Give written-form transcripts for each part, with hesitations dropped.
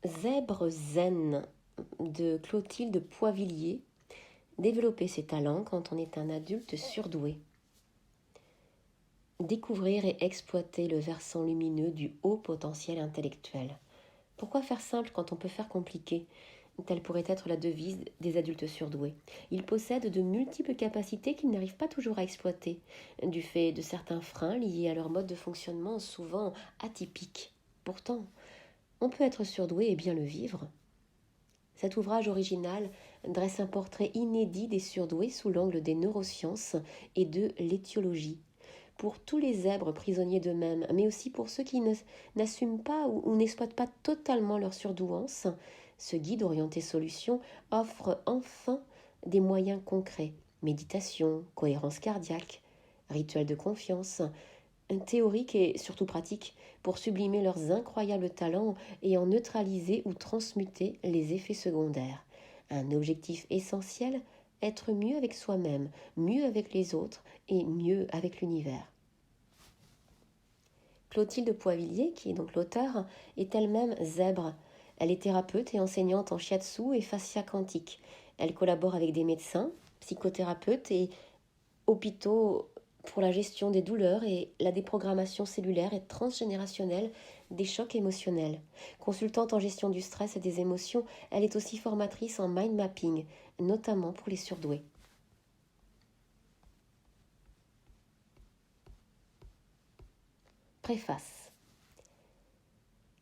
Zèbre zen de Clotilde Poivillier. Développer ses talents quand on est un adulte surdoué. Découvrir et exploiter le versant lumineux du haut potentiel intellectuel. Pourquoi faire simple quand on peut faire compliqué? Telle pourrait être la devise des adultes surdoués. Ils possèdent de multiples capacités qu'ils n'arrivent pas toujours à exploiter, du fait de certains freins liés à leur mode de fonctionnement souvent atypique. Pourtant, on peut être surdoué et bien le vivre. Cet ouvrage original dresse un portrait inédit des surdoués sous l'angle des neurosciences et de l'étiologie. Pour tous les zèbres prisonniers d'eux-mêmes, mais aussi pour ceux qui n'assument pas ou n'exploitent pas totalement leur surdouance, ce guide orienté solution offre enfin des moyens concrets. Méditation, cohérence cardiaque, rituel de confiance, théorique et surtout pratique pour sublimer leurs incroyables talents et en neutraliser ou transmuter les effets secondaires. Un objectif essentiel, être mieux avec soi-même, mieux avec les autres et mieux avec l'univers. Clotilde Poivillier, qui est donc l'auteure, est elle-même zèbre. Elle est thérapeute et enseignante en shiatsu et fascia quantique. Elle collabore avec des médecins, psychothérapeutes et hôpitaux pour la gestion des douleurs et la déprogrammation cellulaire et transgénérationnelle des chocs émotionnels. Consultante en gestion du stress et des émotions, elle est aussi formatrice en mind mapping, notamment pour les surdoués. Préface.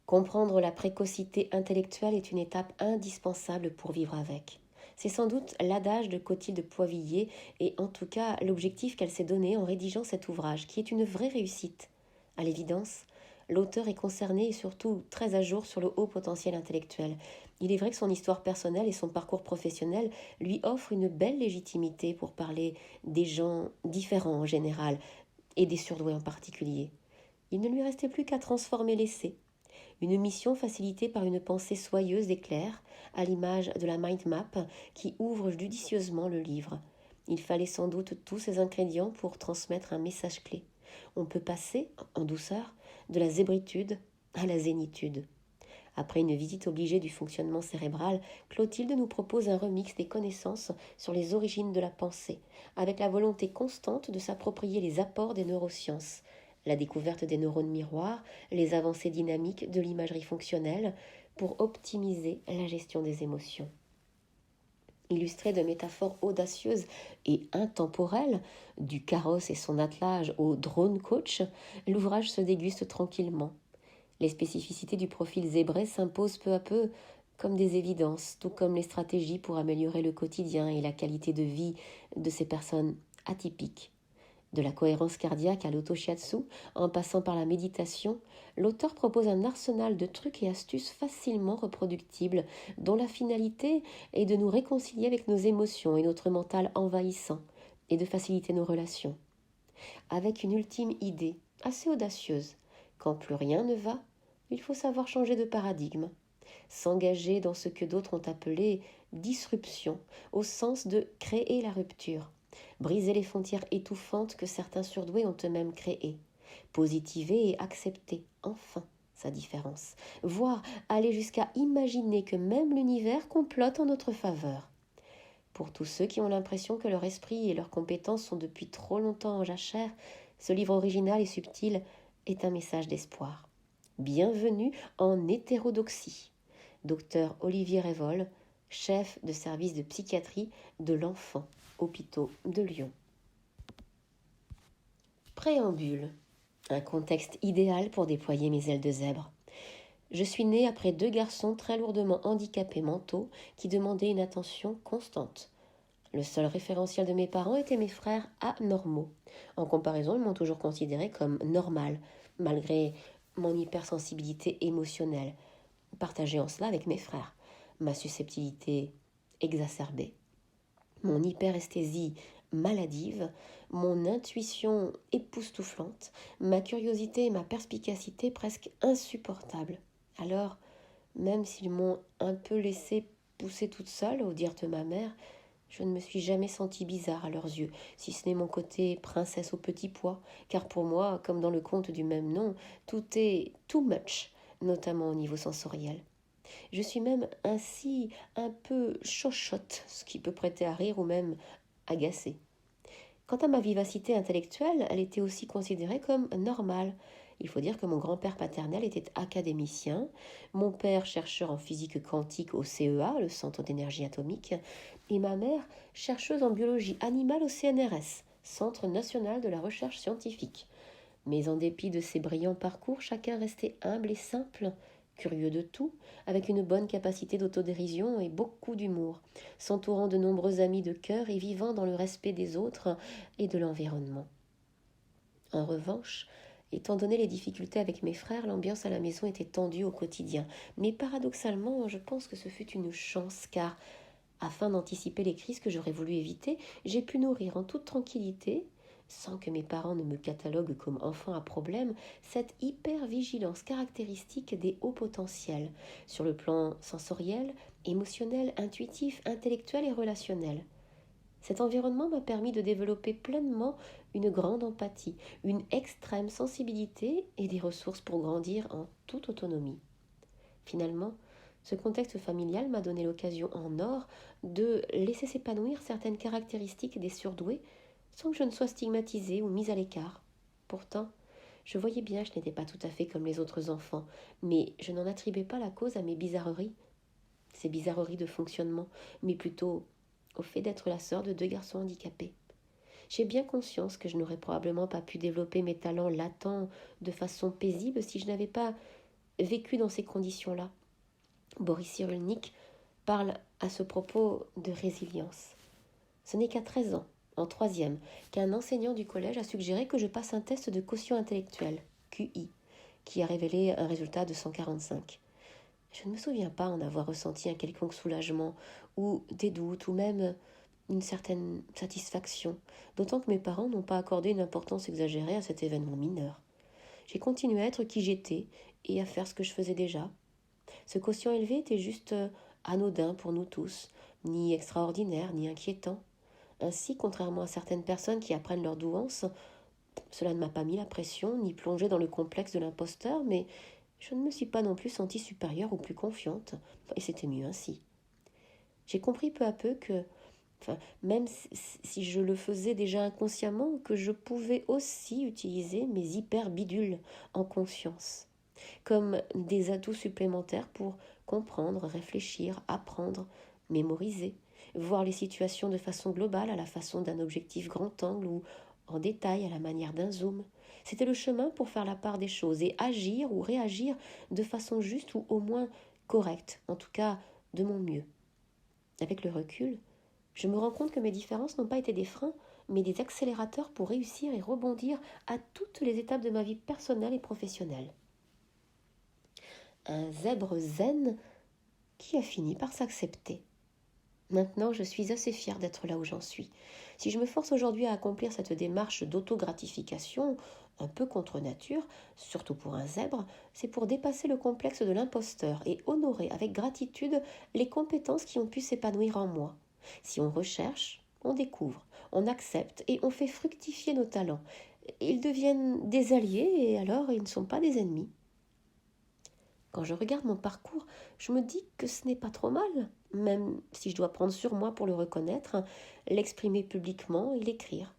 Comprendre la précocité intellectuelle est une étape indispensable pour vivre avec. C'est sans doute l'adage de Clotilde Poivillier et en tout cas l'objectif qu'elle s'est donné en rédigeant cet ouvrage, qui est une vraie réussite. À l'évidence, l'auteur est concerné et surtout très à jour sur le haut potentiel intellectuel. Il est vrai que son histoire personnelle et son parcours professionnel lui offrent une belle légitimité pour parler des gens différents en général et des surdoués en particulier. Il ne lui restait plus qu'à transformer l'essai. Une mission facilitée par une pensée soyeuse et claire, à l'image de la mind map qui ouvre judicieusement le livre. Il fallait sans doute tous ces ingrédients pour transmettre un message clé. On peut passer, en douceur, de la zébritude à la zénitude. Après une visite obligée du fonctionnement cérébral, Clotilde nous propose un remix des connaissances sur les origines de la pensée, avec la volonté constante de s'approprier les apports des neurosciences, la découverte des neurones miroirs, les avancées dynamiques de l'imagerie fonctionnelle pour optimiser la gestion des émotions. Illustré de métaphores audacieuses et intemporelles, du carrosse et son attelage au drone coach, l'ouvrage se déguste tranquillement. Les spécificités du profil zébré s'imposent peu à peu comme des évidences, tout comme les stratégies pour améliorer le quotidien et la qualité de vie de ces personnes atypiques. De la cohérence cardiaque à l'auto-shiatsu, en passant par la méditation, l'auteur propose un arsenal de trucs et astuces facilement reproductibles, dont la finalité est de nous réconcilier avec nos émotions et notre mental envahissant, et de faciliter nos relations. Avec une ultime idée, assez audacieuse, quand plus rien ne va, il faut savoir changer de paradigme, s'engager dans ce que d'autres ont appelé disruption, au sens de créer la rupture, briser les frontières étouffantes que certains surdoués ont eux-mêmes créées, positiver et accepter, enfin, sa différence, voire aller jusqu'à imaginer que même l'univers complote en notre faveur. Pour tous ceux qui ont l'impression que leur esprit et leurs compétences sont depuis trop longtemps en jachère, ce livre original et subtil est un message d'espoir. Bienvenue en hétérodoxie. Docteur Olivier Révol, chef de service de psychiatrie de l'enfant, hôpitaux de Lyon. Préambule. Un contexte idéal pour déployer mes ailes de zèbre. Je suis née après 2 garçons très lourdement handicapés mentaux qui demandaient une attention constante. Le seul référentiel de mes parents était mes frères anormaux. En comparaison, ils m'ont toujours considéré comme normal, malgré mon hypersensibilité émotionnelle, partagée en cela avec mes frères, ma susceptibilité exacerbée, mon hyperesthésie maladive, mon intuition époustouflante, ma curiosité et ma perspicacité presque insupportables. Alors, même s'ils m'ont un peu laissé pousser toute seule, au dire de ma mère, je ne me suis jamais sentie bizarre à leurs yeux, si ce n'est mon côté princesse au petit pois, car pour moi, comme dans le conte du même nom, tout est too much, notamment au niveau sensoriel. Je suis même ainsi un peu chochotte, ce qui peut prêter à rire ou même agacer. Quant à ma vivacité intellectuelle, elle était aussi considérée comme normale. Il faut dire que mon grand-père paternel était académicien, mon père chercheur en physique quantique au CEA, le Centre d'énergie atomique, et ma mère chercheuse en biologie animale au CNRS, Centre national de la recherche scientifique. Mais en dépit de ces brillants parcours, chacun restait humble et simple, curieux de tout, avec une bonne capacité d'autodérision et beaucoup d'humour, s'entourant de nombreux amis de cœur et vivant dans le respect des autres et de l'environnement. En revanche, étant donné les difficultés avec mes frères, l'ambiance à la maison était tendue au quotidien. Mais paradoxalement, je pense que ce fut une chance, car, afin d'anticiper les crises que j'aurais voulu éviter, j'ai pu nourrir en toute tranquillité, sans que mes parents ne me cataloguent comme enfant à problème, cette hyper-vigilance caractéristique des hauts potentiels, sur le plan sensoriel, émotionnel, intuitif, intellectuel et relationnel. Cet environnement m'a permis de développer pleinement une grande empathie, une extrême sensibilité et des ressources pour grandir en toute autonomie. Finalement, ce contexte familial m'a donné l'occasion en or de laisser s'épanouir certaines caractéristiques des surdoués sans que je ne sois stigmatisée ou mise à l'écart. Pourtant, je voyais bien que je n'étais pas tout à fait comme les autres enfants, mais je n'en attribuais pas la cause à mes bizarreries, ces bizarreries de fonctionnement, mais plutôt au fait d'être la sœur de deux garçons handicapés. J'ai bien conscience que je n'aurais probablement pas pu développer mes talents latents de façon paisible si je n'avais pas vécu dans ces conditions-là. Boris Cyrulnik parle à ce propos de résilience. Ce n'est qu'à 13 ans, en troisième, qu'un enseignant du collège a suggéré que je passe un test de quotient intellectuel, QI, qui a révélé un résultat de 145. Je ne me souviens pas en avoir ressenti un quelconque soulagement, ou des doutes, ou même une certaine satisfaction, d'autant que mes parents n'ont pas accordé une importance exagérée à cet événement mineur. J'ai continué à être qui j'étais et à faire ce que je faisais déjà. Ce quotient élevé était juste anodin pour nous tous, ni extraordinaire, ni inquiétant. Ainsi, contrairement à certaines personnes qui apprennent leur douance, cela ne m'a pas mis la pression, ni plongé dans le complexe de l'imposteur, mais je ne me suis pas non plus sentie supérieure ou plus confiante, et c'était mieux ainsi. J'ai compris peu à peu que, même si je le faisais déjà inconsciemment, que je pouvais aussi utiliser mes hyper-bidules en conscience, comme des atouts supplémentaires pour comprendre, réfléchir, apprendre, mémoriser, voir les situations de façon globale à la façon d'un objectif grand angle ou en détail à la manière d'un zoom. C'était le chemin pour faire la part des choses et agir ou réagir de façon juste ou au moins correcte, en tout cas de mon mieux. Avec le recul, je me rends compte que mes différences n'ont pas été des freins, mais des accélérateurs pour réussir et rebondir à toutes les étapes de ma vie personnelle et professionnelle. Un zèbre zen qui a fini par s'accepter. Maintenant, je suis assez fière d'être là où j'en suis. Si je me force aujourd'hui à accomplir cette démarche d'autogratification, un peu contre nature, surtout pour un zèbre, c'est pour dépasser le complexe de l'imposteur et honorer avec gratitude les compétences qui ont pu s'épanouir en moi. Si on recherche, on découvre, on accepte et on fait fructifier nos talents. Ils deviennent des alliés et alors ils ne sont pas des ennemis. Quand je regarde mon parcours, je me dis que ce n'est pas trop mal, même si je dois prendre sur moi pour le reconnaître, l'exprimer publiquement et l'écrire.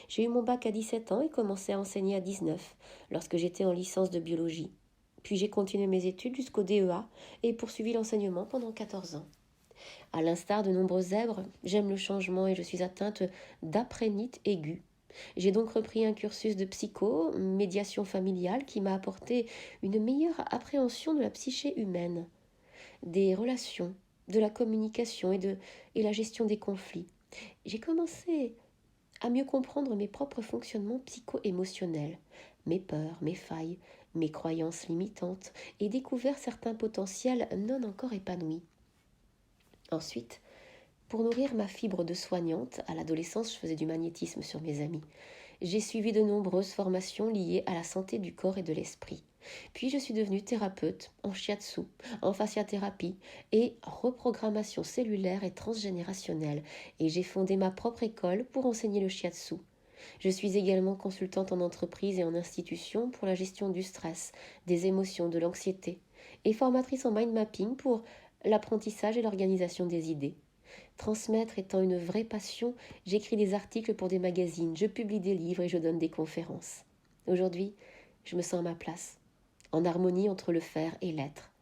J'ai eu mon bac à 17 ans et commencé à enseigner à 19, lorsque j'étais en licence de biologie. Puis j'ai continué mes études jusqu'au DEA et poursuivi l'enseignement pendant 14 ans. À l'instar de nombreux zèbres, j'aime le changement et je suis atteinte d'aprénite aiguë. J'ai donc repris un cursus de psycho, médiation familiale, qui m'a apporté une meilleure appréhension de la psyché humaine, des relations, de la communication et la gestion des conflits. J'ai commencé à mieux comprendre mes propres fonctionnements psycho-émotionnels, mes peurs, mes failles, mes croyances limitantes, et découvert certains potentiels non encore épanouis. Ensuite, pour nourrir ma fibre de soignante, à l'adolescence, je faisais du magnétisme sur mes amis. J'ai suivi de nombreuses formations liées à la santé du corps et de l'esprit. Puis je suis devenue thérapeute en shiatsu, en fasciathérapie et reprogrammation cellulaire et transgénérationnelle, et j'ai fondé ma propre école pour enseigner le shiatsu. Je suis également consultante en entreprise et en institution pour la gestion du stress, des émotions, de l'anxiété, et formatrice en mind mapping pour l'apprentissage et l'organisation des idées. Transmettre étant une vraie passion, j'écris des articles pour des magazines, je publie des livres et je donne des conférences. Aujourd'hui, je me sens à ma place, en harmonie entre le faire et l'être.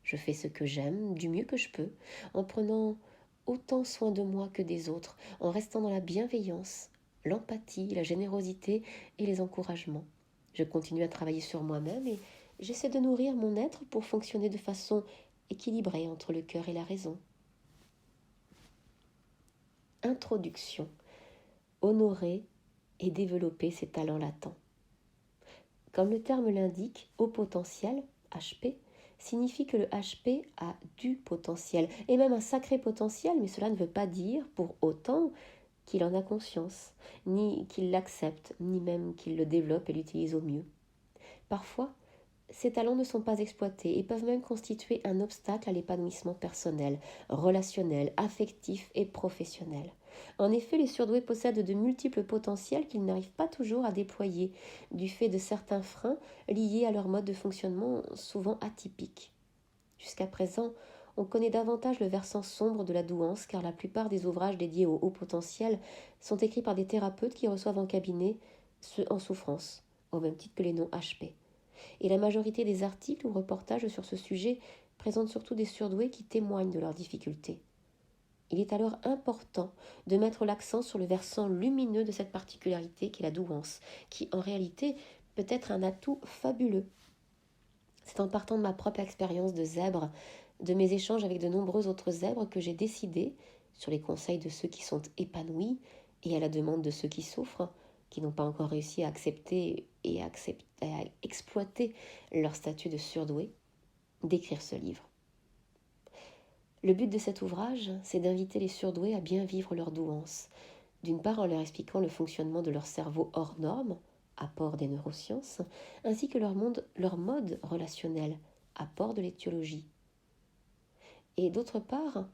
Je fais ce que j'aime du mieux que je peux, en prenant autant soin de moi que des autres, en restant dans la bienveillance, l'empathie, la générosité et les encouragements. Je continue à travailler sur moi-même et j'essaie de nourrir mon être pour fonctionner de façon équilibrée entre le cœur et la raison. Introduction. Honorer et développer ses talents latents. Comme le terme l'indique, haut potentiel, HP, signifie que le HP a du potentiel, et même un sacré potentiel, mais cela ne veut pas dire pour autant qu'il en a conscience, ni qu'il l'accepte, ni même qu'il le développe et l'utilise au mieux. Parfois, ces talents ne sont pas exploités et peuvent même constituer un obstacle à l'épanouissement personnel, relationnel, affectif et professionnel. En effet, les surdoués possèdent de multiples potentiels qu'ils n'arrivent pas toujours à déployer, du fait de certains freins liés à leur mode de fonctionnement souvent atypique. Jusqu'à présent, on connaît davantage le versant sombre de la douance, car la plupart des ouvrages dédiés au haut potentiel sont écrits par des thérapeutes qui reçoivent en cabinet ceux en souffrance, au même titre que les non HP. Et la majorité des articles ou reportages sur ce sujet présentent surtout des surdoués qui témoignent de leurs difficultés. Il est alors important de mettre l'accent sur le versant lumineux de cette particularité qu'est la douance, qui en réalité peut être un atout fabuleux. C'est en partant de ma propre expérience de zèbre, de mes échanges avec de nombreux autres zèbres que j'ai décidé, sur les conseils de ceux qui sont épanouis et à la demande de ceux qui souffrent, qui n'ont pas encore réussi à accepter et à exploiter leur statut de surdoué, d'écrire ce livre. Le but de cet ouvrage, c'est d'inviter les surdoués à bien vivre leur douance, d'une part en leur expliquant le fonctionnement de leur cerveau hors norme, apport des neurosciences, ainsi que leur mode relationnel, apport de l'étiologie. Et d'autre part,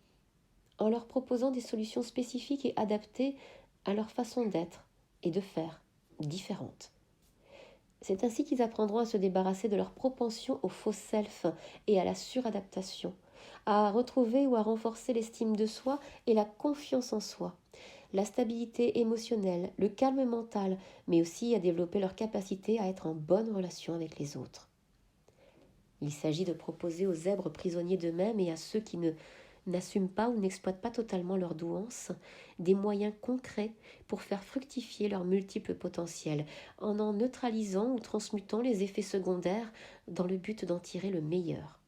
en leur proposant des solutions spécifiques et adaptées à leur façon d'être et de faire, différentes. C'est ainsi qu'ils apprendront à se débarrasser de leur propension au faux self et à la suradaptation, à retrouver ou à renforcer l'estime de soi et la confiance en soi, la stabilité émotionnelle, le calme mental, mais aussi à développer leur capacité à être en bonne relation avec les autres. Il s'agit de proposer aux zèbres prisonniers d'eux-mêmes et à ceux qui n'assument pas ou n'exploitent pas totalement leur douance des moyens concrets pour faire fructifier leurs multiples potentiels, en neutralisant ou transmutant les effets secondaires dans le but d'en tirer le meilleur.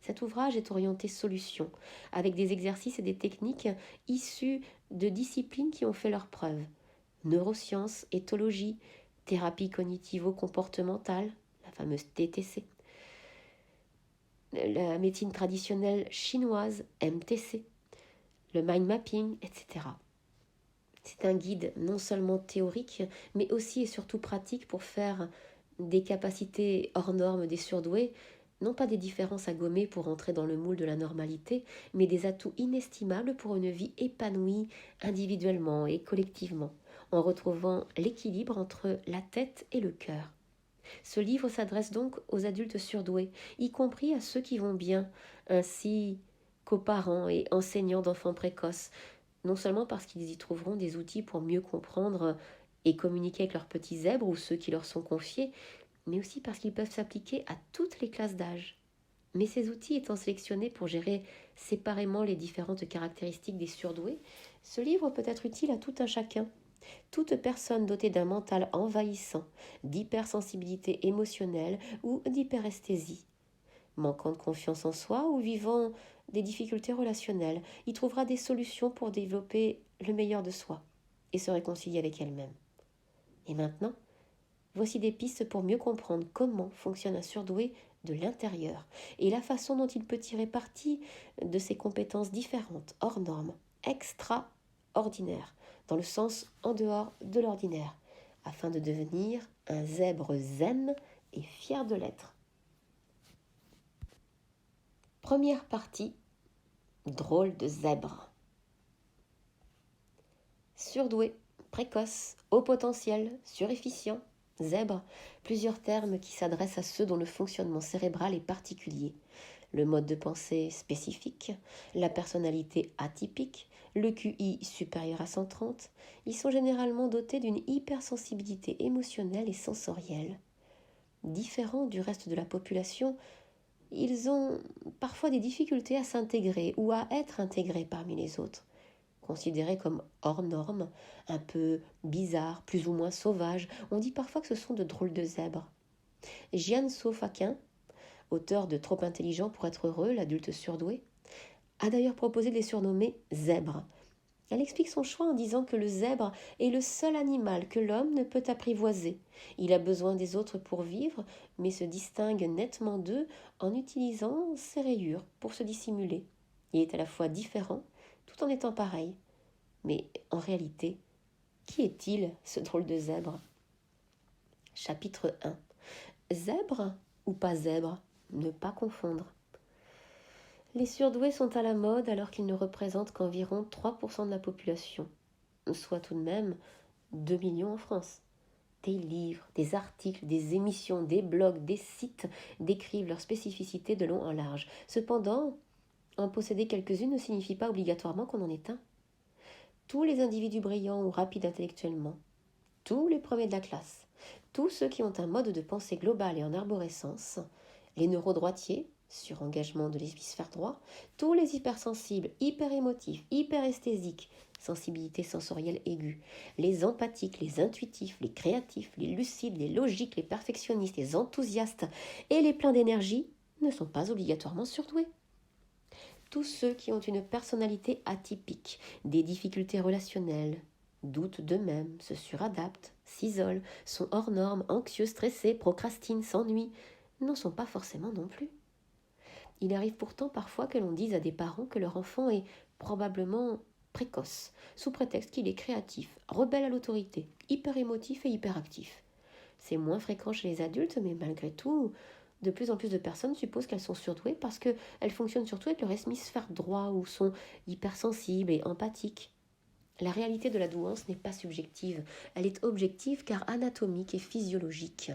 Cet ouvrage est orienté solution, avec des exercices et des techniques issus de disciplines qui ont fait leurs preuves. Neurosciences, éthologie, thérapie cognitivo-comportementale, la fameuse TTC, la médecine traditionnelle chinoise, MTC, le mind mapping, etc. C'est un guide non seulement théorique, mais aussi et surtout pratique pour faire des capacités hors normes des surdoués, non pas des différences à gommer pour entrer dans le moule de la normalité, mais des atouts inestimables pour une vie épanouie individuellement et collectivement, en retrouvant l'équilibre entre la tête et le cœur. Ce livre s'adresse donc aux adultes surdoués, y compris à ceux qui vont bien, ainsi qu'aux parents et enseignants d'enfants précoces, non seulement parce qu'ils y trouveront des outils pour mieux comprendre et communiquer avec leurs petits zèbres ou ceux qui leur sont confiés, mais aussi parce qu'ils peuvent s'appliquer à toutes les classes d'âge. Mais ces outils étant sélectionnés pour gérer séparément les différentes caractéristiques des surdoués, ce livre peut être utile à tout un chacun. Toute personne dotée d'un mental envahissant, d'hypersensibilité émotionnelle ou d'hyperesthésie, manquant de confiance en soi ou vivant des difficultés relationnelles, y trouvera des solutions pour développer le meilleur de soi et se réconcilier avec elle-même. Et maintenant, voici des pistes pour mieux comprendre comment fonctionne un surdoué de l'intérieur et la façon dont il peut tirer parti de ses compétences différentes, hors normes, extraordinaires, dans le sens en dehors de l'ordinaire, afin de devenir un zèbre zen et fier de l'être. Première partie, drôle de zèbre. Surdoué, précoce, haut potentiel, surefficient, Zèbre, plusieurs termes qui s'adressent à ceux dont le fonctionnement cérébral est particulier. Le mode de pensée spécifique, la personnalité atypique, le QI supérieur à 130, ils sont généralement dotés d'une hypersensibilité émotionnelle et sensorielle. Différents du reste de la population, ils ont parfois des difficultés à s'intégrer ou à être intégrés parmi les autres. Considérés comme hors normes, un peu bizarres, plus ou moins sauvages, on dit parfois que ce sont de drôles de zèbres. Jeanne Sofaquin, auteur de Trop intelligent pour être heureux, l'adulte surdoué, a d'ailleurs proposé de les surnommer zèbres. Elle explique son choix en disant que le zèbre est le seul animal que l'homme ne peut apprivoiser. Il a besoin des autres pour vivre, mais se distingue nettement d'eux en utilisant ses rayures pour se dissimuler. Il est à la fois différent, tout en étant pareil. Mais en réalité, qui est-il, ce drôle de zèbre? Chapitre 1. Zèbre ou pas zèbre? Ne pas confondre. Les surdoués sont à la mode alors qu'ils ne représentent qu'environ 3% de la population, soit tout de même 2 millions en France. Des livres, des articles, des émissions, des blogs, des sites décrivent leurs spécificités de long en large. Cependant, en posséder quelques-unes ne signifie pas obligatoirement qu'on en est un. Tous les individus brillants ou rapides intellectuellement, tous les premiers de la classe, tous ceux qui ont un mode de pensée global et en arborescence, les neurodroitiers, sur engagement de l'hémisphère droit, tous les hypersensibles, hyperémotifs, hyperesthésiques, sensibilité sensorielle aiguë, les empathiques, les intuitifs, les créatifs, les lucides, les logiques, les perfectionnistes, les enthousiastes et les pleins d'énergie ne sont pas obligatoirement surdoués. Tous ceux qui ont une personnalité atypique, des difficultés relationnelles, doutent d'eux-mêmes, se suradaptent, s'isolent, sont hors normes, anxieux, stressés, procrastinent, s'ennuient, n'en sont pas forcément non plus. Il arrive pourtant parfois que l'on dise à des parents que leur enfant est probablement précoce, sous prétexte qu'il est créatif, rebelle à l'autorité, hyper émotif et hyperactif. C'est moins fréquent chez les adultes, mais malgré tout, de plus en plus de personnes supposent qu'elles sont surdouées parce qu'elles fonctionnent surtout avec leur hémisphère droit ou sont hypersensibles et empathiques. La réalité de la douance n'est pas subjective, elle est objective car anatomique et physiologique.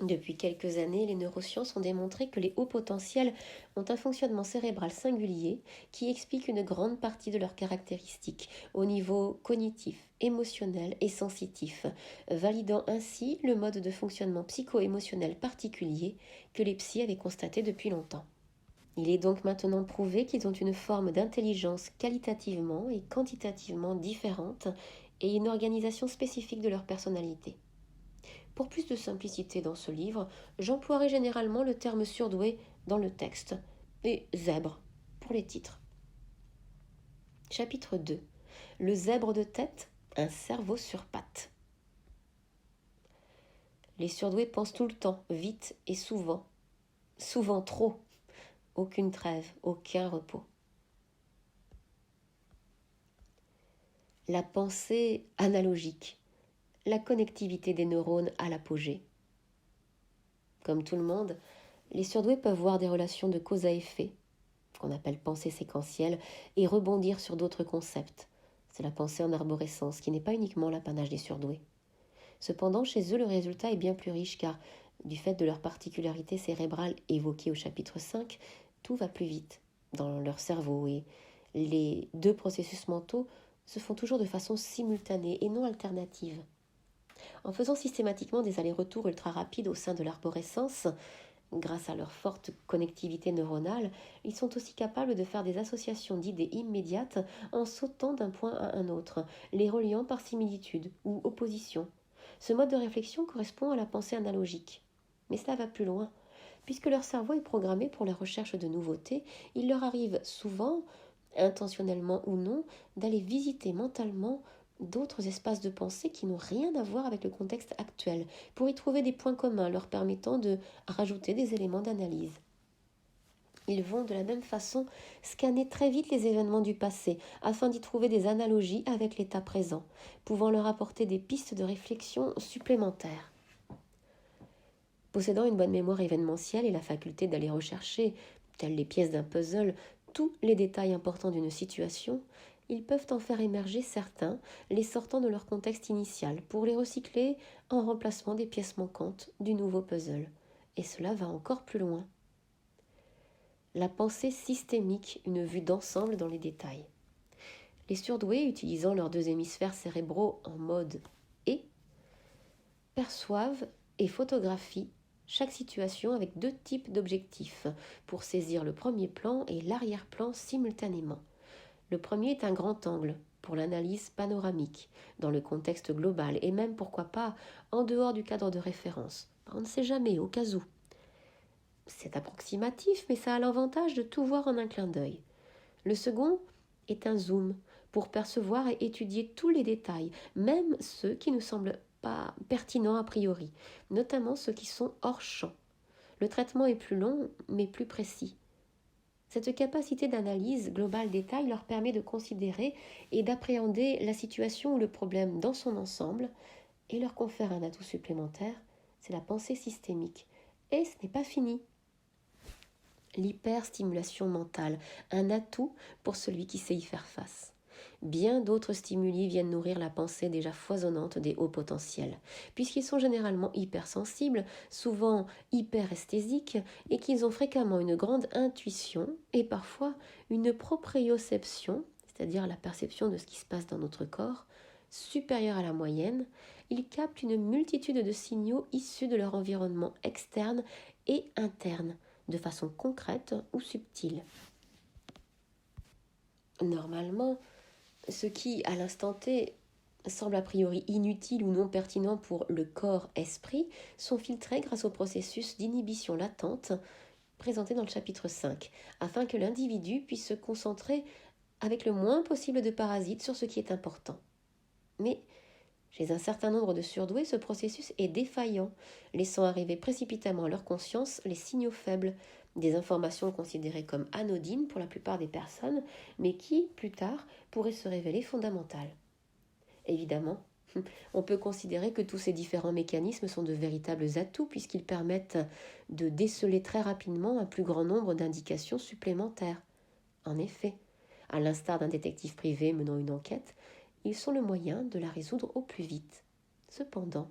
Depuis quelques années, les neurosciences ont démontré que les hauts potentiels ont un fonctionnement cérébral singulier qui explique une grande partie de leurs caractéristiques au niveau cognitif, émotionnel et sensitif, validant ainsi le mode de fonctionnement psycho-émotionnel particulier que les psys avaient constaté depuis longtemps. Il est donc maintenant prouvé qu'ils ont une forme d'intelligence qualitativement et quantitativement différente et une organisation spécifique de leur personnalité. Pour plus de simplicité dans ce livre, j'emploierai généralement le terme surdoué dans le texte et zèbre pour les titres. Chapitre 2. Le zèbre de tête, un cerveau sur pattes. Les surdoués pensent tout le temps, vite et souvent. Souvent trop. Aucune trêve, aucun repos. La pensée analogique. La connectivité des neurones à l'apogée. Comme tout le monde, les surdoués peuvent voir des relations de cause à effet, qu'on appelle pensée séquentielle, et rebondir sur d'autres concepts. C'est la pensée en arborescence, qui n'est pas uniquement l'apanage des surdoués. Cependant, chez eux, le résultat est bien plus riche, car, du fait de leur particularité cérébrale évoquée au chapitre 5, tout va plus vite dans leur cerveau, et les deux processus mentaux se font toujours de façon simultanée et non alternative. En faisant systématiquement des allers-retours ultra rapides au sein de l'arborescence, grâce à leur forte connectivité neuronale, ils sont aussi capables de faire des associations d'idées immédiates en sautant d'un point à un autre, les reliant par similitude ou opposition. Ce mode de réflexion correspond à la pensée analogique. Mais cela va plus loin. Puisque leur cerveau est programmé pour la recherche de nouveautés, il leur arrive souvent, intentionnellement ou non, d'aller visiter mentalement d'autres espaces de pensée qui n'ont rien à voir avec le contexte actuel, pour y trouver des points communs leur permettant de rajouter des éléments d'analyse. Ils vont de la même façon scanner très vite les événements du passé afin d'y trouver des analogies avec l'état présent, pouvant leur apporter des pistes de réflexion supplémentaires. Possédant une bonne mémoire événementielle et la faculté d'aller rechercher, telles les pièces d'un puzzle, tous les détails importants d'une situation, ils peuvent en faire émerger certains, les sortant de leur contexte initial, pour les recycler en remplacement des pièces manquantes du nouveau puzzle. Et cela va encore plus loin. La pensée systémique, une vue d'ensemble dans les détails. Les surdoués, utilisant leurs deux hémisphères cérébraux en mode « et », perçoivent et photographient chaque situation avec deux types d'objectifs pour saisir le premier plan et l'arrière-plan simultanément. Le premier est un grand angle pour l'analyse panoramique, dans le contexte global et même, pourquoi pas, en dehors du cadre de référence. On ne sait jamais, au cas où. C'est approximatif, mais ça a l'avantage de tout voir en un clin d'œil. Le second est un zoom pour percevoir et étudier tous les détails, même ceux qui ne semblent pas pertinents a priori, notamment ceux qui sont hors champ. Le traitement est plus long, mais plus précis. Cette capacité d'analyse globale détail leur permet de considérer et d'appréhender la situation ou le problème dans son ensemble et leur confère un atout supplémentaire, c'est la pensée systémique. Et ce n'est pas fini. L'hyperstimulation mentale, un atout pour celui qui sait y faire face. Bien d'autres stimuli viennent nourrir la pensée déjà foisonnante des hauts potentiels, puisqu'ils sont généralement hypersensibles, souvent hyperesthésiques, et qu'ils ont fréquemment une grande intuition et parfois une proprioception, c'est-à-dire la perception de ce qui se passe dans notre corps, supérieure à la moyenne. Ils captent une multitude de signaux issus de leur environnement externe et interne, de façon concrète ou subtile. Normalement, ce qui, à l'instant T, semble a priori inutile ou non pertinent pour le corps-esprit, sont filtrés grâce au processus d'inhibition latente présenté dans le chapitre 5, afin que l'individu puisse se concentrer avec le moins possible de parasites sur ce qui est important. Mais chez un certain nombre de surdoués, ce processus est défaillant, laissant arriver précipitamment à leur conscience les signaux faibles, des informations considérées comme anodines pour la plupart des personnes, mais qui, plus tard, pourraient se révéler fondamentales. Évidemment, on peut considérer que tous ces différents mécanismes sont de véritables atouts puisqu'ils permettent de déceler très rapidement un plus grand nombre d'indications supplémentaires. En effet, à l'instar d'un détective privé menant une enquête, ils sont le moyen de la résoudre au plus vite. Cependant,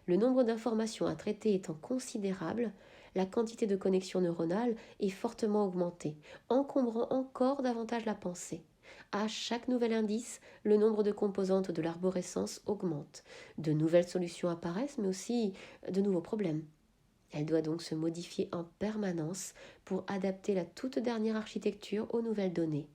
le nombre d'informations à traiter étant considérable, la quantité de connexions neuronales est fortement augmentée, encombrant encore davantage la pensée. À chaque nouvel indice, le nombre de composantes de l'arborescence augmente. De nouvelles solutions apparaissent, mais aussi de nouveaux problèmes. Elle doit donc se modifier en permanence pour adapter la toute dernière architecture aux nouvelles données.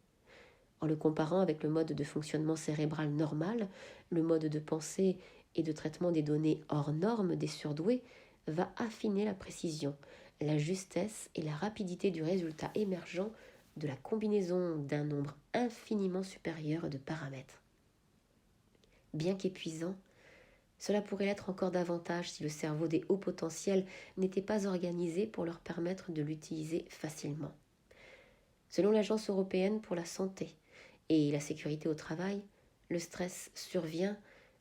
En le comparant avec le mode de fonctionnement cérébral normal, le mode de pensée et de traitement des données hors normes des surdoués va affiner la précision, la justesse et la rapidité du résultat émergent de la combinaison d'un nombre infiniment supérieur de paramètres. Bien qu'épuisant, cela pourrait l'être encore davantage si le cerveau des hauts potentiels n'était pas organisé pour leur permettre de l'utiliser facilement. Selon l'Agence européenne pour la santé et la sécurité au travail, le stress survient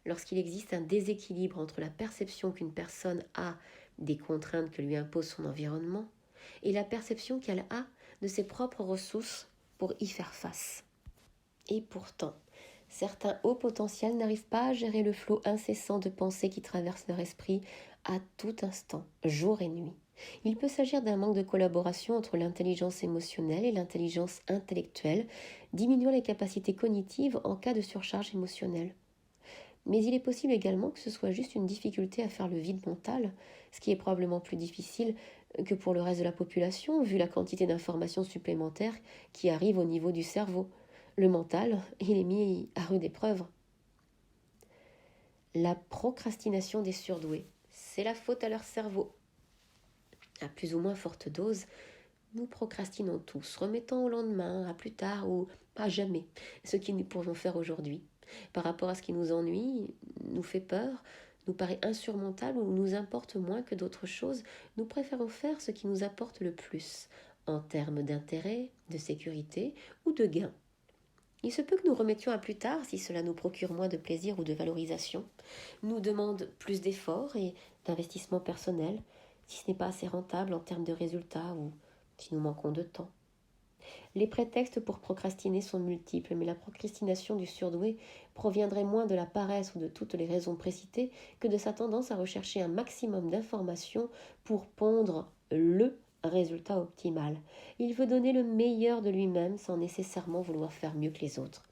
lorsqu'il existe un déséquilibre entre la perception qu'une personne a des contraintes que lui impose son environnement et la perception qu'elle a de ses propres ressources pour y faire face. Et pourtant, certains hauts potentiels n'arrivent pas à gérer le flot incessant de pensées qui traversent leur esprit à tout instant, jour et nuit. Il peut s'agir d'un manque de collaboration entre l'intelligence émotionnelle et l'intelligence intellectuelle, diminuant les capacités cognitives en cas de surcharge émotionnelle. Mais il est possible également que ce soit juste une difficulté à faire le vide mental, ce qui est probablement plus difficile que pour le reste de la population, vu la quantité d'informations supplémentaires qui arrivent au niveau du cerveau. Le mental, il est mis à rude épreuve. La procrastination des surdoués, c'est la faute à leur cerveau. À plus ou moins forte dose, nous procrastinons tous, remettant au lendemain, à plus tard ou à jamais ce que nous pourrions faire aujourd'hui. Par rapport à ce qui nous ennuie, nous fait peur, nous paraît insurmontable ou nous importe moins que d'autres choses, nous préférons faire ce qui nous apporte le plus, en termes d'intérêt, de sécurité ou de gain. Il se peut que nous remettions à plus tard si cela nous procure moins de plaisir ou de valorisation, nous demande plus d'efforts et d'investissement personnel, si ce n'est pas assez rentable en termes de résultats ou si nous manquons de temps. Les prétextes pour procrastiner sont multiples, mais la procrastination du surdoué proviendrait moins de la paresse ou de toutes les raisons précitées que de sa tendance à rechercher un maximum d'informations pour pondre le résultat optimal. Il veut donner le meilleur de lui-même sans nécessairement vouloir faire mieux que les autres.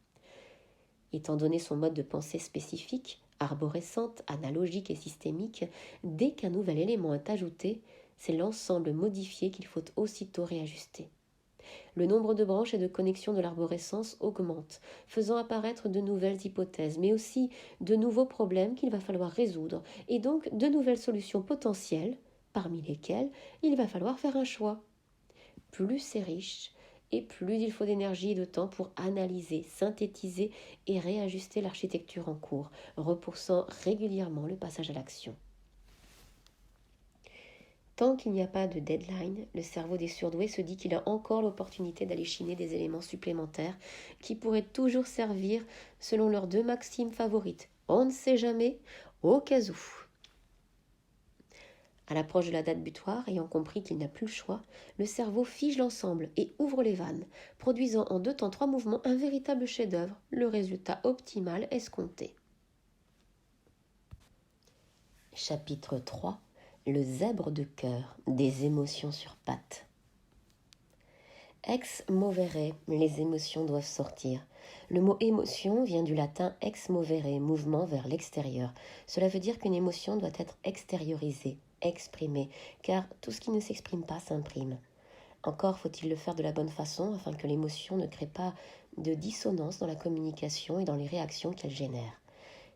Étant donné son mode de pensée spécifique, arborescente, analogique et systémique, dès qu'un nouvel élément est ajouté, c'est l'ensemble modifié qu'il faut aussitôt réajuster. Le nombre de branches et de connexions de l'arborescence augmente, faisant apparaître de nouvelles hypothèses, mais aussi de nouveaux problèmes qu'il va falloir résoudre, et donc de nouvelles solutions potentielles, parmi lesquelles il va falloir faire un choix. Plus c'est riche, et plus il faut d'énergie et de temps pour analyser, synthétiser et réajuster l'architecture en cours, repoussant régulièrement le passage à l'action. Tant qu'il n'y a pas de deadline, le cerveau des surdoués se dit qu'il a encore l'opportunité d'aller chiner des éléments supplémentaires qui pourraient toujours servir selon leurs deux maximes favorites. On ne sait jamais, au cas où. À l'approche de la date butoir, ayant compris qu'il n'a plus le choix, le cerveau fige l'ensemble et ouvre les vannes, produisant en 2 temps 3 mouvements un véritable chef-d'œuvre, le résultat optimal escompté. Chapitre 3. Le zèbre de cœur, des émotions sur pattes. Ex movere, les émotions doivent sortir. Le mot émotion vient du latin ex movere, mouvement vers l'extérieur. Cela veut dire qu'une émotion doit être extériorisée, exprimée, car tout ce qui ne s'exprime pas s'imprime. Encore faut-il le faire de la bonne façon afin que l'émotion ne crée pas de dissonance dans la communication et dans les réactions qu'elle génère.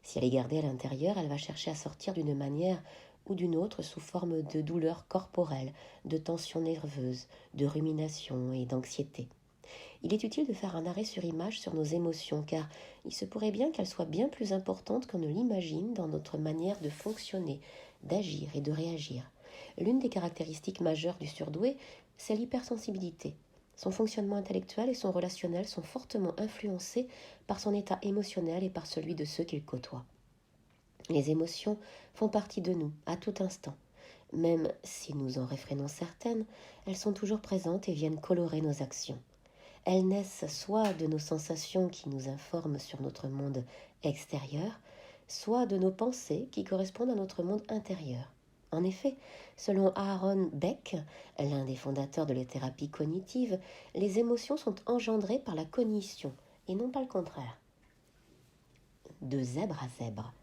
Si elle est gardée à l'intérieur, elle va chercher à sortir d'une manière ou d'une autre sous forme de douleur corporelle, de tension nerveuse, de rumination et d'anxiété. Il est utile de faire un arrêt sur image sur nos émotions, car il se pourrait bien qu'elles soient bien plus importantes qu'on ne l'imagine dans notre manière de fonctionner, d'agir et de réagir. L'une des caractéristiques majeures du surdoué, c'est l'hypersensibilité. Son fonctionnement intellectuel et son relationnel sont fortement influencés par son état émotionnel et par celui de ceux qu'il côtoie. Les émotions font partie de nous à tout instant. Même si nous en réfrénons certaines, elles sont toujours présentes et viennent colorer nos actions. Elles naissent soit de nos sensations qui nous informent sur notre monde extérieur, soit de nos pensées qui correspondent à notre monde intérieur. En effet, selon Aaron Beck, l'un des fondateurs de la thérapie cognitive, les émotions sont engendrées par la cognition et non pas le contraire. De zèbre à zèbre.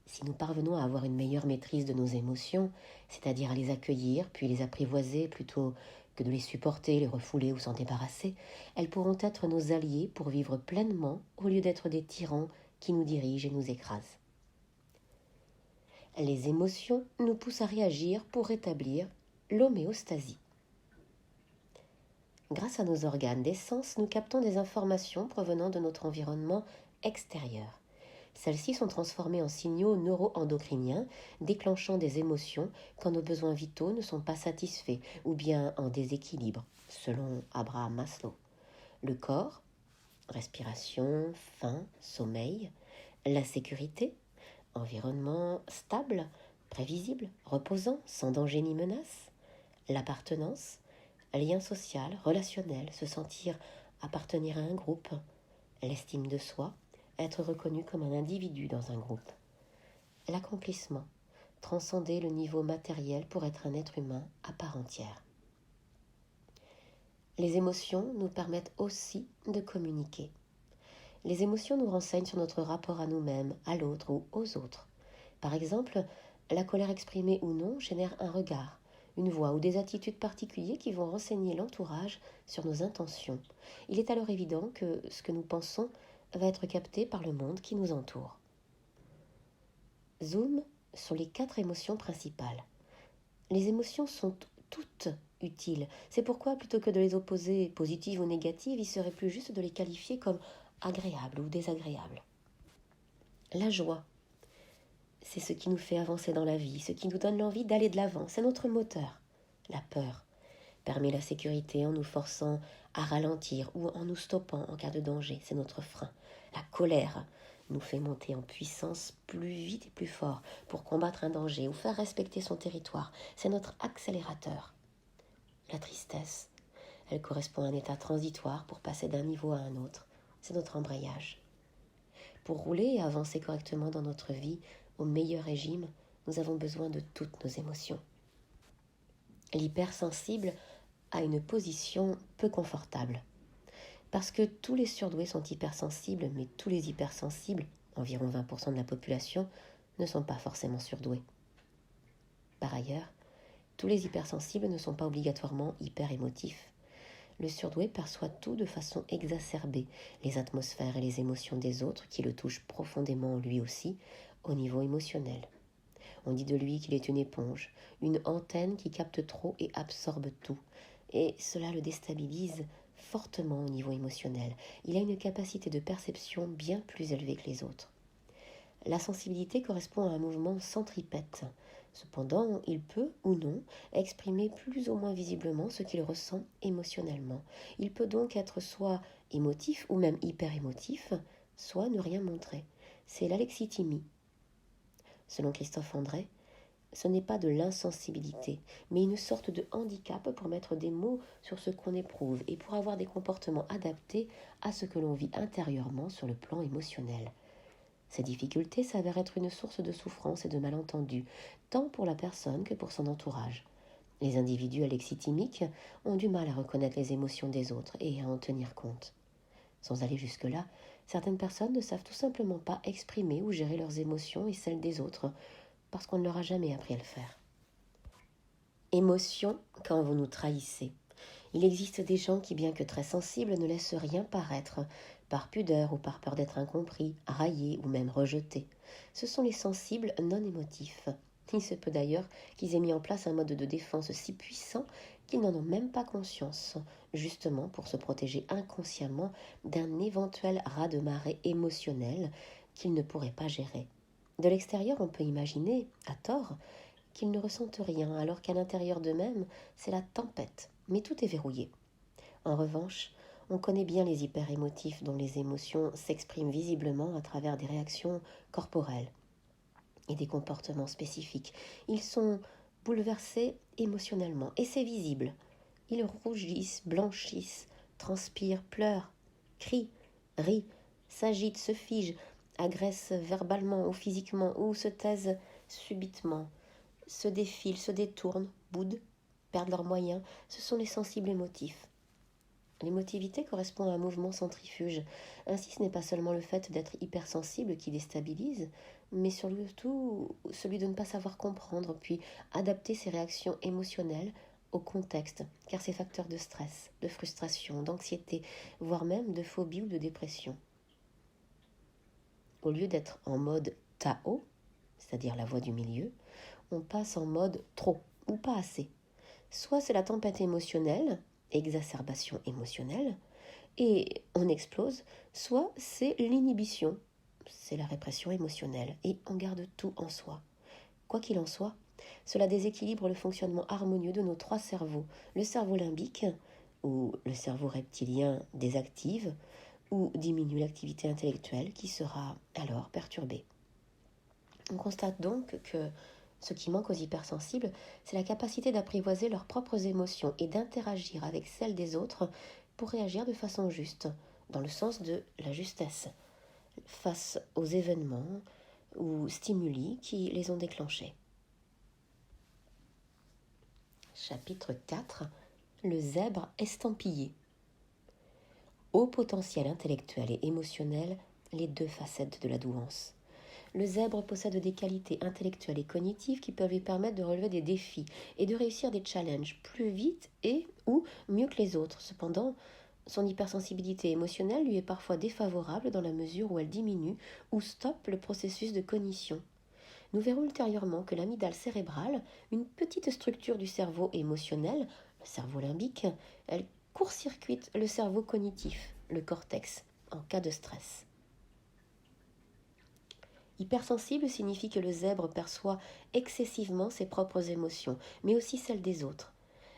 Si nous parvenons à avoir une meilleure maîtrise de nos émotions, c'est-à-dire à les accueillir puis les apprivoiser plutôt que de les supporter, les refouler ou s'en débarrasser, elles pourront être nos alliés pour vivre pleinement au lieu d'être des tyrans qui nous dirigent et nous écrasent. Les émotions nous poussent à réagir pour rétablir l'homéostasie. Grâce à nos organes des sens, nous captons des informations provenant de notre environnement extérieur. Celles-ci sont transformées en signaux neuro-endocriniens, déclenchant des émotions quand nos besoins vitaux ne sont pas satisfaits ou bien en déséquilibre, selon Abraham Maslow. Le corps, respiration, faim, sommeil, la sécurité, environnement stable, prévisible, reposant, sans danger ni menace, l'appartenance, lien social, relationnel, se sentir appartenir à un groupe, l'estime de soi, être reconnu comme un individu dans un groupe. L'accomplissement, transcender le niveau matériel pour être un être humain à part entière. Les émotions nous permettent aussi de communiquer. Les émotions nous renseignent sur notre rapport à nous-mêmes, à l'autre ou aux autres. Par exemple, la colère exprimée ou non génère un regard, une voix ou des attitudes particulières qui vont renseigner l'entourage sur nos intentions. Il est alors évident que ce que nous pensons va être capté par le monde qui nous entoure. Zoom sur les 4 émotions principales. Les émotions sont toutes utiles. C'est pourquoi, plutôt que de les opposer positives ou négatives, il serait plus juste de les qualifier comme agréables ou désagréables. La joie, c'est ce qui nous fait avancer dans la vie, ce qui nous donne l'envie d'aller de l'avant, c'est notre moteur. La peur permet la sécurité en nous forçant à ralentir ou en nous stoppant en cas de danger, c'est notre frein. La colère nous fait monter en puissance plus vite et plus fort pour combattre un danger ou faire respecter son territoire, c'est notre accélérateur. La tristesse, Elle correspond à un état transitoire pour passer d'un niveau à un autre. C'est notre embrayage. Pour rouler et avancer correctement dans notre vie, au meilleur régime, nous avons besoin de toutes nos émotions. L'hypersensible a une position peu confortable. Parce que tous les surdoués sont hypersensibles, mais tous les hypersensibles, environ 20% de la population, ne sont pas forcément surdoués. Par ailleurs, tous les hypersensibles ne sont pas obligatoirement hyperémotifs. Le surdoué perçoit tout de façon exacerbée, les atmosphères et les émotions des autres qui le touchent profondément lui aussi, au niveau émotionnel. On dit de lui qu'il est une éponge, une antenne qui capte trop et absorbe tout. Et cela le déstabilise fortement au niveau émotionnel. Il a une capacité de perception bien plus élevée que les autres. La sensibilité correspond à un mouvement centripète. Cependant, il peut ou non exprimer plus ou moins visiblement ce qu'il ressent émotionnellement. Il peut donc être soit émotif ou même hyper émotif, soit ne rien montrer. C'est l'alexithymie. Selon Christophe André, ce n'est pas de l'insensibilité, mais une sorte de handicap pour mettre des mots sur ce qu'on éprouve et pour avoir des comportements adaptés à ce que l'on vit intérieurement sur le plan émotionnel. Ces difficultés s'avèrent être une source de souffrance et de malentendus, tant pour la personne que pour son entourage. Les individus alexithymiques ont du mal à reconnaître les émotions des autres et à en tenir compte. Sans aller jusque-là, certaines personnes ne savent tout simplement pas exprimer ou gérer leurs émotions et celles des autres, parce qu'on ne leur a jamais appris à le faire. Émotion quand vous nous trahissez. Il existe des gens qui, bien que très sensibles, ne laissent rien paraître, par pudeur ou par peur d'être incompris, raillés ou même rejetés. Ce sont les sensibles non émotifs. Il se peut d'ailleurs qu'ils aient mis en place un mode de défense si puissant qu'ils n'en ont même pas conscience, justement pour se protéger inconsciemment d'un éventuel raz-de-marée émotionnel qu'ils ne pourraient pas gérer. De l'extérieur, on peut imaginer, à tort, qu'ils ne ressentent rien, alors qu'à l'intérieur d'eux-mêmes, c'est la tempête, mais tout est verrouillé. En revanche, on connaît bien les hyperémotifs dont les émotions s'expriment visiblement à travers des réactions corporelles et des comportements spécifiques. Ils sont bouleversés émotionnellement, et c'est visible. Ils rougissent, blanchissent, transpirent, pleurent, crient, rient, s'agitent, se figent, agressent verbalement ou physiquement, ou se taisent subitement, se défilent, se détournent, boudent, perdent leurs moyens. Ce sont les sensibles émotifs. L'émotivité correspond à un mouvement centrifuge. Ainsi, ce n'est pas seulement le fait d'être hypersensible qui déstabilise, mais surtout celui de ne pas savoir comprendre, puis adapter ses réactions émotionnelles au contexte, car c'est facteur de stress, de frustration, d'anxiété, voire même de phobie ou de dépression. Au lieu d'être en mode Tao, c'est-à-dire la voie du milieu, on passe en mode trop ou pas assez. Soit c'est la tempête émotionnelle, exacerbation émotionnelle, et on explose, soit c'est l'inhibition, c'est la répression émotionnelle, et on garde tout en soi. Quoi qu'il en soit, cela déséquilibre le fonctionnement harmonieux de nos trois cerveaux, le cerveau limbique, ou le cerveau reptilien désactive, ou diminue l'activité intellectuelle qui sera alors perturbée. On constate donc que ce qui manque aux hypersensibles, c'est la capacité d'apprivoiser leurs propres émotions et d'interagir avec celles des autres pour réagir de façon juste, dans le sens de la justesse, face aux événements ou stimuli qui les ont déclenchés. Chapitre 4. Le zèbre estampillé. Haut potentiel intellectuel et émotionnel, les deux facettes de la douance. Le zèbre possède des qualités intellectuelles et cognitives qui peuvent lui permettre de relever des défis et de réussir des challenges plus vite et ou mieux que les autres. Cependant, son hypersensibilité émotionnelle lui est parfois défavorable dans la mesure où elle diminue ou stoppe le processus de cognition. Nous verrons ultérieurement que l'amygdale cérébrale, une petite structure du cerveau émotionnel, le cerveau limbique, elle court-circuite le cerveau cognitif, le cortex, en cas de stress. Hypersensible signifie que le zèbre perçoit excessivement ses propres émotions, mais aussi celles des autres.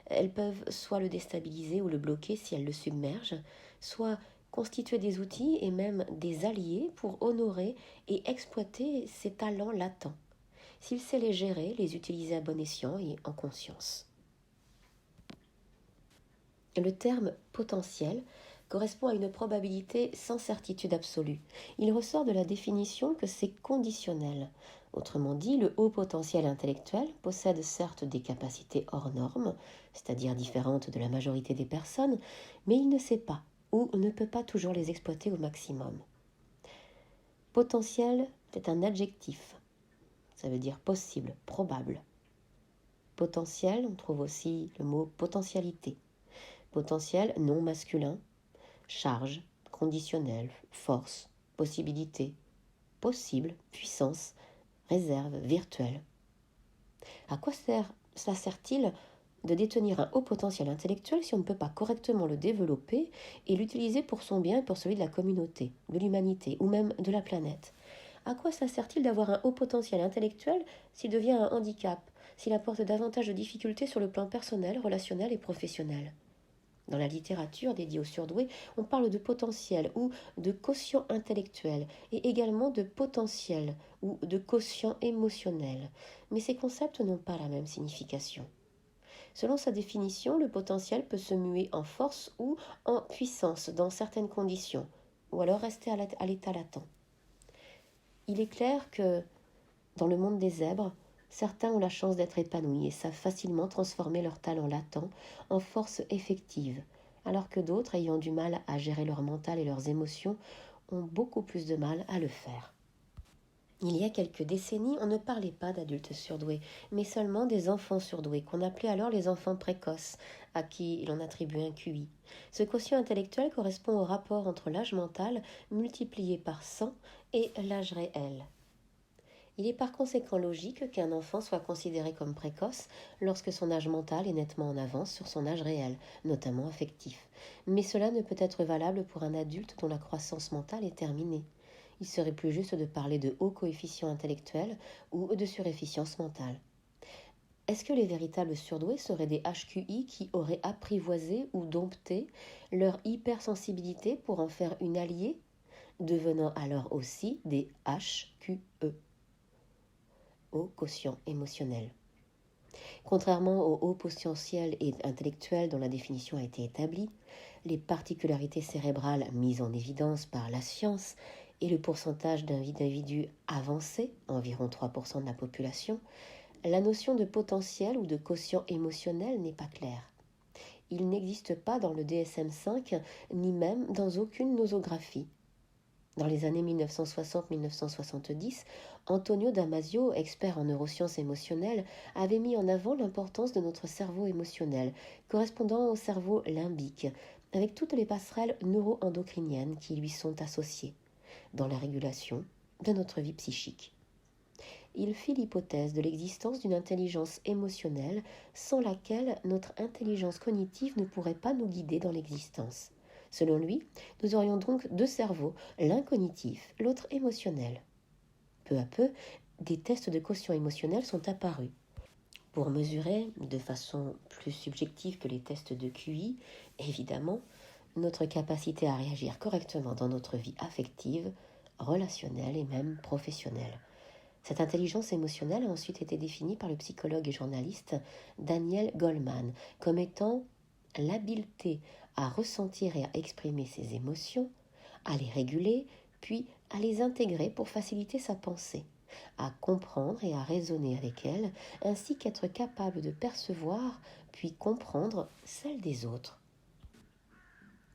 Elles peuvent soit le déstabiliser ou le bloquer si elles le submergent, soit constituer des outils et même des alliés pour honorer et exploiter ses talents latents, s'il sait les gérer, les utiliser à bon escient et en conscience. Le terme potentiel correspond à une probabilité sans certitude absolue. Il ressort de la définition que c'est conditionnel. Autrement dit, le haut potentiel intellectuel possède certes des capacités hors normes, c'est-à-dire différentes de la majorité des personnes, mais il ne sait pas ou ne peut pas toujours les exploiter au maximum. Potentiel, c'est un adjectif. Ça veut dire possible, probable. Potentiel, on trouve aussi le mot potentialité. Potentiel non masculin, charge, conditionnel, force, possibilité, possible, puissance, réserve, virtuelle. À quoi cela sert-il de détenir un haut potentiel intellectuel si on ne peut pas correctement le développer et l'utiliser pour son bien et pour celui de la communauté, de l'humanité ou même de la planète? À quoi ça sert-il d'avoir un haut potentiel intellectuel s'il devient un handicap, s'il apporte davantage de difficultés sur le plan personnel, relationnel et professionnel? Dans la littérature dédiée aux surdoués, on parle de potentiel ou de quotient intellectuel et également de potentiel ou de quotient émotionnel. Mais ces concepts n'ont pas la même signification. Selon sa définition, le potentiel peut se muer en force ou en puissance dans certaines conditions, ou alors rester à l'état latent. Il est clair que, dans le monde des zèbres, certains ont la chance d'être épanouis et savent facilement transformer leur talent latent en force effective, alors que d'autres, ayant du mal à gérer leur mental et leurs émotions, ont beaucoup plus de mal à le faire. Il y a quelques décennies, on ne parlait pas d'adultes surdoués, mais seulement des enfants surdoués, qu'on appelait alors les enfants précoces, à qui l'on attribuait un QI. Ce quotient intellectuel correspond au rapport entre l'âge mental multiplié par 100 et l'âge réel. Il est par conséquent logique qu'un enfant soit considéré comme précoce lorsque son âge mental est nettement en avance sur son âge réel, notamment affectif. Mais cela ne peut être valable pour un adulte dont la croissance mentale est terminée. Il serait plus juste de parler de haut coefficient intellectuel ou de surefficience mentale. Est-ce que les véritables surdoués seraient des HQI qui auraient apprivoisé ou dompté leur hypersensibilité pour en faire une alliée, devenant alors aussi des HQE, haut quotient émotionnel? Contrairement au haut potentiel et intellectuel dont la définition a été établie, les particularités cérébrales mises en évidence par la science et le pourcentage d'individus avancés, environ 3% de la population, la notion de potentiel ou de quotient émotionnel n'est pas claire. Il n'existe pas dans le DSM-5 ni même dans aucune nosographie. Dans les années 1960-1970, Antonio Damasio, expert en neurosciences émotionnelles, avait mis en avant l'importance de notre cerveau émotionnel, correspondant au cerveau limbique, avec toutes les passerelles neuro-endocriniennes qui lui sont associées, dans la régulation de notre vie psychique. Il fit l'hypothèse de l'existence d'une intelligence émotionnelle sans laquelle notre intelligence cognitive ne pourrait pas nous guider dans l'existence. Selon lui, nous aurions donc deux cerveaux, l'un cognitif, l'autre émotionnel. Peu à peu, des tests de quotient émotionnel sont apparus. Pour mesurer, de façon plus subjective que les tests de QI, évidemment, notre capacité à réagir correctement dans notre vie affective, relationnelle et même professionnelle. Cette intelligence émotionnelle a ensuite été définie par le psychologue et journaliste Daniel Goleman comme étant l'habileté à ressentir et à exprimer ses émotions, à les réguler, puis à les intégrer pour faciliter sa pensée, à comprendre et à raisonner avec elles, ainsi qu'être capable de percevoir puis comprendre celle des autres.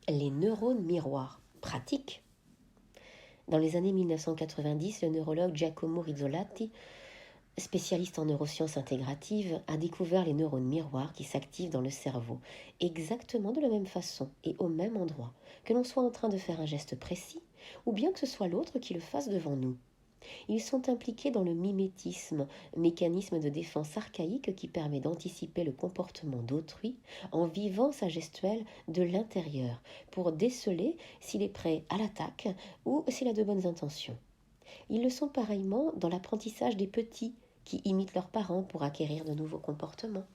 Les neurones miroirs pratiques. Dans les années 1990, le neurologue Giacomo Rizzolatti, spécialiste en neurosciences intégratives, a découvert les neurones miroirs qui s'activent dans le cerveau, exactement de la même façon et au même endroit, que l'on soit en train de faire un geste précis, ou bien que ce soit l'autre qui le fasse devant nous. Ils sont impliqués dans le mimétisme, mécanisme de défense archaïque qui permet d'anticiper le comportement d'autrui en vivant sa gestuelle de l'intérieur pour déceler s'il est prêt à l'attaque ou s'il a de bonnes intentions. Ils le sont pareillement dans l'apprentissage des petits qui imitent leurs parents pour acquérir de nouveaux comportements.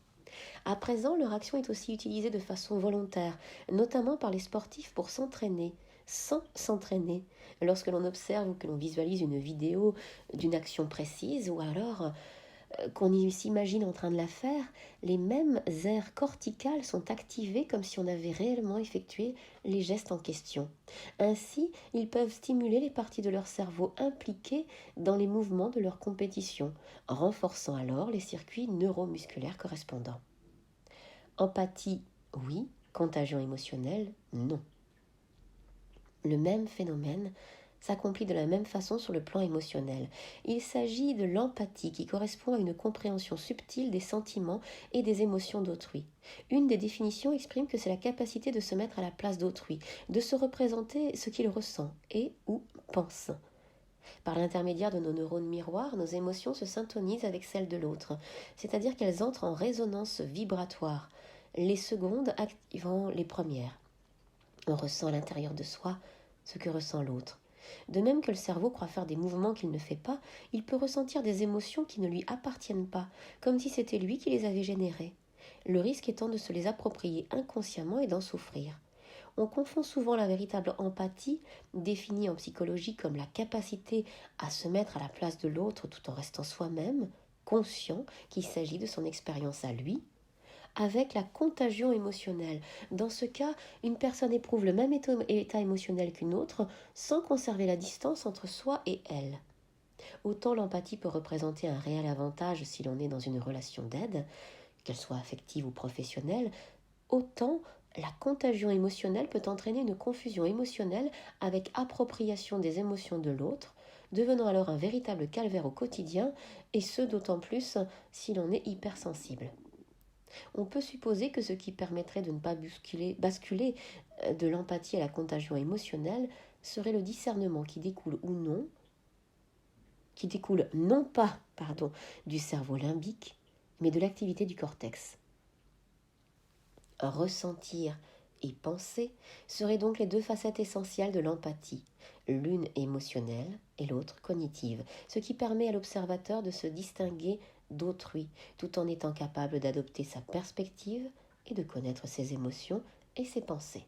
À présent, leur action est aussi utilisée de façon volontaire, notamment par les sportifs pour s'entraîner, sans s'entraîner, lorsque l'on observe ou que l'on visualise une vidéo d'une action précise ou alors qu'on s'imagine en train de la faire, les mêmes aires corticales sont activées comme si on avait réellement effectué les gestes en question. Ainsi, ils peuvent stimuler les parties de leur cerveau impliquées dans les mouvements de leur compétition, renforçant alors les circuits neuromusculaires correspondants. Empathie, oui. Contagion émotionnelle, non. Le même phénomène s'accomplit de la même façon sur le plan émotionnel. Il s'agit de l'empathie qui correspond à une compréhension subtile des sentiments et des émotions d'autrui. Une des définitions exprime que c'est la capacité de se mettre à la place d'autrui, de se représenter ce qu'il ressent et ou pense. Par l'intermédiaire de nos neurones miroirs, nos émotions se syntonisent avec celles de l'autre, c'est-à-dire qu'elles entrent en résonance vibratoire, les secondes activant les premières. On ressent à l'intérieur de soi ce que ressent l'autre. De même que le cerveau croit faire des mouvements qu'il ne fait pas, il peut ressentir des émotions qui ne lui appartiennent pas, comme si c'était lui qui les avait générées. Le risque étant de se les approprier inconsciemment et d'en souffrir. On confond souvent la véritable empathie, définie en psychologie comme la capacité à se mettre à la place de l'autre tout en restant soi-même, conscient qu'il s'agit de son expérience à lui, avec la contagion émotionnelle. Dans ce cas, une personne éprouve le même état émotionnel qu'une autre sans conserver la distance entre soi et elle. Autant l'empathie peut représenter un réel avantage si l'on est dans une relation d'aide, qu'elle soit affective ou professionnelle, autant la contagion émotionnelle peut entraîner une confusion émotionnelle avec appropriation des émotions de l'autre, devenant alors un véritable calvaire au quotidien, et ce d'autant plus si l'on est hypersensible. On peut supposer que ce qui permettrait de ne pas basculer de l'empathie à la contagion émotionnelle serait le discernement qui découle non pas du cerveau limbique, mais de l'activité du cortex. Ressentir et penser seraient donc les deux facettes essentielles de l'empathie, l'une émotionnelle et l'autre cognitive, ce qui permet à l'observateur de se distinguer d'autrui, tout en étant capable d'adopter sa perspective et de connaître ses émotions et ses pensées.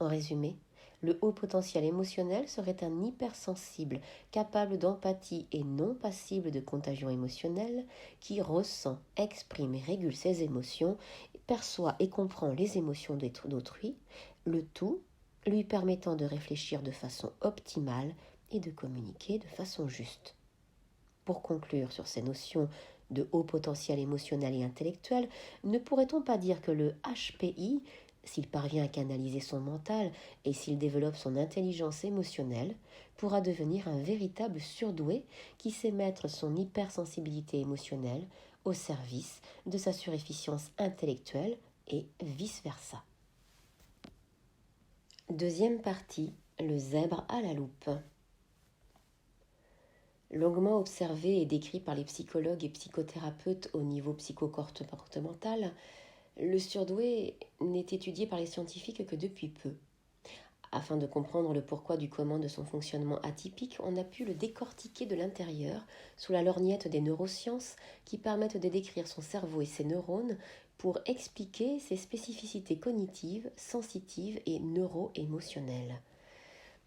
En résumé, le haut potentiel émotionnel serait un hypersensible, capable d'empathie et non passible de contagion émotionnelle, qui ressent, exprime et régule ses émotions, perçoit et comprend les émotions d'autrui, le tout lui permettant de réfléchir de façon optimale et de communiquer de façon juste. Pour conclure sur ces notions de haut potentiel émotionnel et intellectuel, ne pourrait-on pas dire que le HPI, s'il parvient à canaliser son mental et s'il développe son intelligence émotionnelle, pourra devenir un véritable surdoué qui sait mettre son hypersensibilité émotionnelle au service de sa surefficience intellectuelle et vice-versa. Deuxième partie, le zèbre à la loupe. Longuement observé et décrit par les psychologues et psychothérapeutes au niveau psychocomportemental, le surdoué n'est étudié par les scientifiques que depuis peu. Afin de comprendre le pourquoi du comment de son fonctionnement atypique, on a pu le décortiquer de l'intérieur sous la lorgnette des neurosciences qui permettent de décrire son cerveau et ses neurones pour expliquer ses spécificités cognitives, sensitives et neuro-émotionnelles.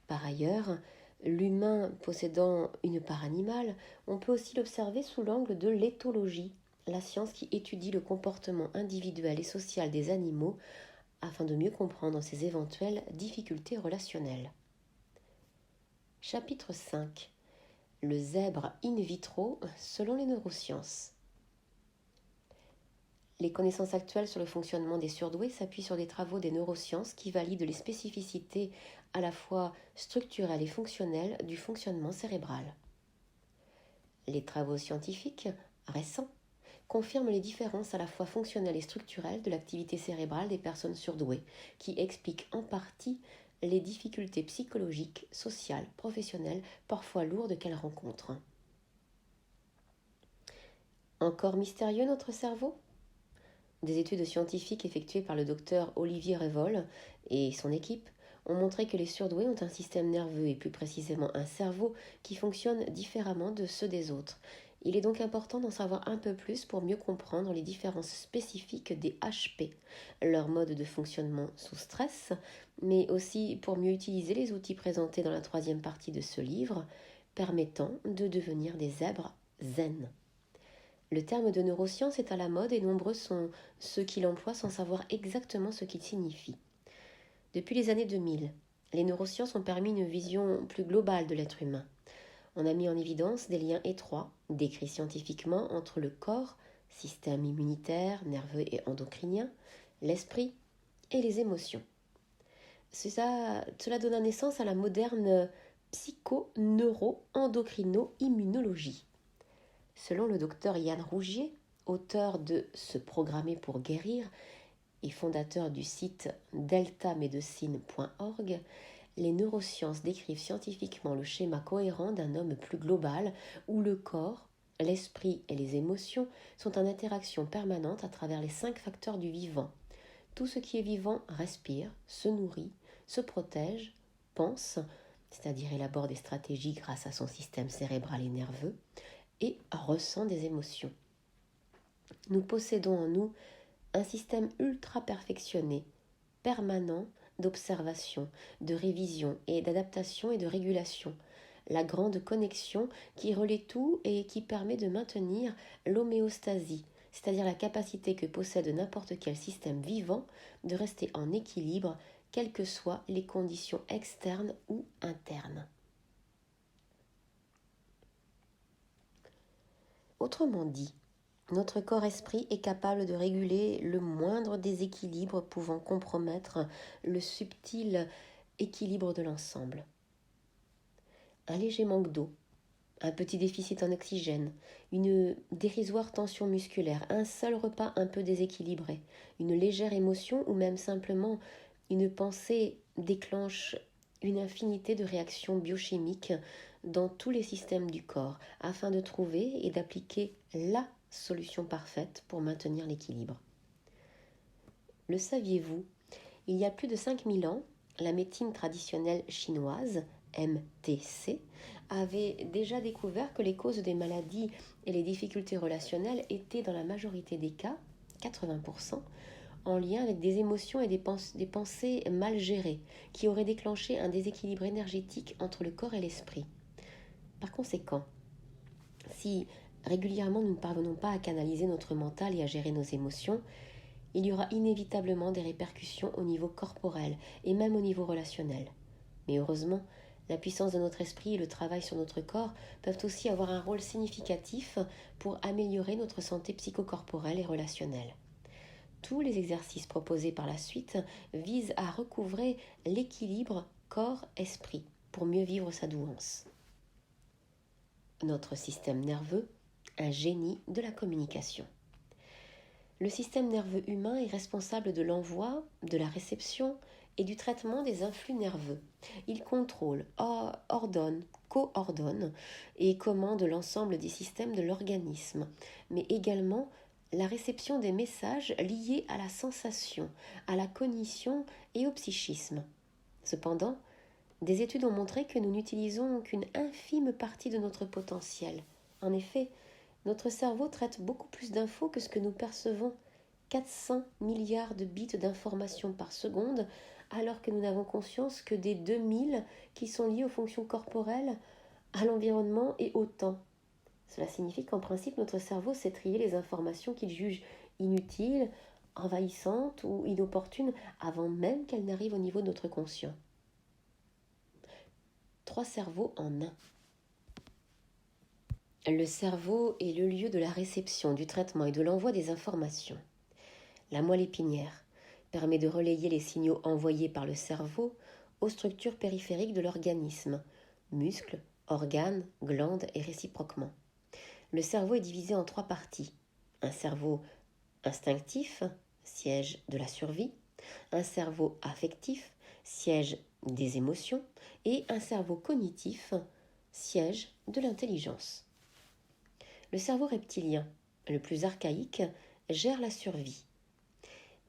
Par ailleurs, l'humain possédant une part animale, on peut aussi l'observer sous l'angle de l'éthologie, la science qui étudie le comportement individuel et social des animaux afin de mieux comprendre ses éventuelles difficultés relationnelles. Chapitre 5. Le zèbre in vitro selon les neurosciences. Les connaissances actuelles sur le fonctionnement des surdoués s'appuient sur des travaux des neurosciences qui valident les spécificités à la fois structurelles et fonctionnelles du fonctionnement cérébral. Les travaux scientifiques récents confirment les différences à la fois fonctionnelles et structurelles de l'activité cérébrale des personnes surdouées, qui expliquent en partie les difficultés psychologiques, sociales, professionnelles, parfois lourdes qu'elles rencontrent. Encore mystérieux notre cerveau ? Des études scientifiques effectuées par le docteur Olivier Révol et son équipe ont montré que les surdoués ont un système nerveux et plus précisément un cerveau qui fonctionne différemment de ceux des autres. Il est donc important d'en savoir un peu plus pour mieux comprendre les différences spécifiques des HP, leur mode de fonctionnement sous stress, mais aussi pour mieux utiliser les outils présentés dans la troisième partie de ce livre, permettant de devenir des zèbres zen. Le terme de neuroscience est à la mode et nombreux sont ceux qui l'emploient sans savoir exactement ce qu'il signifie. Depuis les années 2000, les neurosciences ont permis une vision plus globale de l'être humain. On a mis en évidence des liens étroits, décrits scientifiquement, entre le corps, système immunitaire, nerveux et endocrinien, l'esprit et les émotions. Cela donna naissance à la moderne psycho-neuro-endocrino-immunologie. Selon le docteur Yann Rougier, auteur de Se programmer pour guérir et fondateur du site deltamedecine.org, les neurosciences décrivent scientifiquement le schéma cohérent d'un homme plus global où le corps, l'esprit et les émotions sont en interaction permanente à travers les 5 facteurs du vivant. Tout ce qui est vivant respire, se nourrit, se protège, pense, c'est-à-dire élabore des stratégies grâce à son système cérébral et nerveux, et ressent des émotions. Nous possédons en nous un système ultra perfectionné, permanent d'observation, de révision et d'adaptation et de régulation. La grande connexion qui relaie tout et qui permet de maintenir l'homéostasie, c'est-à-dire la capacité que possède n'importe quel système vivant de rester en équilibre, quelles que soient les conditions externes ou internes. Autrement dit, notre corps-esprit est capable de réguler le moindre déséquilibre pouvant compromettre le subtil équilibre de l'ensemble. Un léger manque d'eau, un petit déficit en oxygène, une dérisoire tension musculaire, un seul repas un peu déséquilibré, une légère émotion ou même simplement une pensée déclenche une infinité de réactions biochimiques dans tous les systèmes du corps afin de trouver et d'appliquer la solution parfaite pour maintenir l'équilibre. Le saviez-vous? Il y a plus de 5000 ans, la médecine traditionnelle chinoise, MTC, avait déjà découvert que les causes des maladies et les difficultés relationnelles étaient dans la majorité des cas, 80%, en lien avec des émotions et des pensées mal gérées, qui auraient déclenché un déséquilibre énergétique entre le corps et l'esprit. Par conséquent, si régulièrement nous ne parvenons pas à canaliser notre mental et à gérer nos émotions, il y aura inévitablement des répercussions au niveau corporel et même au niveau relationnel. Mais heureusement, la puissance de notre esprit et le travail sur notre corps peuvent aussi avoir un rôle significatif pour améliorer notre santé psychocorporelle et relationnelle. Tous les exercices proposés par la suite visent à recouvrer l'équilibre corps-esprit pour mieux vivre sa douance. Notre système nerveux, un génie de la communication. Le système nerveux humain est responsable de l'envoi, de la réception et du traitement des influx nerveux. Il contrôle, ordonne, coordonne et commande l'ensemble des systèmes de l'organisme, mais également la réception des messages liés à la sensation, à la cognition et au psychisme. Cependant, des études ont montré que nous n'utilisons qu'une infime partie de notre potentiel. En effet, notre cerveau traite beaucoup plus d'infos que ce que nous percevons, 400 milliards de bits d'informations par seconde, alors que nous n'avons conscience que des 2000 qui sont liés aux fonctions corporelles, à l'environnement et au temps. Cela signifie qu'en principe, notre cerveau sait trier les informations qu'il juge inutiles, envahissantes ou inopportunes avant même qu'elles n'arrivent au niveau de notre conscient. 3 cerveaux en un. Le cerveau est le lieu de la réception, du traitement et de l'envoi des informations. La moelle épinière permet de relayer les signaux envoyés par le cerveau aux structures périphériques de l'organisme, muscles, organes, glandes et réciproquement. Le cerveau est divisé en 3 parties. Un cerveau instinctif, siège de la survie, un cerveau affectif, siège des émotions, et un cerveau cognitif, siège de l'intelligence. Le cerveau reptilien, le plus archaïque, gère la survie.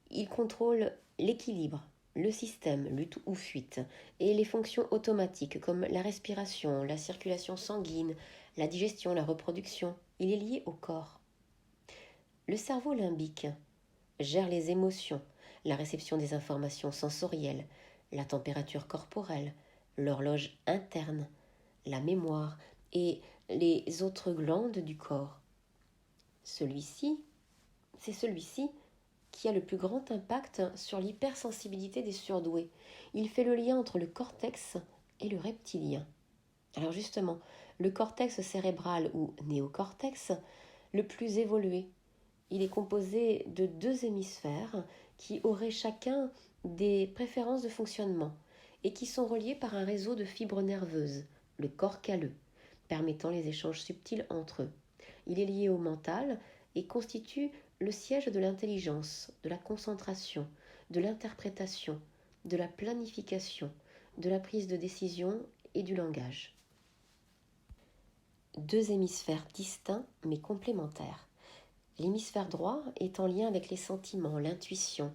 Il contrôle l'équilibre, le système, lutte ou fuite, et les fonctions automatiques comme la respiration, la circulation sanguine, la digestion, la reproduction. Il est lié au corps. Le cerveau limbique gère les émotions, la réception des informations sensorielles, la température corporelle, l'horloge interne, la mémoire et les autres glandes du corps. Celui-ci, c'est celui-ci qui a le plus grand impact sur l'hypersensibilité des surdoués. Il fait le lien entre le cortex et le reptilien. Alors justement, le cortex cérébral ou néocortex, le plus évolué, il est composé de 2 hémisphères qui auraient chacun des préférences de fonctionnement et qui sont reliés par un réseau de fibres nerveuses, le corps calleux, permettant les échanges subtils entre eux. Il est lié au mental et constitue le siège de l'intelligence, de la concentration, de l'interprétation, de la planification, de la prise de décision et du langage. 2 hémisphères distincts mais complémentaires. L'hémisphère droit est en lien avec les sentiments, l'intuition,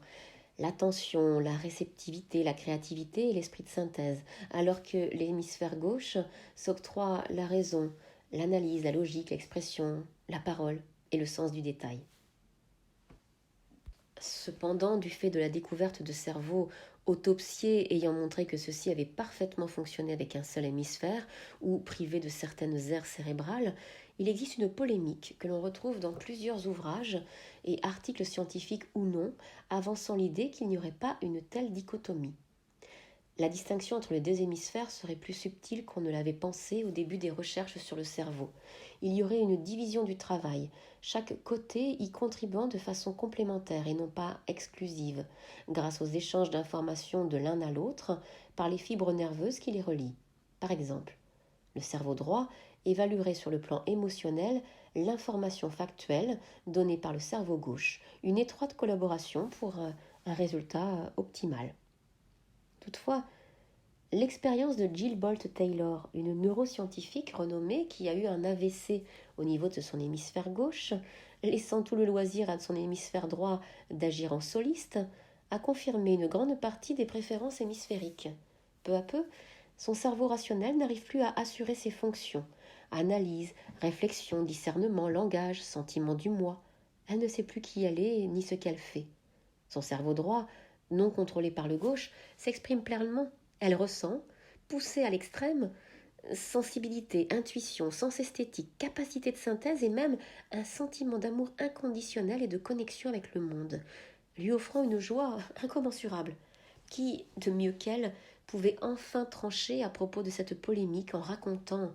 l'attention, la réceptivité, la créativité et l'esprit de synthèse, alors que l'hémisphère gauche s'octroie la raison, l'analyse, la logique, l'expression, la parole et le sens du détail. Cependant, du fait de la découverte de cerveaux autopsiés ayant montré que ceux-ci avaient parfaitement fonctionné avec un seul hémisphère ou privés de certaines aires cérébrales, il existe une polémique que l'on retrouve dans plusieurs ouvrages et articles scientifiques ou non, avançant l'idée qu'il n'y aurait pas une telle dichotomie. La distinction entre les 2 hémisphères serait plus subtile qu'on ne l'avait pensé au début des recherches sur le cerveau. Il y aurait une division du travail, chaque côté y contribuant de façon complémentaire et non pas exclusive, grâce aux échanges d'informations de l'un à l'autre par les fibres nerveuses qui les relient. Par exemple, le cerveau droit évaluerait sur le plan émotionnel l'information factuelle donnée par le cerveau gauche, une étroite collaboration pour un résultat optimal. Toutefois, l'expérience de Jill Bolte Taylor, une neuroscientifique renommée qui a eu un AVC au niveau de son hémisphère gauche, laissant tout le loisir à son hémisphère droit d'agir en soliste, a confirmé une grande partie des préférences hémisphériques. Peu à peu, son cerveau rationnel n'arrive plus à assurer ses fonctions. Analyse, réflexion, discernement, langage, sentiment du moi. Elle ne sait plus qui elle est ni ce qu'elle fait. Son cerveau droit, non contrôlé par le gauche, s'exprime pleinement. Elle ressent, poussée à l'extrême, sensibilité, intuition, sens esthétique, capacité de synthèse et même un sentiment d'amour inconditionnel et de connexion avec le monde, lui offrant une joie incommensurable. Qui, de mieux qu'elle, pouvait enfin trancher à propos de cette polémique en racontant,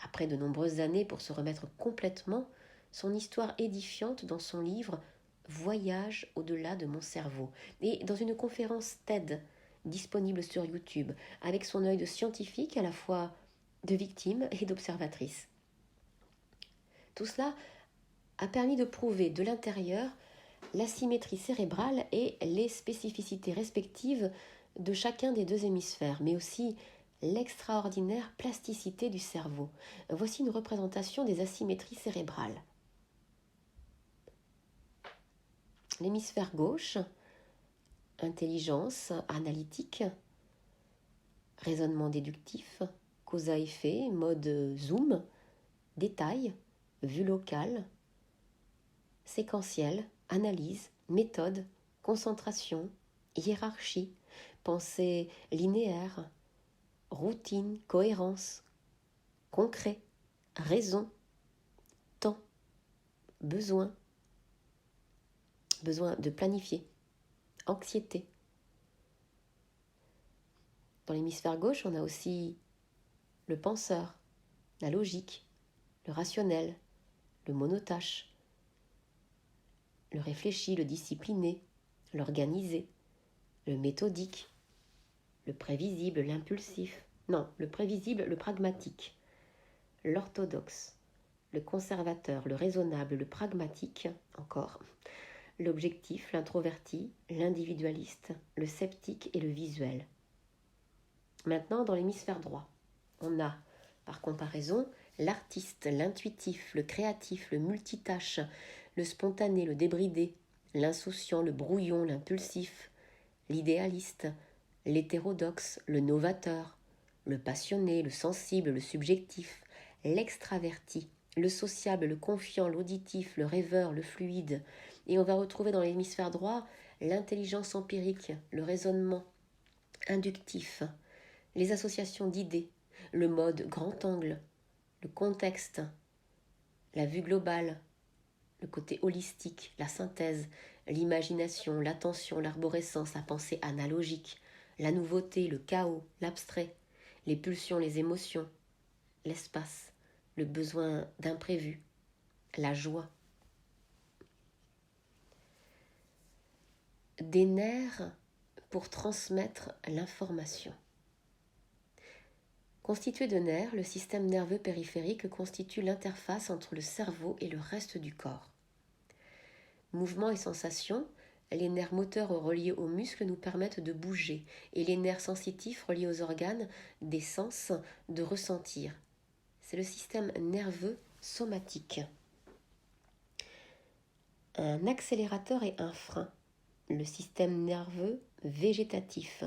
après de nombreuses années pour se remettre complètement, son histoire édifiante dans son livre Voyage au-delà de mon cerveau, et dans une conférence TED disponible sur YouTube, avec son œil de scientifique à la fois de victime et d'observatrice. Tout cela a permis de prouver de l'intérieur l'asymétrie cérébrale et les spécificités respectives de chacun des 2 hémisphères, mais aussi l'extraordinaire plasticité du cerveau. Voici une représentation des asymétries cérébrales. L'hémisphère gauche, intelligence, analytique, raisonnement déductif, cause à effet, mode zoom, détail, vue locale, séquentiel, analyse, méthode, concentration, hiérarchie, pensée linéaire, routine, cohérence, concret, raison, temps, besoin de planifier, anxiété. Dans l'hémisphère gauche, on a aussi le penseur, la logique, le rationnel, le monotâche, le réfléchi, le discipliné, l'organisé, le méthodique, le prévisible, l'impulsif, non, le prévisible, le pragmatique, l'orthodoxe, le conservateur, le raisonnable, le pragmatique, encore, l'objectif, l'introverti, l'individualiste, le sceptique et le visuel. Maintenant, dans l'hémisphère droit, on a, par comparaison, l'artiste, l'intuitif, le créatif, le multitâche, le spontané, le débridé, l'insouciant, le brouillon, l'impulsif, l'idéaliste, l'hétérodoxe, le novateur, le passionné, le sensible, le subjectif, l'extraverti, le sociable, le confiant, l'auditif, le rêveur, le fluide. Et on va retrouver dans l'hémisphère droit l'intelligence empirique, le raisonnement inductif, les associations d'idées, le mode grand angle, le contexte, la vue globale, le côté holistique, la synthèse, l'imagination, l'attention, l'arborescence, la pensée analogique, la nouveauté, le chaos, l'abstrait, les pulsions, les émotions, l'espace, le besoin d'imprévu, la joie. Des nerfs pour transmettre l'information. Constitué de nerfs, le système nerveux périphérique constitue l'interface entre le cerveau et le reste du corps. Mouvements et sensations, les nerfs moteurs reliés aux muscles nous permettent de bouger et les nerfs sensitifs reliés aux organes des sens de ressentir. C'est le système nerveux somatique. Un accélérateur et un frein, le système nerveux végétatif.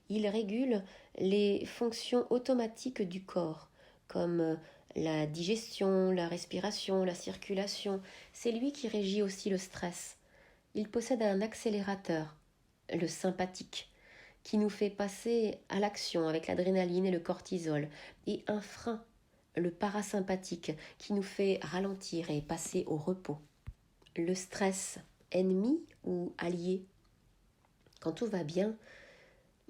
Il régule les fonctions automatiques du corps, comme la digestion, la respiration, la circulation. C'est lui qui régit aussi le stress. Il possède un accélérateur, le sympathique, qui nous fait passer à l'action avec l'adrénaline et le cortisol, et un frein, le parasympathique, qui nous fait ralentir et passer au repos. Le stress, ennemi ou allié? Quand tout va bien,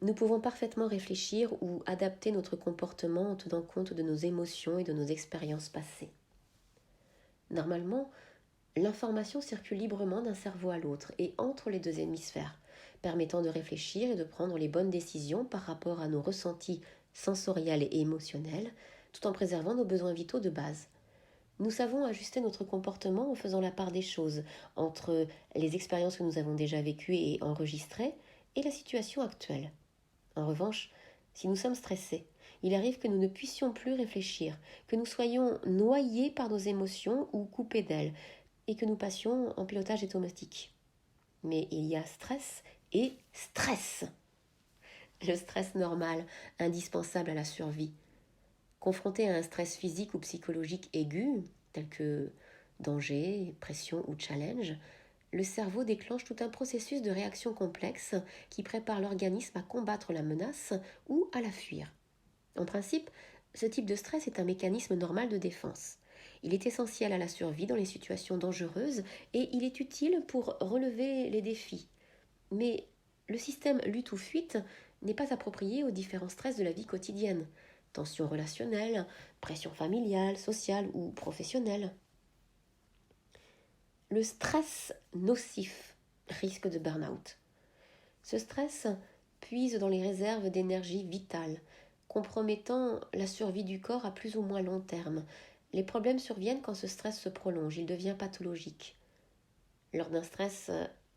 nous pouvons parfaitement réfléchir ou adapter notre comportement en tenant compte de nos émotions et de nos expériences passées. Normalement, l'information circule librement d'un cerveau à l'autre et entre les deux hémisphères, permettant de réfléchir et de prendre les bonnes décisions par rapport à nos ressentis sensoriels et émotionnels, tout en préservant nos besoins vitaux de base. Nous savons ajuster notre comportement en faisant la part des choses entre les expériences que nous avons déjà vécues et enregistrées et la situation actuelle. En revanche, si nous sommes stressés, il arrive que nous ne puissions plus réfléchir, que nous soyons noyés par nos émotions ou coupés d'elles, et que nous passions en pilotage automatique. Mais il y a stress et stress. Le stress normal, indispensable à la survie. Confronté à un stress physique ou psychologique aigu, tel que danger, pression ou challenge, le cerveau déclenche tout un processus de réaction complexe qui prépare l'organisme à combattre la menace ou à la fuir. En principe, ce type de stress est un mécanisme normal de défense. Il est essentiel à la survie dans les situations dangereuses et il est utile pour relever les défis. Mais le système lutte ou fuite n'est pas approprié aux différents stress de la vie quotidienne. Tensions relationnelles, pression familiale, sociale ou professionnelle. Le stress nocif, risque de burn-out. Ce stress puise dans les réserves d'énergie vitale, compromettant la survie du corps à plus ou moins long terme. Les problèmes surviennent quand ce stress se prolonge, il devient pathologique. Lors d'un stress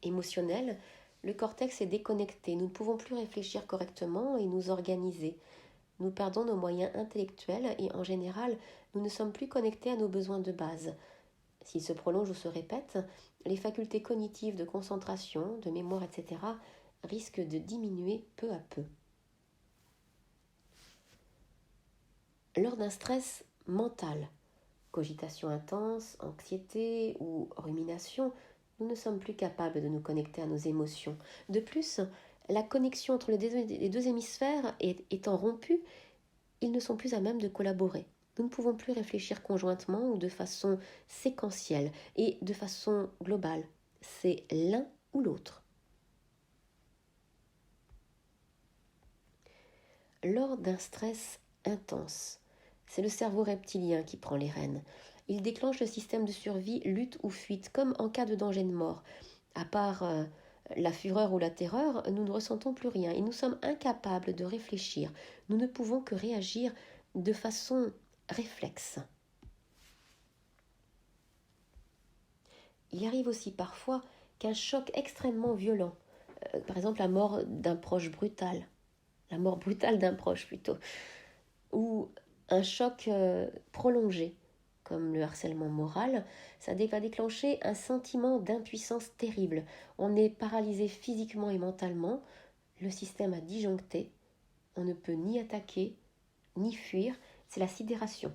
émotionnel, le cortex est déconnecté, nous ne pouvons plus réfléchir correctement et nous organiser. Nous perdons nos moyens intellectuels et en général, nous ne sommes plus connectés à nos besoins de base. S'il se prolonge ou se répète, les facultés cognitives de concentration, de mémoire, etc. risquent de diminuer peu à peu. Lors d'un stress mental, cogitation intense, anxiété ou rumination, nous ne sommes plus capables de nous connecter à nos émotions. De plus, la connexion entre les deux hémisphères étant rompue, ils ne sont plus à même de collaborer. Nous ne pouvons plus réfléchir conjointement ou de façon séquentielle et de façon globale. C'est l'un ou l'autre. Lors d'un stress intense, c'est le cerveau reptilien qui prend les rênes. Il déclenche le système de survie lutte ou fuite, comme en cas de danger de mort. À part la fureur ou la terreur, nous ne ressentons plus rien et nous sommes incapables de réfléchir. Nous ne pouvons que réagir de façon réflexe. Il arrive aussi parfois qu'un choc extrêmement violent, par exemple la mort d'un proche brutal, la mort brutale d'un proche plutôt, ou un choc prolongé, comme le harcèlement moral, ça va déclencher un sentiment d'impuissance terrible. On est paralysé physiquement et mentalement, le système a disjoncté, on ne peut ni attaquer, ni fuir, c'est la sidération.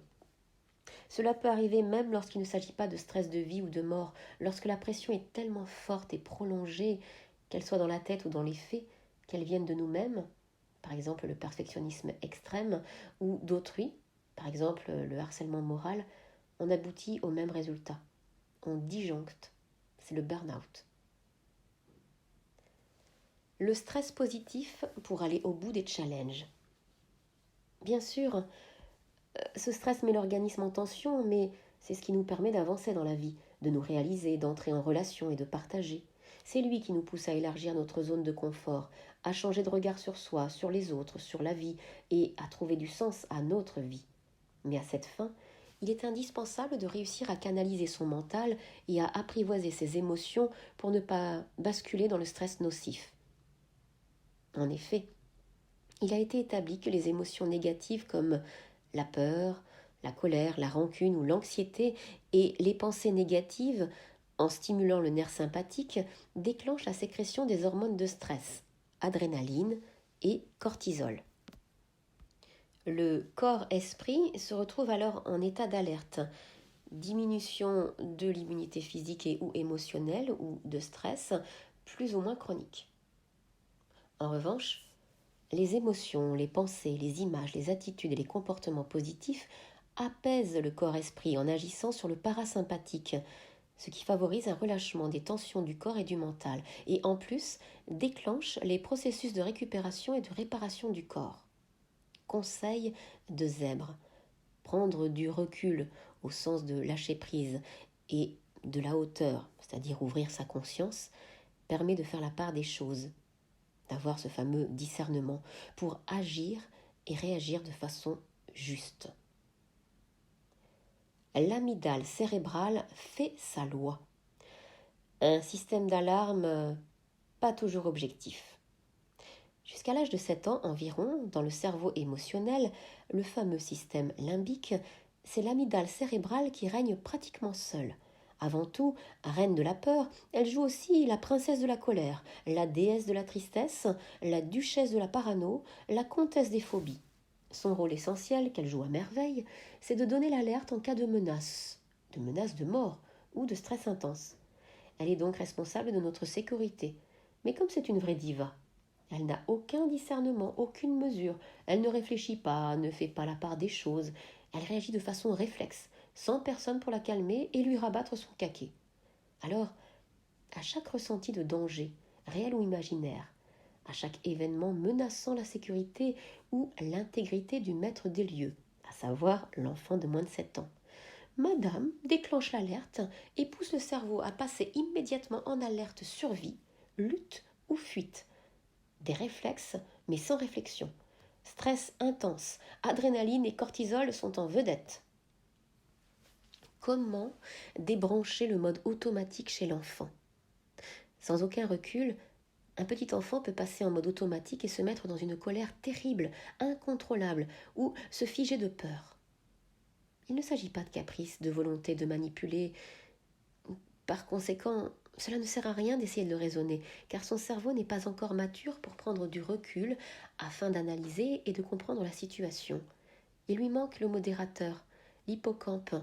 Cela peut arriver même lorsqu'il ne s'agit pas de stress de vie ou de mort, lorsque la pression est tellement forte et prolongée, qu'elle soit dans la tête ou dans les faits, qu'elle vienne de nous-mêmes, par exemple le perfectionnisme extrême, ou d'autrui, par exemple le harcèlement moral, on aboutit au même résultat. on disjoncte. C'est le burn-out. Le stress positif pour aller au bout des challenges. Bien sûr, ce stress met l'organisme en tension, mais c'est ce qui nous permet d'avancer dans la vie, de nous réaliser, d'entrer en relation et de partager. C'est lui qui nous pousse à élargir notre zone de confort, à changer de regard sur soi, sur les autres, sur la vie et à trouver du sens à notre vie. Mais à cette fin, il est indispensable de réussir à canaliser son mental et à apprivoiser ses émotions pour ne pas basculer dans le stress nocif. En effet, il a été établi que les émotions négatives comme la peur, la colère, la rancune ou l'anxiété et les pensées négatives, en stimulant le nerf sympathique, déclenchent la sécrétion des hormones de stress, adrénaline et cortisol. Le corps-esprit se retrouve alors en état d'alerte, diminution de l'immunité physique et ou émotionnelle ou de stress, plus ou moins chronique. En revanche, les émotions, les pensées, les images, les attitudes et les comportements positifs apaisent le corps-esprit en agissant sur le parasympathique, ce qui favorise un relâchement des tensions du corps et du mental, et en plus déclenche les processus de récupération et de réparation du corps. Conseil de zèbre: prendre du recul au sens de lâcher prise et de la hauteur, c'est-à-dire ouvrir sa conscience, permet de faire la part des choses, d'avoir ce fameux discernement pour agir et réagir de façon juste. L'amygdale cérébrale fait sa loi. Un système d'alarme pas toujours objectif. Jusqu'à l'âge de 7 ans environ, dans le cerveau émotionnel, le fameux système limbique, c'est l'amygdale cérébrale qui règne pratiquement seule. Avant tout, reine de la peur, elle joue aussi la princesse de la colère, la déesse de la tristesse, la duchesse de la parano, la comtesse des phobies. Son rôle essentiel, qu'elle joue à merveille, c'est de donner l'alerte en cas de menace de mort ou de stress intense. Elle est donc responsable de notre sécurité. Mais comme c'est une vraie diva, elle n'a aucun discernement, aucune mesure. Elle ne réfléchit pas, ne fait pas la part des choses. Elle réagit de façon réflexe, sans personne pour la calmer et lui rabattre son caquet. Alors, à chaque ressenti de danger, réel ou imaginaire, à chaque événement menaçant la sécurité ou l'intégrité du maître des lieux, à savoir l'enfant de moins de 7 ans, Madame déclenche l'alerte et pousse le cerveau à passer immédiatement en alerte survie, lutte ou fuite. Des réflexes, mais sans réflexion. Stress intense, adrénaline et cortisol sont en vedette. Comment débrancher le mode automatique chez l'enfant? Sans aucun recul, un petit enfant peut passer en mode automatique et se mettre dans une colère terrible, incontrôlable, ou se figer de peur. Il ne s'agit pas de caprice, de volonté de manipuler. Par conséquent, cela ne sert à rien d'essayer de le raisonner, car son cerveau n'est pas encore mature pour prendre du recul afin d'analyser et de comprendre la situation. Il lui manque le modérateur, l'hippocampe,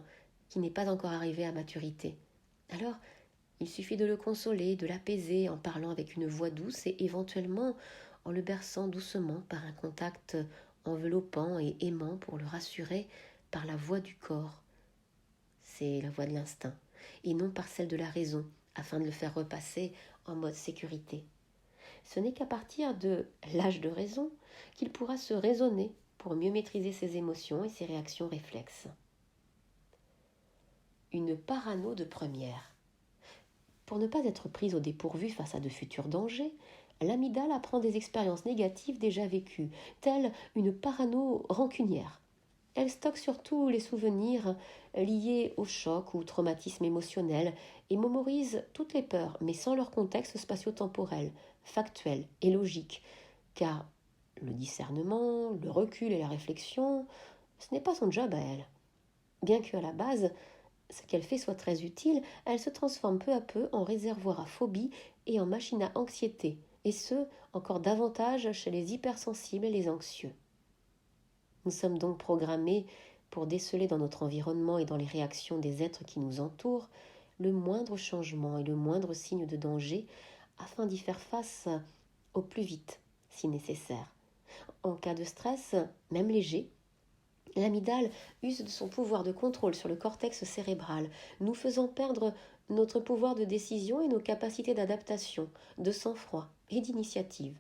qui n'est pas encore arrivé à maturité. Alors, il suffit de le consoler, de l'apaiser en parlant avec une voix douce et éventuellement en le berçant doucement par un contact enveloppant et aimant pour le rassurer par la voix du corps. C'est la voix de l'instinct, et non par celle de la raison, afin de le faire repasser en mode sécurité. Ce n'est qu'à partir de l'âge de raison qu'il pourra se raisonner pour mieux maîtriser ses émotions et ses réactions réflexes. Une parano de première. Pour ne pas être prise au dépourvu face à de futurs dangers, l'amygdale apprend des expériences négatives déjà vécues, telles une parano rancunière. Elle stocke surtout les souvenirs liés au choc ou au traumatisme émotionnel et mémorise toutes les peurs, mais sans leur contexte spatio-temporel, factuel et logique, car le discernement, le recul et la réflexion, ce n'est pas son job à elle. Bien qu'à la base, ce qu'elle fait soit très utile, elle se transforme peu à peu en réservoir à phobie et en machine à anxiété, et ce, encore davantage chez les hypersensibles et les anxieux. Nous sommes donc programmés pour déceler dans notre environnement et dans les réactions des êtres qui nous entourent le moindre changement et le moindre signe de danger afin d'y faire face au plus vite si nécessaire. En cas de stress, même léger, L'amygdale use de son pouvoir de contrôle sur le cortex cérébral, nous faisant perdre notre pouvoir de décision et nos capacités d'adaptation, de sang-froid et d'initiative.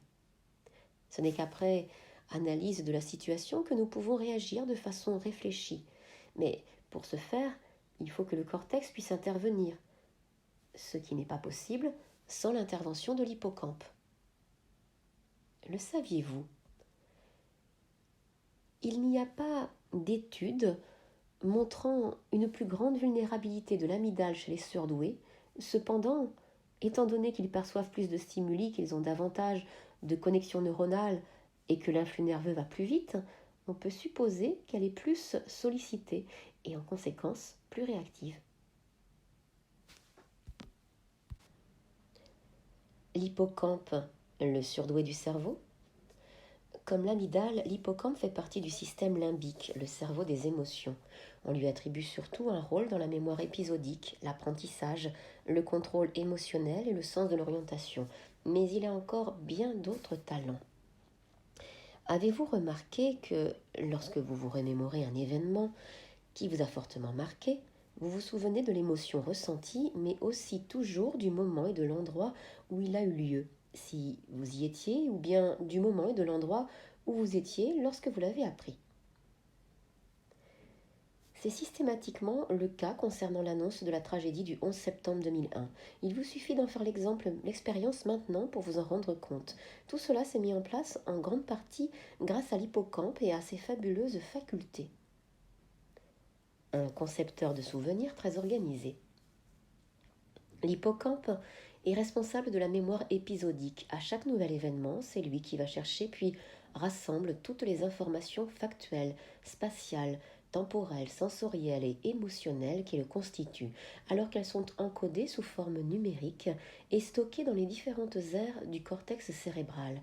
Ce n'est qu'après analyse de la situation que nous pouvons réagir de façon réfléchie. Mais pour ce faire, il faut que le cortex puisse intervenir, ce qui n'est pas possible sans l'intervention de l'hippocampe. Le saviez-vous? Il n'y a pas d'études montrant une plus grande vulnérabilité de l'amygdale chez les surdoués. Cependant, étant donné qu'ils perçoivent plus de stimuli, qu'ils ont davantage de connexions neuronales et que l'influx nerveux va plus vite, on peut supposer qu'elle est plus sollicitée et en conséquence plus réactive. L'hippocampe, le surdoué du cerveau. Comme l'amygdale, l'hippocampe fait partie du système limbique, le cerveau des émotions. On lui attribue surtout un rôle dans la mémoire épisodique, l'apprentissage, le contrôle émotionnel et le sens de l'orientation. Mais il a encore bien d'autres talents. Avez-vous remarqué que lorsque vous vous remémorez un événement qui vous a fortement marqué, vous vous souvenez de l'émotion ressentie, mais aussi toujours du moment et de l'endroit où il a eu lieu, si vous y étiez, ou bien du moment et de l'endroit où vous étiez lorsque vous l'avez appris. C'est systématiquement le cas concernant l'annonce de la tragédie du 11 septembre 2001. Il vous suffit d'en faire l'expérience maintenant pour vous en rendre compte. Tout cela s'est mis en place en grande partie grâce à l'hippocampe et à ses fabuleuses facultés. Un concepteur de souvenirs très organisé. L'hippocampe est responsable de la mémoire épisodique. À chaque nouvel événement, c'est lui qui va chercher puis rassemble toutes les informations factuelles, spatiales, temporelles, sensorielles et émotionnelles qui le constituent, alors qu'elles sont encodées sous forme numérique et stockées dans les différentes aires du cortex cérébral.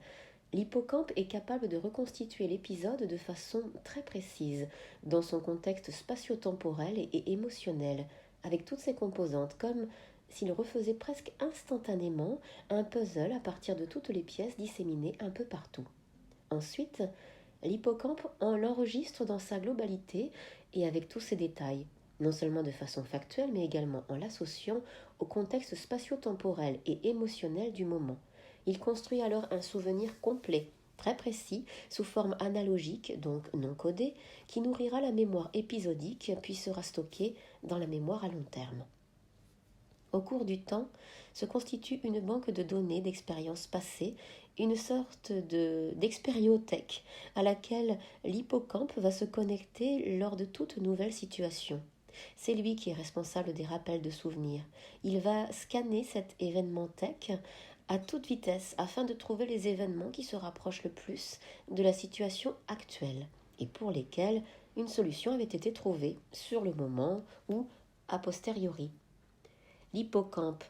L'hippocampe est capable de reconstituer l'épisode de façon très précise, dans son contexte spatio-temporel et émotionnel, avec toutes ses composantes, comme s'il refaisait presque instantanément un puzzle à partir de toutes les pièces disséminées un peu partout. Ensuite, l'hippocampe l'enregistre dans sa globalité et avec tous ses détails, non seulement de façon factuelle, mais également en l'associant au contexte spatio-temporel et émotionnel du moment. Il construit alors un souvenir complet, très précis, sous forme analogique, donc non codée, qui nourrira la mémoire épisodique puis sera stocké dans la mémoire à long terme. Au cours du temps, se constitue une banque de données d'expériences passées, une sorte d'expériothèque à laquelle l'hippocampe va se connecter lors de toute nouvelle situation. C'est lui qui est responsable des rappels de souvenirs. Il va scanner cette événementhèque à toute vitesse afin de trouver les événements qui se rapprochent le plus de la situation actuelle et pour lesquels une solution avait été trouvée sur le moment ou a posteriori. L'hippocampe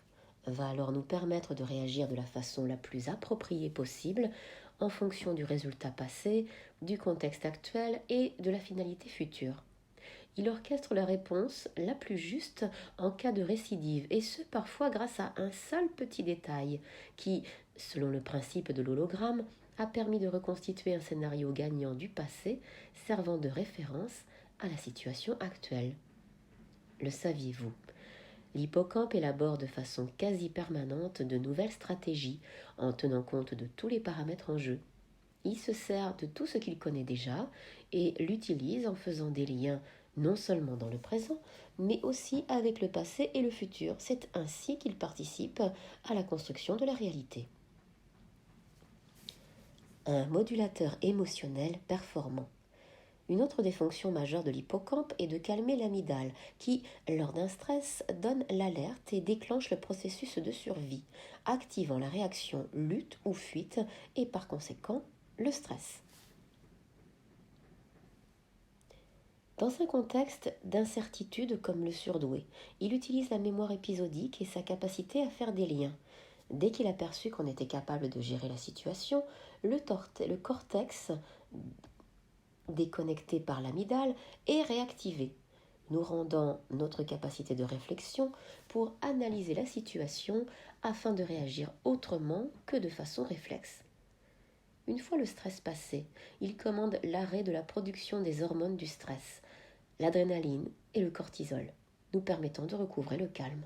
va alors nous permettre de réagir de la façon la plus appropriée possible en fonction du résultat passé, du contexte actuel et de la finalité future. Il orchestre la réponse la plus juste en cas de récidive, et ce parfois grâce à un seul petit détail qui, selon le principe de l'hologramme, a permis de reconstituer un scénario gagnant du passé servant de référence à la situation actuelle. Le saviez-vous ? L'hippocampe élabore de façon quasi permanente de nouvelles stratégies en tenant compte de tous les paramètres en jeu. Il se sert de tout ce qu'il connaît déjà et l'utilise en faisant des liens non seulement dans le présent, mais aussi avec le passé et le futur. C'est ainsi qu'il participe à la construction de la réalité. Un modulateur émotionnel performant. Une autre des fonctions majeures de l'hippocampe est de calmer l'amygdale, qui, lors d'un stress, donne l'alerte et déclenche le processus de survie, activant la réaction lutte ou fuite et par conséquent le stress. Dans un contexte d'incertitude comme le surdoué, il utilise la mémoire épisodique et sa capacité à faire des liens. Dès qu'il a perçu qu'on était capable de gérer la situation, le cortex déconnecté par l'amygdale est réactivé, nous rendant notre capacité de réflexion pour analyser la situation afin de réagir autrement que de façon réflexe. Une fois le stress passé, il commande l'arrêt de la production des hormones du stress, l'adrénaline et le cortisol, nous permettant de recouvrer le calme.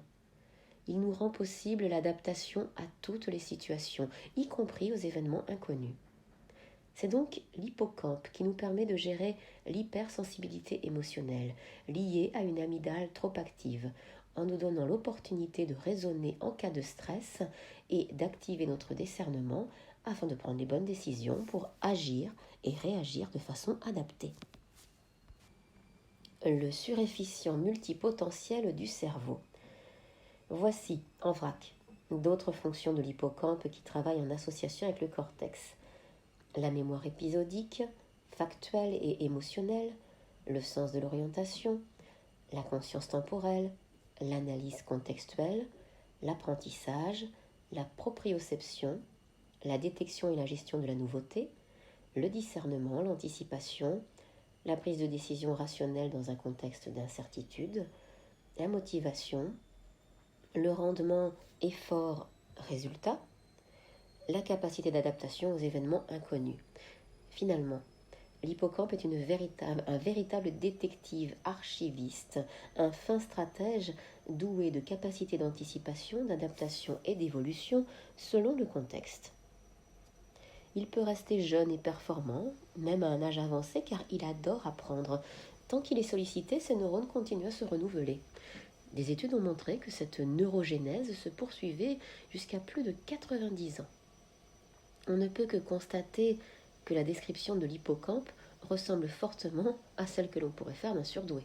Il nous rend possible l'adaptation à toutes les situations, y compris aux événements inconnus. C'est donc l'hippocampe qui nous permet de gérer l'hypersensibilité émotionnelle liée à une amygdale trop active, en nous donnant l'opportunité de raisonner en cas de stress et d'activer notre discernement afin de prendre les bonnes décisions pour agir et réagir de façon adaptée. Le surefficient multipotentiel du cerveau. Voici, en vrac, d'autres fonctions de l'hippocampe qui travaillent en association avec le cortex. La mémoire épisodique, factuelle et émotionnelle, le sens de l'orientation, la conscience temporelle, l'analyse contextuelle, l'apprentissage, la proprioception, la détection et la gestion de la nouveauté, le discernement, l'anticipation, la prise de décision rationnelle dans un contexte d'incertitude, la motivation, le rendement effort-résultat, la capacité d'adaptation aux événements inconnus. Finalement, l'hippocampe est un véritable détective archiviste, un fin stratège doué de capacités d'anticipation, d'adaptation et d'évolution selon le contexte. Il peut rester jeune et performant, même à un âge avancé, car il adore apprendre. Tant qu'il est sollicité, ses neurones continuent à se renouveler. Des études ont montré que cette neurogénèse se poursuivait jusqu'à plus de 90 ans. On ne peut que constater que la description de l'hippocampe ressemble fortement à celle que l'on pourrait faire d'un surdoué.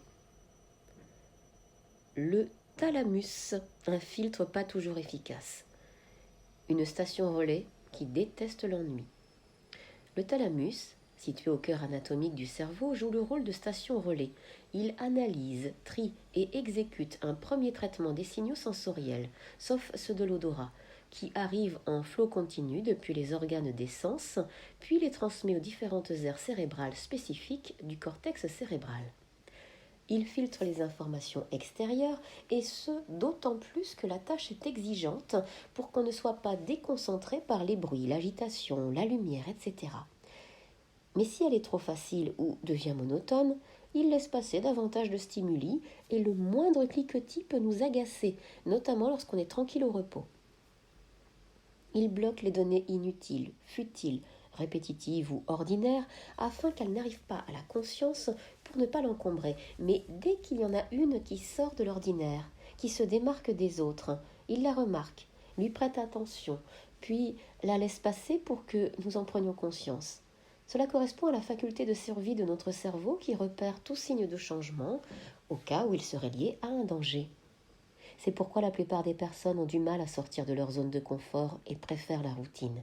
Le thalamus, un filtre pas toujours efficace. Une station relais qui déteste l'ennui. Le thalamus, situé au cœur anatomique du cerveau, joue le rôle de station relais. Il analyse, trie et exécute un premier traitement des signaux sensoriels, sauf ceux de l'odorat, qui arrivent en flot continu depuis les organes des sens, puis les transmet aux différentes aires cérébrales spécifiques du cortex cérébral. Il filtre les informations extérieures, et ce, d'autant plus que la tâche est exigeante pour qu'on ne soit pas déconcentré par les bruits, l'agitation, la lumière, etc. Mais si elle est trop facile ou devient monotone, il laisse passer davantage de stimuli et le moindre cliquetis peut nous agacer, notamment lorsqu'on est tranquille au repos. Il bloque les données inutiles, futiles, répétitives ou ordinaires, afin qu'elles n'arrivent pas à la conscience pour ne pas l'encombrer. Mais dès qu'il y en a une qui sort de l'ordinaire, qui se démarque des autres, il la remarque, lui prête attention, puis la laisse passer pour que nous en prenions conscience. Cela correspond à la faculté de survie de notre cerveau qui repère tout signe de changement au cas où il serait lié à un danger. C'est pourquoi la plupart des personnes ont du mal à sortir de leur zone de confort et préfèrent la routine.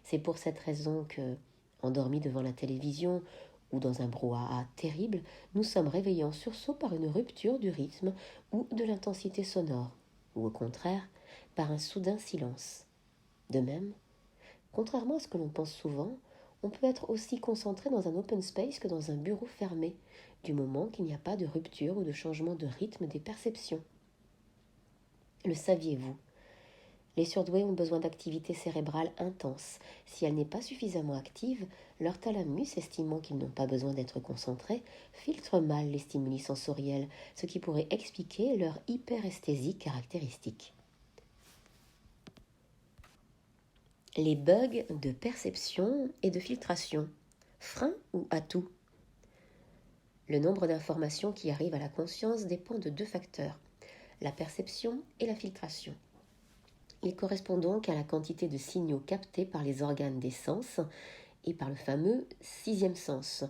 C'est pour cette raison que, endormis devant la télévision ou dans un brouhaha terrible, nous sommes réveillés en sursaut par une rupture du rythme ou de l'intensité sonore, ou au contraire, par un soudain silence. De même, contrairement à ce que l'on pense souvent, on peut être aussi concentré dans un open space que dans un bureau fermé, du moment qu'il n'y a pas de rupture ou de changement de rythme des perceptions. Le saviez-vous ? Les surdoués ont besoin d'activité cérébrale intense. Si elle n'est pas suffisamment active, leur thalamus, estimant qu'ils n'ont pas besoin d'être concentrés, filtre mal les stimuli sensoriels, ce qui pourrait expliquer leur hyperesthésie caractéristique. Les bugs de perception et de filtration, frein ou atout ? Le nombre d'informations qui arrivent à la conscience dépend de 2 facteurs, la perception et la filtration. Il correspond donc à la quantité de signaux captés par les organes des sens et par le fameux 6e sens,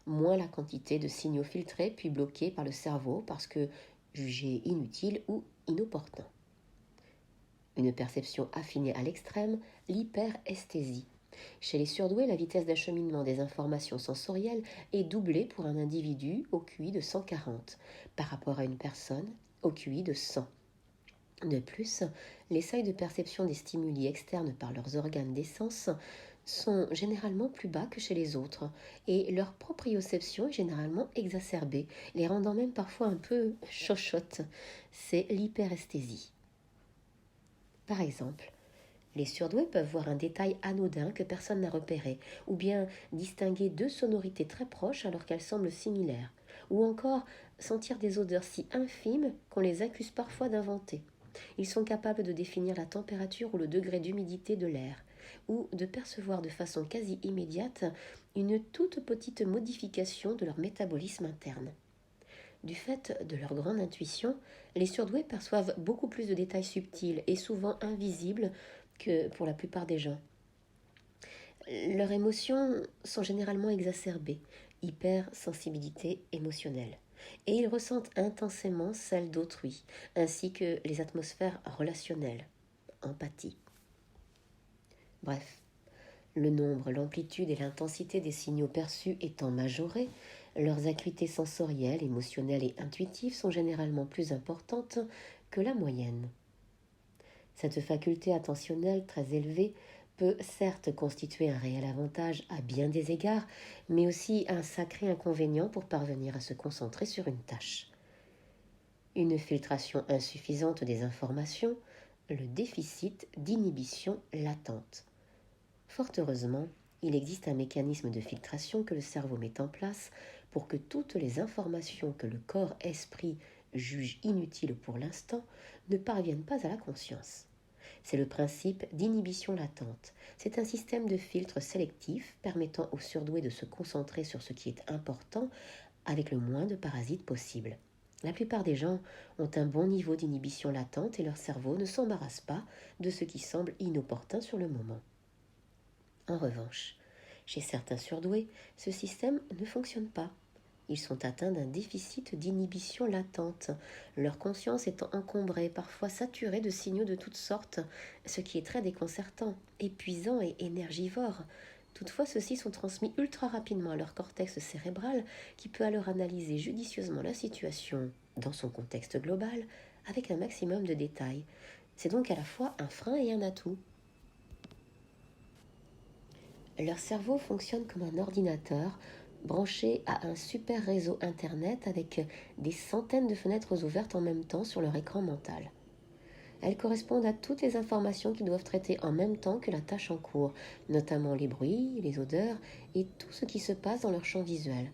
moins la quantité de signaux filtrés puis bloqués par le cerveau parce que jugés inutiles ou inopportuns. Une perception affinée à l'extrême, l'hyperesthésie. Chez les surdoués, la vitesse d'acheminement des informations sensorielles est doublée pour un individu au QI de 140 par rapport à une personne au QI de 100. De plus, les seuils de perception des stimuli externes par leurs organes des sens sont généralement plus bas que chez les autres et leur proprioception est généralement exacerbée, les rendant même parfois un peu chochottes. C'est l'hyperesthésie. Par exemple, Les surdoués peuvent voir un détail anodin que personne n'a repéré, ou bien distinguer deux sonorités très proches alors qu'elles semblent similaires, ou encore sentir des odeurs si infimes qu'on les accuse parfois d'inventer. Ils sont capables de définir la température ou le degré d'humidité de l'air, ou de percevoir de façon quasi immédiate une toute petite modification de leur métabolisme interne. Du fait de leur grande intuition, les surdoués perçoivent beaucoup plus de détails subtils et souvent invisibles que pour la plupart des gens. Leurs émotions sont généralement exacerbées, hypersensibilité émotionnelle, et ils ressentent intensément celles d'autrui, ainsi que les atmosphères relationnelles, empathie. Bref, le nombre, l'amplitude et l'intensité des signaux perçus étant majorés, leurs acuités sensorielles, émotionnelles et intuitives sont généralement plus importantes que la moyenne. Cette faculté attentionnelle très élevée peut certes constituer un réel avantage à bien des égards, mais aussi un sacré inconvénient pour parvenir à se concentrer sur une tâche. Une filtration insuffisante des informations, le déficit d'inhibition latente. Fort heureusement, il existe un mécanisme de filtration que le cerveau met en place pour que toutes les informations que le corps-esprit juge inutiles pour l'instant ne parviennent pas à la conscience. C'est le principe d'inhibition latente. C'est un système de filtre sélectif permettant aux surdoués de se concentrer sur ce qui est important avec le moins de parasites possible. La plupart des gens ont un bon niveau d'inhibition latente et leur cerveau ne s'embarrasse pas de ce qui semble inopportun sur le moment. En revanche, chez certains surdoués, ce système ne fonctionne pas. Ils sont atteints d'un déficit d'inhibition latente, leur conscience étant encombrée, parfois saturée de signaux de toutes sortes, ce qui est très déconcertant, épuisant et énergivore. Toutefois, ceux-ci sont transmis ultra rapidement à leur cortex cérébral, qui peut alors analyser judicieusement la situation dans son contexte global, avec un maximum de détails. C'est donc à la fois un frein et un atout. Leur cerveau fonctionne comme un ordinateur branché à un super réseau Internet avec des centaines de fenêtres ouvertes en même temps sur leur écran mental. Elles correspondent à toutes les informations qu'ils doivent traiter en même temps que la tâche en cours, notamment les bruits, les odeurs et tout ce qui se passe dans leur champ visuel.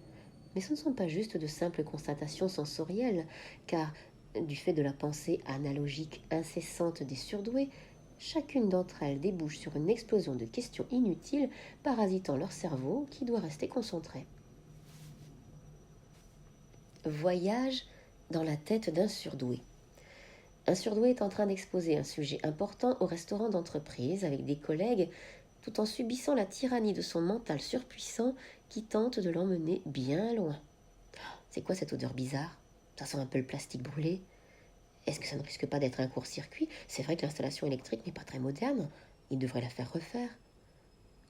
Mais ce ne sont pas juste de simples constatations sensorielles, car du fait de la pensée analogique incessante des surdoués, chacune d'entre elles débouche sur une explosion de questions inutiles parasitant leur cerveau qui doit rester concentré. Voyage dans la tête d'un surdoué. Un surdoué est en train d'exposer un sujet important au restaurant d'entreprise avec des collègues tout en subissant la tyrannie de son mental surpuissant qui tente de l'emmener bien loin. C'est quoi cette odeur bizarre? Ça sent un peu le plastique brûlé. Est-ce que ça ne risque pas d'être un court-circuit? C'est vrai que l'installation électrique n'est pas très moderne. Il devrait la faire refaire.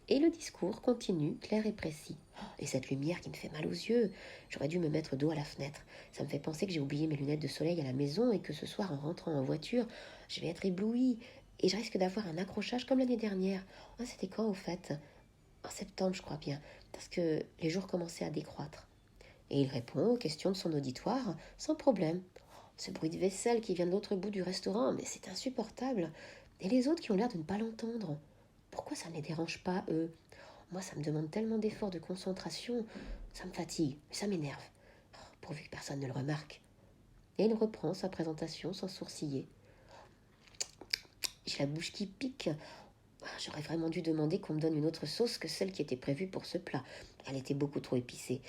Et le discours continue, clair et précis. Et cette lumière qui me fait mal aux yeux. J'aurais dû me mettre dos à la fenêtre. Ça me fait penser que j'ai oublié mes lunettes de soleil à la maison et que ce soir, en rentrant en voiture, je vais être éblouie. Et je risque d'avoir un accrochage comme l'année dernière. Ah, c'était quand, au fait? En septembre, je crois bien. Parce que les jours commençaient à décroître. Et il répond aux questions de son auditoire sans problème. Ce bruit de vaisselle qui vient de l'autre bout du restaurant, mais c'est insupportable. Et les autres qui ont l'air de ne pas l'entendre. Pourquoi ça ne les dérange pas, eux? Moi, ça me demande tellement d'efforts de concentration. Ça me fatigue, mais ça m'énerve. Pourvu que personne ne le remarque. Et il reprend sa présentation sans sourciller. J'ai la bouche qui pique. J'aurais vraiment dû demander qu'on me donne une autre sauce que celle qui était prévue pour ce plat. Elle était beaucoup trop épicée.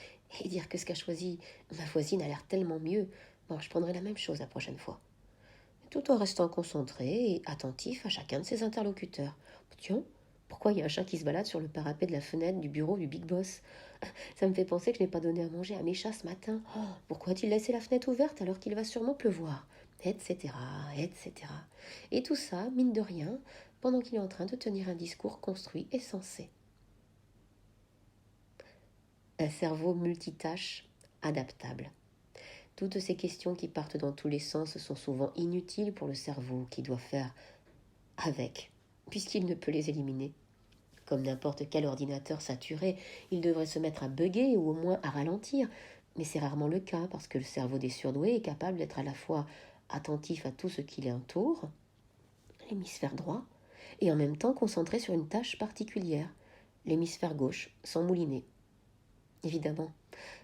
Et dire que ce qu'a choisi ma voisine a l'air tellement mieux. Bon, je prendrai la même chose la prochaine fois. Tout en restant concentré et attentif à chacun de ses interlocuteurs. Tiens, pourquoi il y a un chat qui se balade sur le parapet de la fenêtre du bureau du Big Boss? Ça me fait penser que je n'ai pas donné à manger à mes chats ce matin. Pourquoi a-t-il laissé la fenêtre ouverte alors qu'il va sûrement pleuvoir? Etc., etc. Et tout ça, mine de rien, pendant qu'il est en train de tenir un discours construit et sensé. Un cerveau multitâche adaptable. Toutes ces questions qui partent dans tous les sens sont souvent inutiles pour le cerveau qui doit faire avec, puisqu'il ne peut les éliminer. Comme n'importe quel ordinateur saturé, il devrait se mettre à bugger ou au moins à ralentir, mais c'est rarement le cas parce que le cerveau des surdoués est capable d'être à la fois attentif à tout ce qui l'entoure, l'hémisphère droit, et en même temps concentré sur une tâche particulière, l'hémisphère gauche, sans mouliner. Évidemment,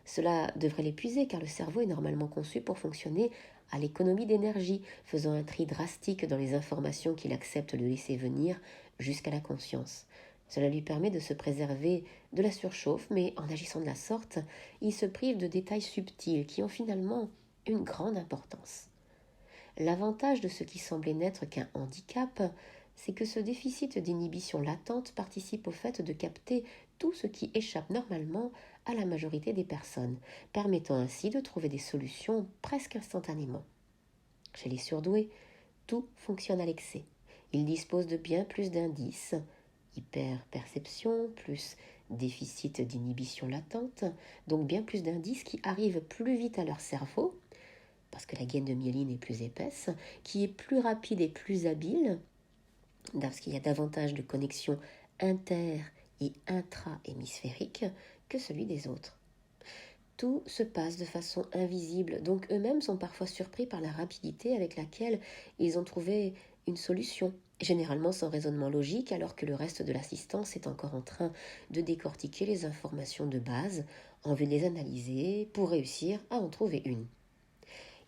cela devrait l'épuiser car le cerveau est normalement conçu pour fonctionner à l'économie d'énergie, faisant un tri drastique dans les informations qu'il accepte de laisser venir jusqu'à la conscience. Cela lui permet de se préserver de la surchauffe, mais en agissant de la sorte, il se prive de détails subtils qui ont finalement une grande importance. L'avantage de ce qui semblait n'être qu'un handicap, c'est que ce déficit d'inhibition latente participe au fait de capter tout ce qui échappe normalement à la majorité des personnes, permettant ainsi de trouver des solutions presque instantanément. Chez les surdoués, tout fonctionne à l'excès. Ils disposent de bien plus d'indices, hyperperception plus déficit d'inhibition latente, donc bien plus d'indices qui arrivent plus vite à leur cerveau, parce que la gaine de myéline est plus épaisse, qui est plus rapide et plus habile, parce qu'il y a davantage de connexions inter- et intra-hémisphériques que celui des autres. Tout se passe de façon invisible, donc eux-mêmes sont parfois surpris par la rapidité avec laquelle ils ont trouvé une solution, généralement sans raisonnement logique, alors que le reste de l'assistance est encore en train de décortiquer les informations de base en vue de les analyser pour réussir à en trouver une.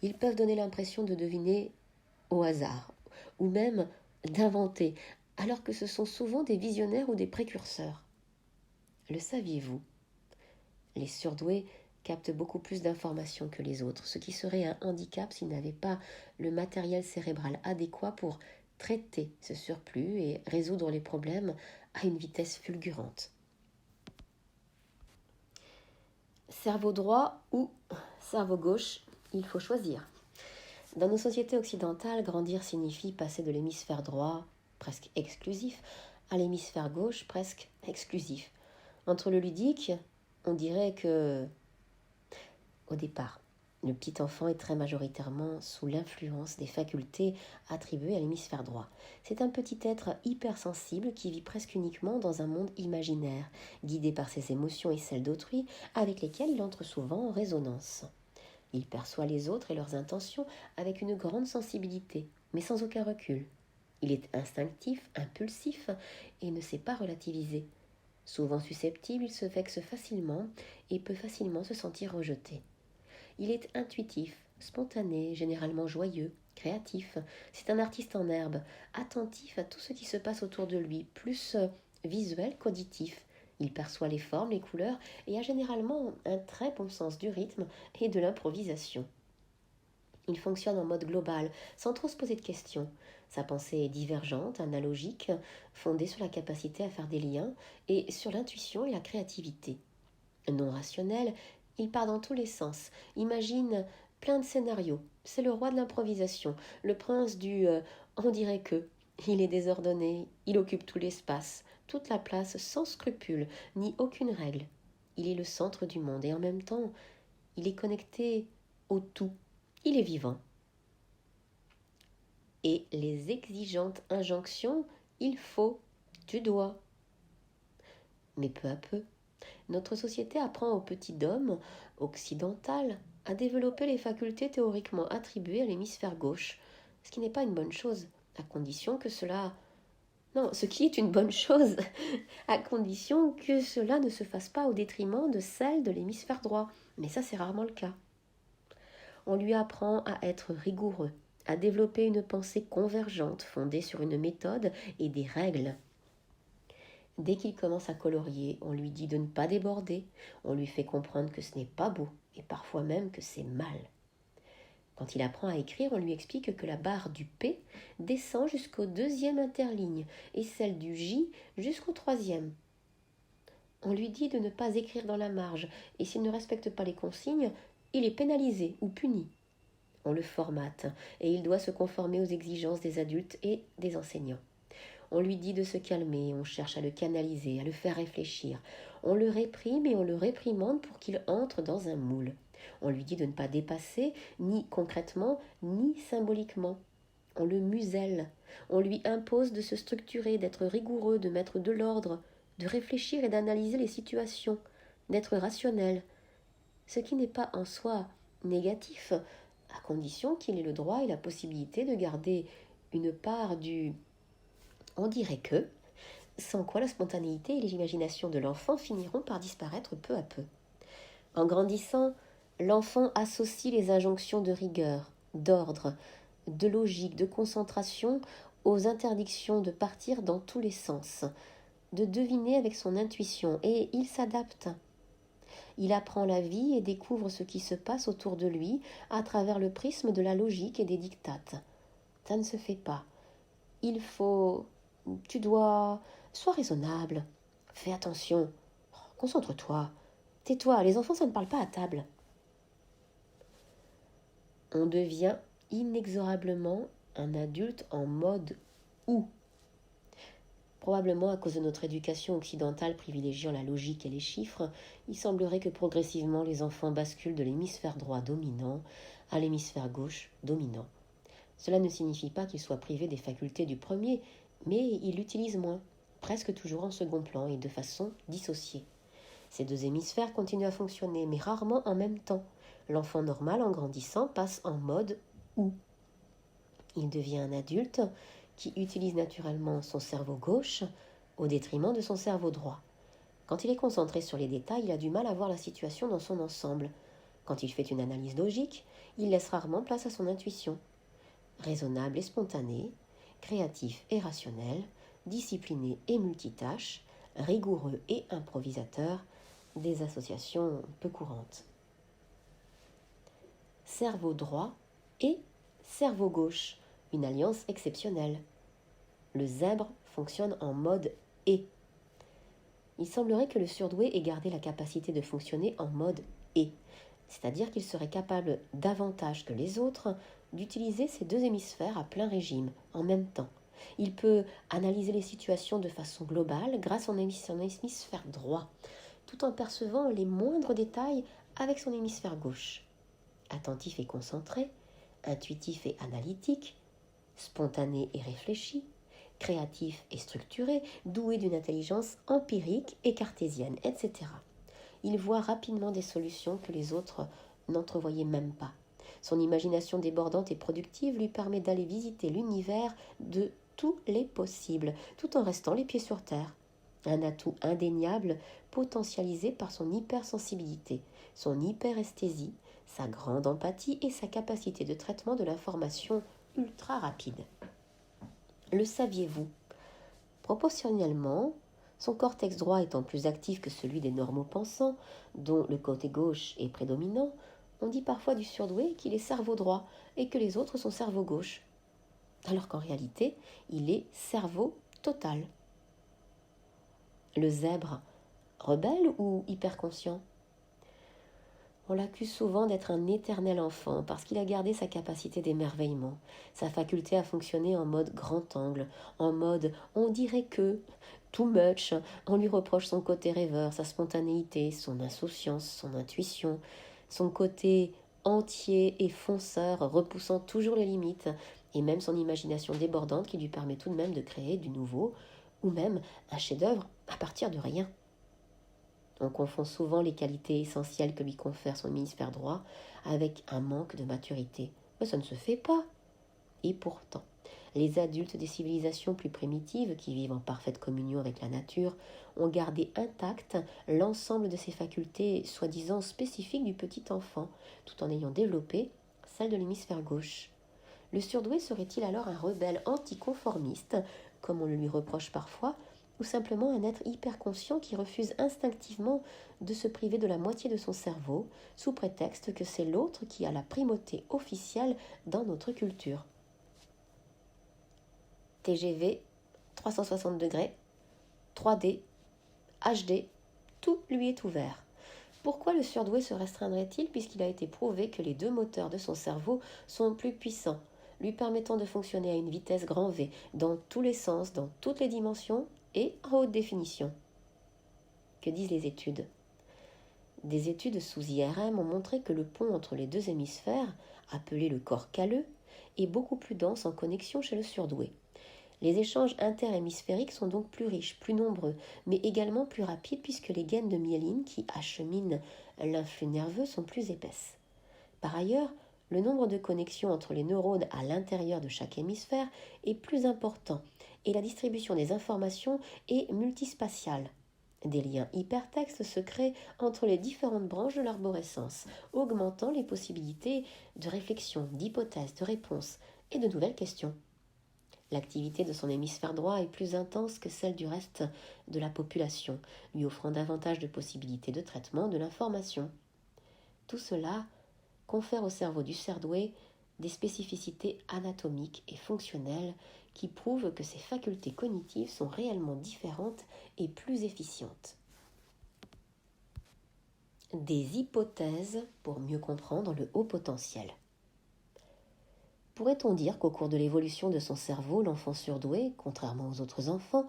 Ils peuvent donner l'impression de deviner au hasard, ou même d'inventer, alors que ce sont souvent des visionnaires ou des précurseurs. Le saviez-vous ? Les surdoués captent beaucoup plus d'informations que les autres, ce qui serait un handicap s'ils n'avaient pas le matériel cérébral adéquat pour traiter ce surplus et résoudre les problèmes à une vitesse fulgurante. Cerveau droit ou cerveau gauche, il faut choisir. Dans nos sociétés occidentales, grandir signifie passer de l'hémisphère droit, presque exclusif, à l'hémisphère gauche, presque exclusif. Entre le ludique, on dirait que, au départ, le petit enfant est très majoritairement sous l'influence des facultés attribuées à l'hémisphère droit. C'est un petit être hypersensible qui vit presque uniquement dans un monde imaginaire, guidé par ses émotions et celles d'autrui, avec lesquelles il entre souvent en résonance. Il perçoit les autres et leurs intentions avec une grande sensibilité, mais sans aucun recul. Il est instinctif, impulsif et ne sait pas relativiser. Souvent susceptible, il se vexe facilement et peut facilement se sentir rejeté. Il est intuitif, spontané, généralement joyeux, créatif. C'est un artiste en herbe, attentif à tout ce qui se passe autour de lui, plus visuel qu'auditif. Il perçoit les formes, les couleurs et a généralement un très bon sens du rythme et de l'improvisation. Il fonctionne en mode global, sans trop se poser de questions. Sa pensée est divergente, analogique, fondée sur la capacité à faire des liens et sur l'intuition et la créativité. Non rationnel, il part dans tous les sens, imagine plein de scénarios. C'est le roi de l'improvisation, le prince du on dirait que. Il est désordonné, il occupe tout l'espace, toute la place sans scrupule, ni aucune règle. Il est le centre du monde et en même temps, il est connecté au tout. Il est vivant. Et les exigeantes injonctions, il faut, tu dois. Mais peu à peu, notre société apprend au petit homme occidental à développer les facultés théoriquement attribuées à l'hémisphère gauche, ce qui n'est pas une bonne chose, à condition que cela... Non, ce qui est une bonne chose, à condition que cela ne se fasse pas au détriment de celle de l'hémisphère droit. Mais ça, c'est rarement le cas. On lui apprend à être rigoureux, à développer une pensée convergente fondée sur une méthode et des règles. Dès qu'il commence à colorier, on lui dit de ne pas déborder, on lui fait comprendre que ce n'est pas beau, et parfois même que c'est mal. Quand il apprend à écrire, on lui explique que la barre du P descend jusqu'au 2e interligne, et celle du J jusqu'au 3e. On lui dit de ne pas écrire dans la marge, et s'il ne respecte pas les consignes, il est pénalisé ou puni. On le formate, et il doit se conformer aux exigences des adultes et des enseignants. On lui dit de se calmer, on cherche à le canaliser, à le faire réfléchir. On le réprime et on le réprimande pour qu'il entre dans un moule. On lui dit de ne pas dépasser, ni concrètement, ni symboliquement. On le muselle. On lui impose de se structurer, d'être rigoureux, de mettre de l'ordre, de réfléchir et d'analyser les situations, d'être rationnel. Ce qui n'est pas en soi négatif, à condition qu'il ait le droit et la possibilité de garder une part du On dirait que, sans quoi la spontanéité et l'imagination de l'enfant finiront par disparaître peu à peu. En grandissant, l'enfant associe les injonctions de rigueur, d'ordre, de logique, de concentration aux interdictions de partir dans tous les sens, de deviner avec son intuition, et il s'adapte. Il apprend la vie et découvre ce qui se passe autour de lui à travers le prisme de la logique et des dictates. Ça ne se fait pas. Il faut... Tu dois... Sois raisonnable. Fais attention. Concentre-toi. Tais-toi, les enfants, ça ne parle pas à table. On devient inexorablement un adulte en mode ou. Probablement à cause de notre éducation occidentale privilégiant la logique et les chiffres, il semblerait que progressivement les enfants basculent de l'hémisphère droit dominant à l'hémisphère gauche dominant. Cela ne signifie pas qu'ils soient privés des facultés du premier, mais ils l'utilisent moins, presque toujours en second plan et de façon dissociée. Ces deux hémisphères continuent à fonctionner, mais rarement en même temps. L'enfant normal, en grandissant, passe en mode ou. Il devient un adulte qui utilise naturellement son cerveau gauche au détriment de son cerveau droit. Quand il est concentré sur les détails, il a du mal à voir la situation dans son ensemble. Quand il fait une analyse logique, il laisse rarement place à son intuition. Raisonnable et spontané, créatif et rationnel, discipliné et multitâche, rigoureux et improvisateur, des associations peu courantes. Cerveau droit et cerveau gauche, une alliance exceptionnelle. Le zèbre fonctionne en mode et. Il semblerait que le surdoué ait gardé la capacité de fonctionner en mode et, c'est-à-dire qu'il serait capable davantage que les autres d'utiliser ces deux hémisphères à plein régime, en même temps. Il peut analyser les situations de façon globale grâce à son hémisphère droit, tout en percevant les moindres détails avec son hémisphère gauche. Attentif et concentré, intuitif et analytique, spontané et réfléchi, créatif et structuré, doué d'une intelligence empirique et cartésienne, etc. Il voit rapidement des solutions que les autres n'entrevoyaient même pas. Son imagination débordante et productive lui permet d'aller visiter l'univers de tous les possibles, tout en restant les pieds sur terre. Un atout indéniable, potentialisé par son hypersensibilité, son hyperesthésie, sa grande empathie et sa capacité de traitement de l'information ultra rapide. Le saviez-vous? Proportionnellement, son cortex droit étant plus actif que celui des normaux pensants, dont le côté gauche est prédominant, on dit parfois du surdoué qu'il est cerveau droit et que les autres sont cerveau gauche, alors qu'en réalité, il est cerveau total. Le zèbre, rebelle ou hyperconscient? On l'accuse souvent d'être un éternel enfant parce qu'il a gardé sa capacité d'émerveillement, sa faculté à fonctionner en mode grand angle, en mode on dirait que, too much, on lui reproche son côté rêveur, sa spontanéité, son insouciance, son intuition, son côté entier et fonceur repoussant toujours les limites, et même son imagination débordante qui lui permet tout de même de créer du nouveau, ou même un chef-d'œuvre à partir de rien. On confond souvent les qualités essentielles que lui confère son hémisphère droit avec un manque de maturité. Mais ça ne se fait pas. Et pourtant, les adultes des civilisations plus primitives, qui vivent en parfaite communion avec la nature, ont gardé intact l'ensemble de ces facultés soi-disant spécifiques du petit enfant, tout en ayant développé celle de l'hémisphère gauche. Le surdoué serait-il alors un rebelle anticonformiste, comme on le lui reproche parfois, ou simplement un être hyperconscient qui refuse instinctivement de se priver de la moitié de son cerveau, sous prétexte que c'est l'autre qui a la primauté officielle dans notre culture? TGV, 360 degrés, 3D, HD, tout lui est ouvert. Pourquoi le surdoué se restreindrait-il puisqu'il a été prouvé que les deux moteurs de son cerveau sont plus puissants, lui permettant de fonctionner à une vitesse grand V, dans tous les sens, dans toutes les dimensions et en haute définition? Que disent les études? Des études sous IRM ont montré que le pont entre les deux hémisphères, appelé le corps calleux, est beaucoup plus dense en connexion chez le surdoué. Les échanges interhémisphériques sont donc plus riches, plus nombreux, mais également plus rapides puisque les gaines de myéline qui acheminent l'influx nerveux sont plus épaisses. Par ailleurs, le nombre de connexions entre les neurones à l'intérieur de chaque hémisphère est plus important et la distribution des informations est multispatiale. Des liens hypertextes se créent entre les différentes branches de l'arborescence, augmentant les possibilités de réflexion, d'hypothèses, de réponses et de nouvelles questions. L'activité de son hémisphère droit est plus intense que celle du reste de la population, lui offrant davantage de possibilités de traitement de l'information. Tout cela confère au cerveau du surdoué des spécificités anatomiques et fonctionnelles qui prouvent que ses facultés cognitives sont réellement différentes et plus efficientes. Des hypothèses pour mieux comprendre le haut potentiel. Pourrait-on dire qu'au cours de l'évolution de son cerveau, l'enfant surdoué, contrairement aux autres enfants,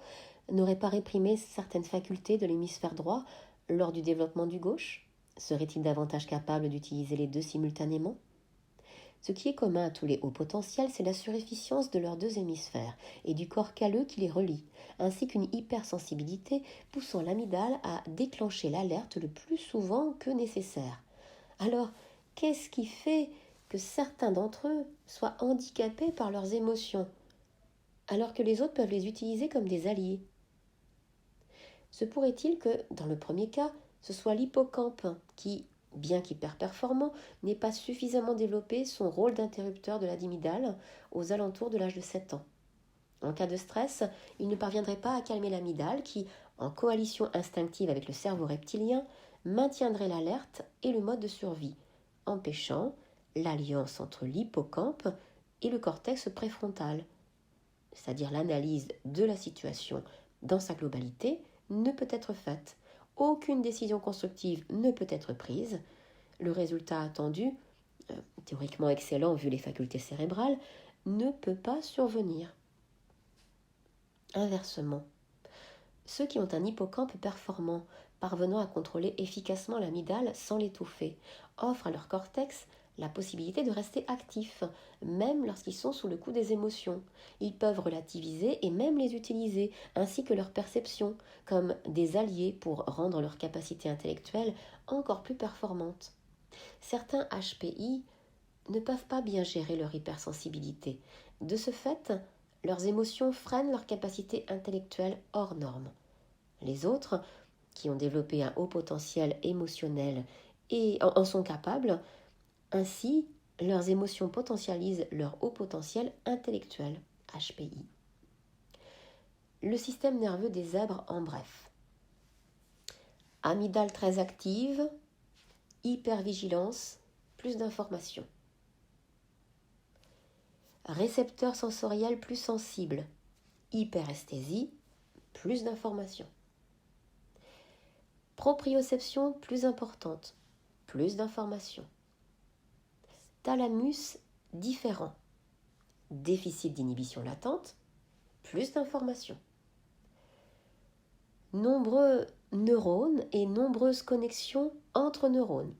n'aurait pas réprimé certaines facultés de l'hémisphère droit lors du développement du gauche? Serait-il davantage capable d'utiliser les deux simultanément? Ce qui est commun à tous les hauts potentiels, c'est la surefficience de leurs deux hémisphères et du corps calleux qui les relie, ainsi qu'une hypersensibilité poussant l'amygdale à déclencher l'alerte le plus souvent que nécessaire. Alors, qu'est-ce qui fait que certains d'entre eux soient handicapés par leurs émotions, alors que les autres peuvent les utiliser comme des alliés? Se pourrait-il que, dans le premier cas, ce soit l'hippocampe qui, bien qu'hyper-performant, n'ait pas suffisamment développé son rôle d'interrupteur de l'amygdale aux alentours de l'âge de 7 ans. En cas de stress, il ne parviendrait pas à calmer l'amygdale qui, en coalition instinctive avec le cerveau reptilien, maintiendrait l'alerte et le mode de survie, empêchant l'alliance entre l'hippocampe et le cortex préfrontal, c'est-à-dire l'analyse de la situation dans sa globalité, ne peut être faite. Aucune décision constructive ne peut être prise. Le résultat attendu, théoriquement excellent vu les facultés cérébrales, ne peut pas survenir. Inversement, ceux qui ont un hippocampe performant, parvenant à contrôler efficacement l'amygdale sans l'étouffer, offrent à leur cortex la possibilité de rester actifs, même lorsqu'ils sont sous le coup des émotions. Ils peuvent relativiser et même les utiliser, ainsi que leur perception, comme des alliés pour rendre leur capacité intellectuelle encore plus performante. Certains HPI ne peuvent pas bien gérer leur hypersensibilité. De ce fait, leurs émotions freinent leur capacité intellectuelle hors norme. Les autres, qui ont développé un haut potentiel émotionnel et en sont capables, ainsi, leurs émotions potentialisent leur haut potentiel intellectuel, HPI. Le système nerveux des zèbres en bref. Amygdale très active, hypervigilance, plus d'informations. Récepteur sensoriel plus sensible, hyperesthésie, plus d'informations. Proprioception plus importante, plus d'informations. Thalamus différent, déficit d'inhibition latente, plus d'informations. Nombreux neurones et nombreuses connexions entre neurones,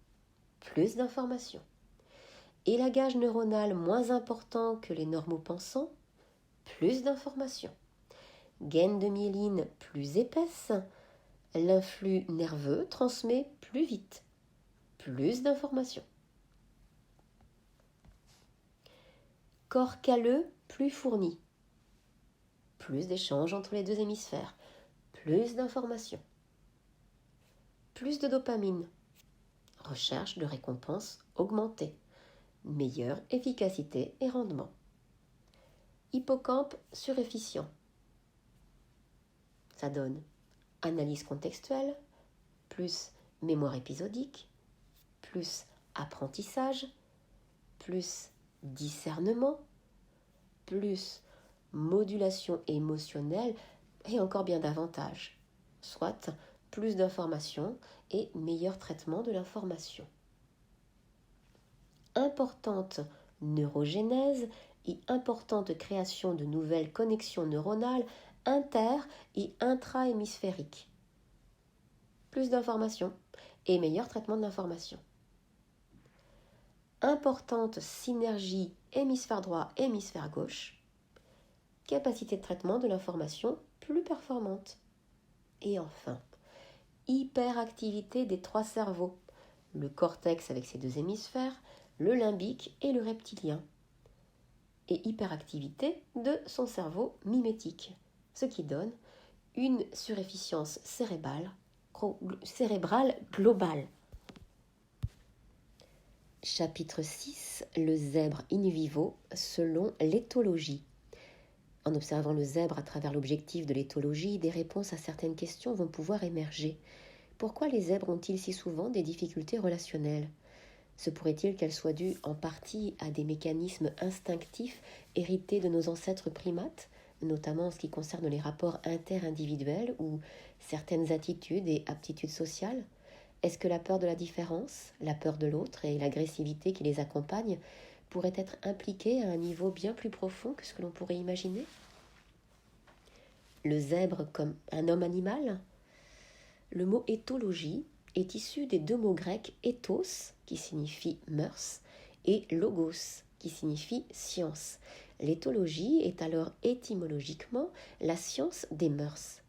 plus d'informations. Élagage neuronal moins important que les normaux pensants, plus d'informations. Gaine de myéline plus épaisse, l'influx nerveux transmet plus vite, plus d'informations. Corps calleux plus fourni, plus d'échanges entre les deux hémisphères, plus d'informations. Plus de dopamine, recherche de récompenses augmentée, meilleure efficacité et rendement. Hippocampe surefficient. Ça donne analyse contextuelle, plus mémoire épisodique, plus apprentissage, plus discernement, plus modulation émotionnelle et encore bien davantage, soit plus d'informations et meilleur traitement de l'information. Importante neurogénèse et importante création de nouvelles connexions neuronales inter- et intra-hémisphériques. Plus d'informations et meilleur traitement de l'information. Importante synergie hémisphère droit, hémisphère gauche. Capacité de traitement de l'information plus performante. Et enfin, hyperactivité des trois cerveaux, le cortex avec ses deux hémisphères, le limbique et le reptilien. et hyperactivité de son cerveau mimétique, ce qui donne une surefficience cérébrale globale. Chapitre 6. Le zèbre in vivo selon l'éthologie. En observant le zèbre à travers l'objectif de l'éthologie, des réponses à certaines questions vont pouvoir émerger. Pourquoi les zèbres ont-ils si souvent des difficultés relationnelles ? Se pourrait-il qu'elles soient dues en partie à des mécanismes instinctifs hérités de nos ancêtres primates, notamment en ce qui concerne les rapports interindividuels ou certaines attitudes et aptitudes sociales ? Est-ce que la peur de la différence, la peur de l'autre et l'agressivité qui les accompagnent pourraient être impliquées à un niveau bien plus profond que ce que l'on pourrait imaginer ? Le zèbre comme un homme animal ? Le mot éthologie est issu des deux mots grecs ethos, qui signifie mœurs, et logos, qui signifie science. L'éthologie est alors étymologiquement la science des mœurs.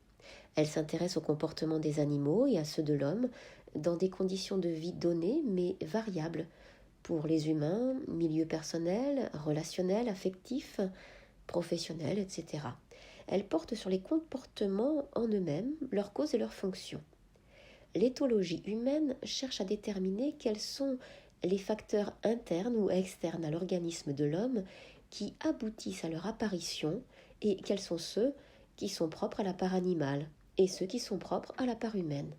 Elle s'intéresse au comportement des animaux et à ceux de l'homme dans des conditions de vie données mais variables pour les humains, milieu personnel, relationnel, affectif, professionnel, etc. Elle porte sur les comportements en eux-mêmes, leurs causes et leurs fonctions. L'éthologie humaine cherche à déterminer quels sont les facteurs internes ou externes à l'organisme de l'homme qui aboutissent à leur apparition et quels sont ceux qui sont propres à la part animale et ceux qui sont propres à la part humaine.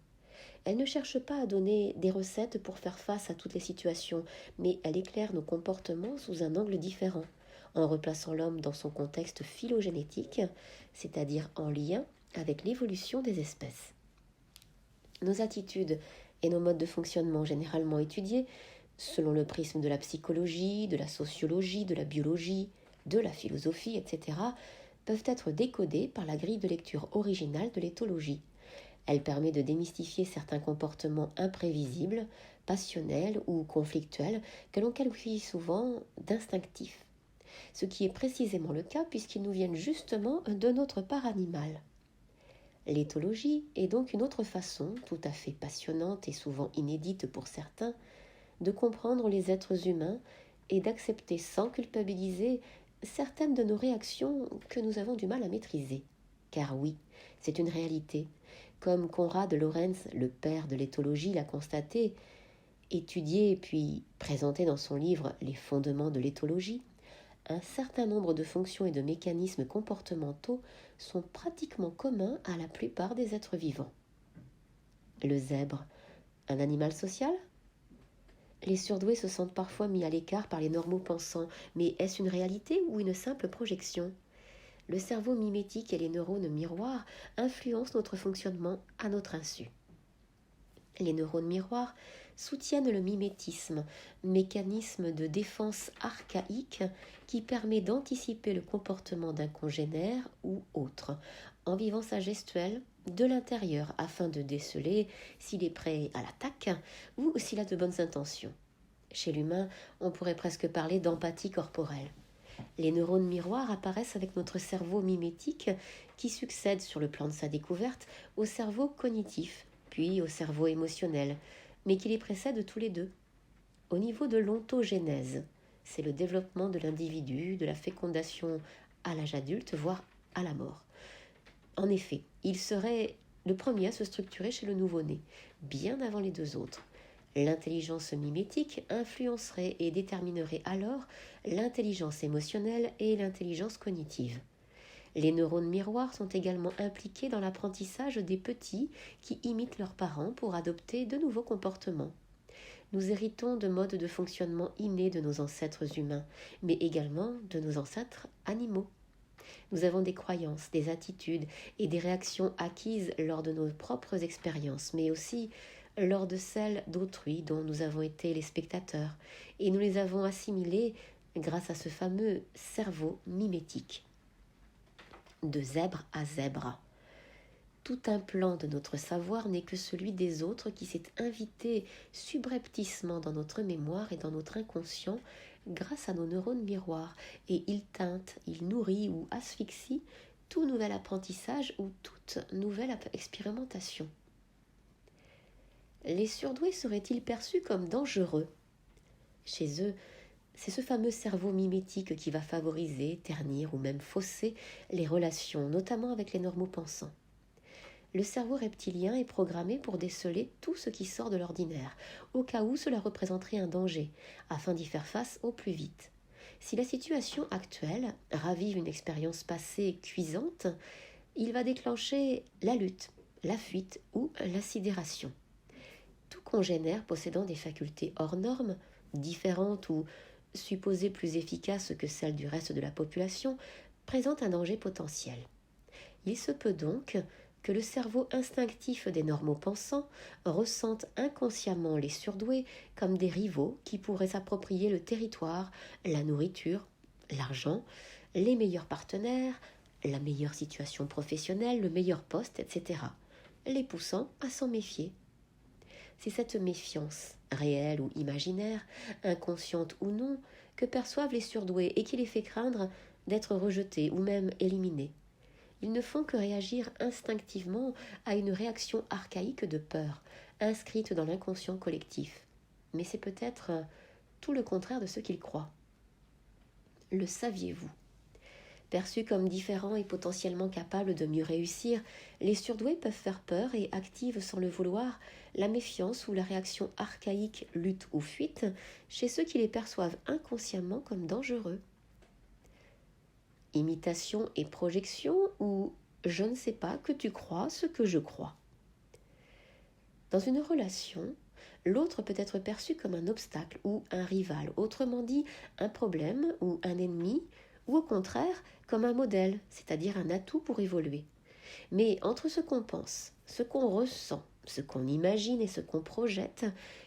Elle ne cherche pas à donner des recettes pour faire face à toutes les situations, mais elle éclaire nos comportements sous un angle différent, en replaçant l'homme dans son contexte phylogénétique, c'est-à-dire en lien avec l'évolution des espèces. Nos attitudes et nos modes de fonctionnement généralement étudiés, selon le prisme de la psychologie, de la sociologie, de la biologie, de la philosophie, etc., peuvent être décodés par la grille de lecture originale de l'éthologie. Elle permet de démystifier certains comportements imprévisibles, passionnels ou conflictuels que l'on qualifie souvent d'instinctifs. Ce qui est précisément le cas puisqu'ils nous viennent justement de notre part animale. L'éthologie est donc une autre façon, tout à fait passionnante et souvent inédite pour certains, de comprendre les êtres humains et d'accepter sans culpabiliser certaines de nos réactions que nous avons du mal à maîtriser. Car oui, c'est une réalité. Comme Konrad Lorenz, le père de l'éthologie, l'a constaté, étudié puis présenté dans son livre Les fondements de l'éthologie, un certain nombre de fonctions et de mécanismes comportementaux sont pratiquement communs à la plupart des êtres vivants. Le zèbre, un animal social ? Les surdoués se sentent parfois mis à l'écart par les normaux pensants, mais est-ce une réalité ou une simple projection ? Le cerveau mimétique et les neurones miroirs influencent notre fonctionnement à notre insu. Les neurones miroirs soutiennent le mimétisme, mécanisme de défense archaïque qui permet d'anticiper le comportement d'un congénère ou autre, en vivant sa gestuelle de l'intérieur afin de déceler s'il est prêt à l'attaque ou s'il a de bonnes intentions. Chez l'humain, on pourrait presque parler d'empathie corporelle. Les neurones miroirs apparaissent avec notre cerveau mimétique qui succède sur le plan de sa découverte au cerveau cognitif, puis au cerveau émotionnel, mais qui les précède tous les deux. Au niveau de l'ontogénèse, c'est le développement de l'individu, de la fécondation à l'âge adulte, voire à la mort. En effet, il serait le premier à se structurer chez le nouveau-né, bien avant les deux autres. L'intelligence mimétique influencerait et déterminerait alors l'intelligence émotionnelle et l'intelligence cognitive. Les neurones miroirs sont également impliqués dans l'apprentissage des petits qui imitent leurs parents pour adopter de nouveaux comportements. Nous héritons de modes de fonctionnement innés de nos ancêtres humains, mais également de nos ancêtres animaux. Nous avons des croyances, des attitudes et des réactions acquises lors de nos propres expériences, mais aussi lors de celles d'autrui dont nous avons été les spectateurs, et nous les avons assimilées grâce à ce fameux cerveau mimétique. De zèbre à zèbre. Tout un plan de notre savoir n'est que celui des autres qui s'est invité subrepticement dans notre mémoire et dans notre inconscient grâce à nos neurones miroirs, et il teinte, il nourrit ou asphyxie tout nouvel apprentissage ou toute nouvelle expérimentation. Les surdoués seraient-ils perçus comme dangereux ? Chez eux, C'est ce fameux cerveau mimétique qui va favoriser, ternir ou même fausser les relations, notamment avec les normaux pensants. Le cerveau reptilien est programmé pour déceler tout ce qui sort de l'ordinaire, au cas où cela représenterait un danger, afin d'y faire face au plus vite. Si la situation actuelle ravive une expérience passée cuisante, il va déclencher la lutte, la fuite ou la sidération. Tout congénère possédant des facultés hors normes, différentes ou supposées plus efficaces que celles du reste de la population, présente un danger potentiel. Il se peut donc que le cerveau instinctif des normaux pensants ressente inconsciemment les surdoués comme des rivaux qui pourraient s'approprier le territoire, la nourriture, l'argent, les meilleurs partenaires, la meilleure situation professionnelle, le meilleur poste, etc., les poussant à s'en méfier. C'est cette méfiance, réelle ou imaginaire, inconsciente ou non, que perçoivent les surdoués et qui les fait craindre d'être rejetés ou même éliminés. Ils ne font que réagir instinctivement à une réaction archaïque de peur, inscrite dans l'inconscient collectif. Mais c'est peut-être tout le contraire de ce qu'ils croient. Le saviez-vous ? Perçus comme différents et potentiellement capables de mieux réussir, les surdoués peuvent faire peur et activent sans le vouloir la méfiance ou la réaction archaïque lutte ou fuite chez ceux qui les perçoivent inconsciemment comme dangereux. Imitation et projection ou je ne sais pas que tu crois ce que je crois. Dans une relation, l'autre peut être perçu comme un obstacle ou un rival, autrement dit un problème ou un ennemi, ou au contraire comme un modèle, c'est-à-dire un atout pour évoluer. Mais entre ce qu'on pense, ce qu'on ressent, ce qu'on imagine et ce qu'on projette,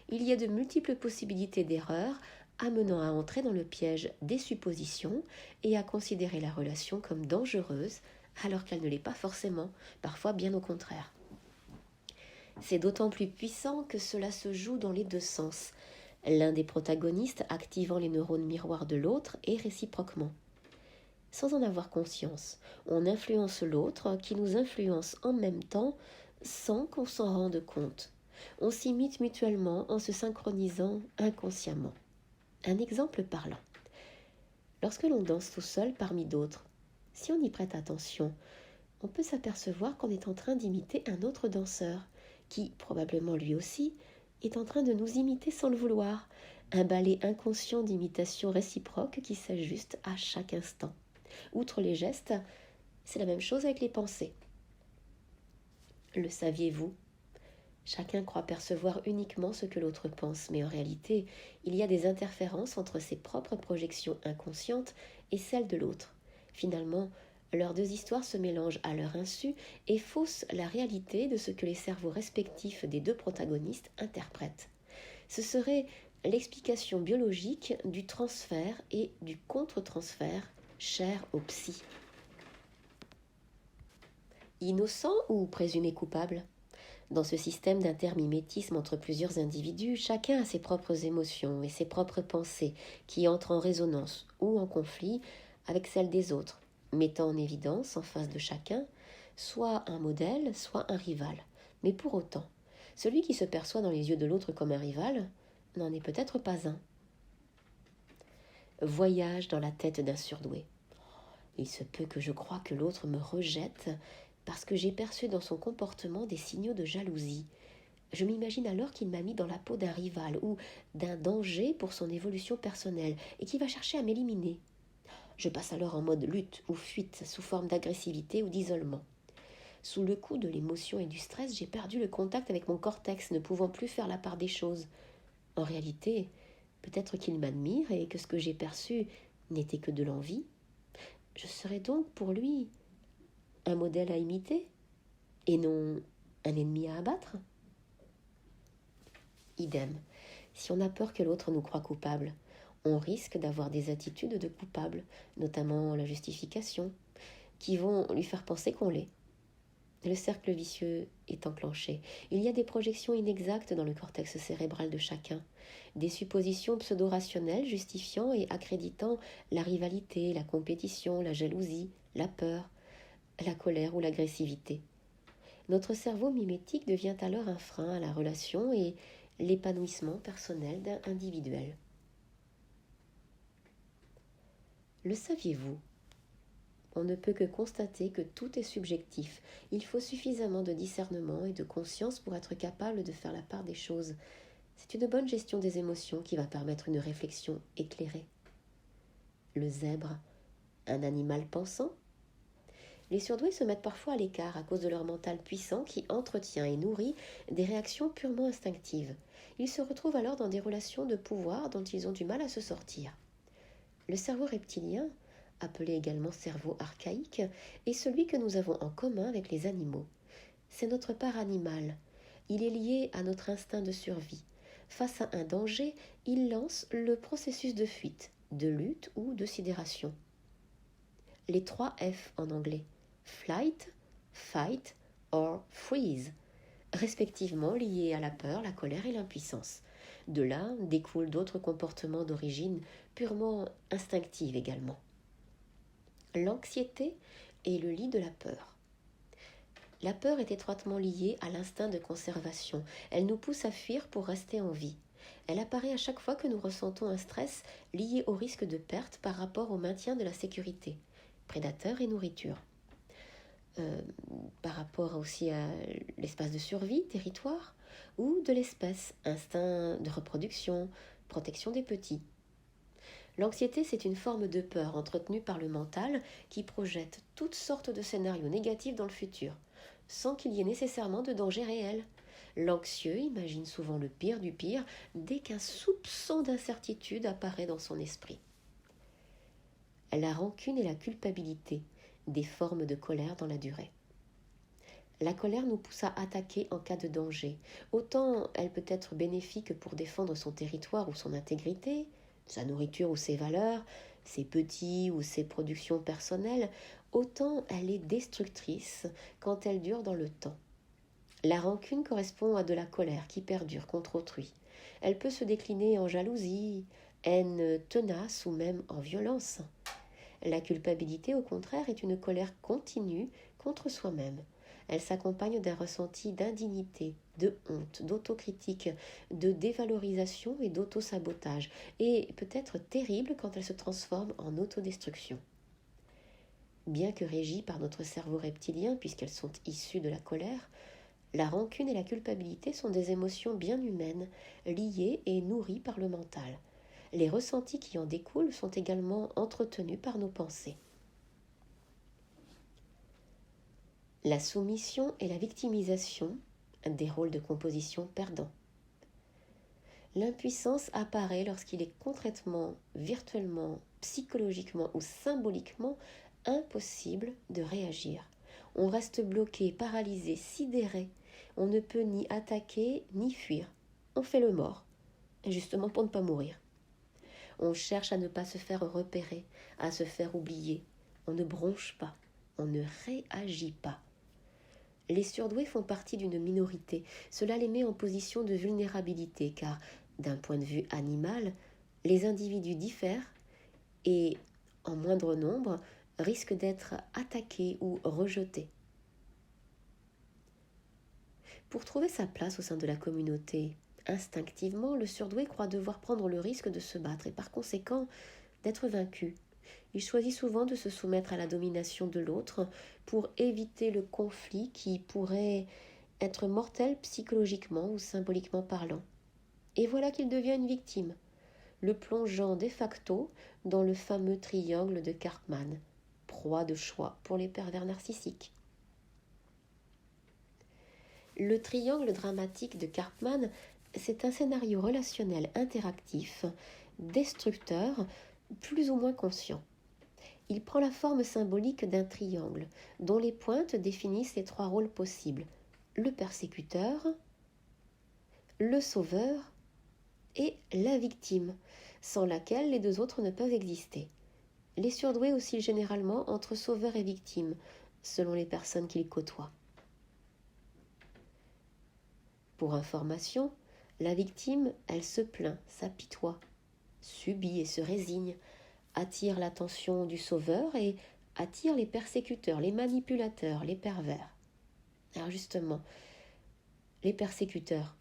il y a de multiples possibilités d'erreurs amenant à entrer dans le piège des suppositions et à considérer la relation comme dangereuse alors qu'elle ne l'est pas forcément, parfois bien au contraire. C'est d'autant plus puissant que cela se joue dans les deux sens, l'un des protagonistes activant les neurones miroirs de l'autre et réciproquement. Sans en avoir conscience, on influence l'autre qui nous influence en même temps sans qu'on s'en rende compte. On s'imite mutuellement en se synchronisant inconsciemment. Un exemple parlant. Lorsque l'on danse tout seul parmi d'autres, si on y prête attention, on peut s'apercevoir qu'on est en train d'imiter un autre danseur, qui, probablement lui aussi, est en train de nous imiter sans le vouloir, un ballet inconscient d'imitation réciproque qui s'ajuste à chaque instant. Outre les gestes, c'est la même chose avec les pensées. Le saviez-vous ? Chacun croit percevoir uniquement ce que l'autre pense, mais en réalité, il y a des interférences entre ses propres projections inconscientes et celles de l'autre. Finalement, leurs deux histoires se mélangent à leur insu et faussent la réalité de ce que les cerveaux respectifs des deux protagonistes interprètent. Ce serait l'explication biologique du transfert et du contre-transfert cher aux psy. Innocent ou présumé coupable ? Dans ce système d'intermimétisme entre plusieurs individus, chacun a ses propres émotions et ses propres pensées qui entrent en résonance ou en conflit avec celles des autres, mettant en évidence en face de chacun soit un modèle, soit un rival. Mais pour autant, celui qui se perçoit dans les yeux de l'autre comme un rival n'en est peut-être pas un. Voyage dans la tête d'un surdoué. Il se peut que je croie que l'autre me rejette parce que j'ai perçu dans son comportement des signaux de jalousie. Je m'imagine alors qu'il m'a mis dans la peau d'un rival ou d'un danger pour son évolution personnelle et qu'il va chercher à m'éliminer. Je passe alors en mode lutte ou fuite sous forme d'agressivité ou d'isolement. Sous le coup de l'émotion et du stress, j'ai perdu le contact avec mon cortex, ne pouvant plus faire la part des choses. En réalité, peut-être qu'il m'admire et que ce que j'ai perçu n'était que de l'envie. Je serais donc pour lui un modèle à imiter et non un ennemi à abattre. Idem, si on a peur que l'autre nous croie coupables, on risque d'avoir des attitudes de coupable, notamment la justification, qui vont lui faire penser qu'on l'est. Le cercle vicieux est enclenché. Il y a des projections inexactes dans le cortex cérébral de chacun, des suppositions pseudo-rationnelles justifiant et accréditant la rivalité, la compétition, la jalousie, la peur, la colère ou l'agressivité. Notre cerveau mimétique devient alors un frein à la relation et l'épanouissement personnel d'un individuel. Le saviez-vous? On ne peut que constater que tout est subjectif. Il faut suffisamment de discernement et de conscience pour être capable de faire la part des choses. C'est une bonne gestion des émotions qui va permettre une réflexion éclairée. Le zèbre, un animal pensant? Les surdoués se mettent parfois à l'écart à cause de leur mental puissant qui entretient et nourrit des réactions purement instinctives. Ils se retrouvent alors dans des relations de pouvoir dont ils ont du mal à se sortir. Le cerveau reptilien, appelé également cerveau archaïque, est celui que nous avons en commun avec les animaux. C'est notre part animale. Il est lié à notre instinct de survie. Face à un danger, il lance le processus de fuite, de lutte ou de sidération. Les 3 F en anglais, flight, fight or freeze, respectivement liés à la peur, la colère et l'impuissance. De là découlent d'autres comportements d'origine purement instinctive également. L'anxiété est le lit de la peur. La peur est étroitement liée à l'instinct de conservation. Elle nous pousse à fuir pour rester en vie. Elle apparaît à chaque fois que nous ressentons un stress lié au risque de perte par rapport au maintien de la sécurité, prédateurs et nourriture. Par rapport aussi à l'espace de survie, territoire, ou de l'espèce, instinct de reproduction, protection des petits. L'anxiété, c'est une forme de peur entretenue par le mental qui projette toutes sortes de scénarios négatifs dans le futur, sans qu'il y ait nécessairement de danger réel. L'anxieux imagine souvent le pire du pire dès qu'un soupçon d'incertitude apparaît dans son esprit. La rancune et la culpabilité, des formes de colère dans la durée. La colère nous pousse à attaquer en cas de danger. Autant elle peut être bénéfique pour défendre son territoire ou son intégrité, sa nourriture ou ses valeurs, ses petits ou ses productions personnelles, autant elle est destructrice quand elle dure dans le temps. La rancune correspond à de la colère qui perdure contre autrui. Elle peut se décliner en jalousie, haine tenace ou même en violence. La culpabilité, au contraire, est une colère continue contre soi-même. Elle s'accompagne d'un ressenti d'indignité, de honte, d'autocritique, de dévalorisation et d'autosabotage, et peut être terrible quand elle se transforme en autodestruction. Bien que régies par notre cerveau reptilien, puisqu'elles sont issues de la colère, la rancune et la culpabilité sont des émotions bien humaines, liées et nourries par le mental. Les ressentis qui en découlent sont également entretenus par nos pensées. La soumission et la victimisation, des rôles de composition perdants. L'impuissance apparaît lorsqu'il est concrètement, virtuellement, psychologiquement ou symboliquement impossible de réagir. On reste bloqué, paralysé, sidéré. On ne peut ni attaquer ni fuir. On fait le mort, justement pour ne pas mourir. On cherche à ne pas se faire repérer, à se faire oublier. On ne bronche pas, on ne réagit pas. Les surdoués font partie d'une minorité. Cela les met en position de vulnérabilité car, d'un point de vue animal, les individus diffèrent et, en moindre nombre, risquent d'être attaqués ou rejetés. Pour trouver sa place au sein de la communauté, instinctivement, le surdoué croit devoir prendre le risque de se battre et par conséquent d'être vaincu. Il choisit souvent de se soumettre à la domination de l'autre pour éviter le conflit qui pourrait être mortel psychologiquement ou symboliquement parlant. Et voilà qu'il devient une victime, le plongeant de facto dans le fameux triangle de Karpman, proie de choix pour les pervers narcissiques. Le triangle dramatique de Karpman, c'est un scénario relationnel interactif, destructeur, plus ou moins conscient. Il prend la forme symbolique d'un triangle, dont les pointes définissent les 3 rôles possibles, le persécuteur, le sauveur et la victime, sans laquelle les 2 autres ne peuvent exister. Les surdoués oscillent généralement entre sauveur et victime, selon les personnes qu'ils côtoient. Pour information, la victime, elle se plaint, s'apitoie, subit et se résigne, attire l'attention du sauveur et attire les persécuteurs, les manipulateurs, les pervers. Alors justement, les persécuteurs,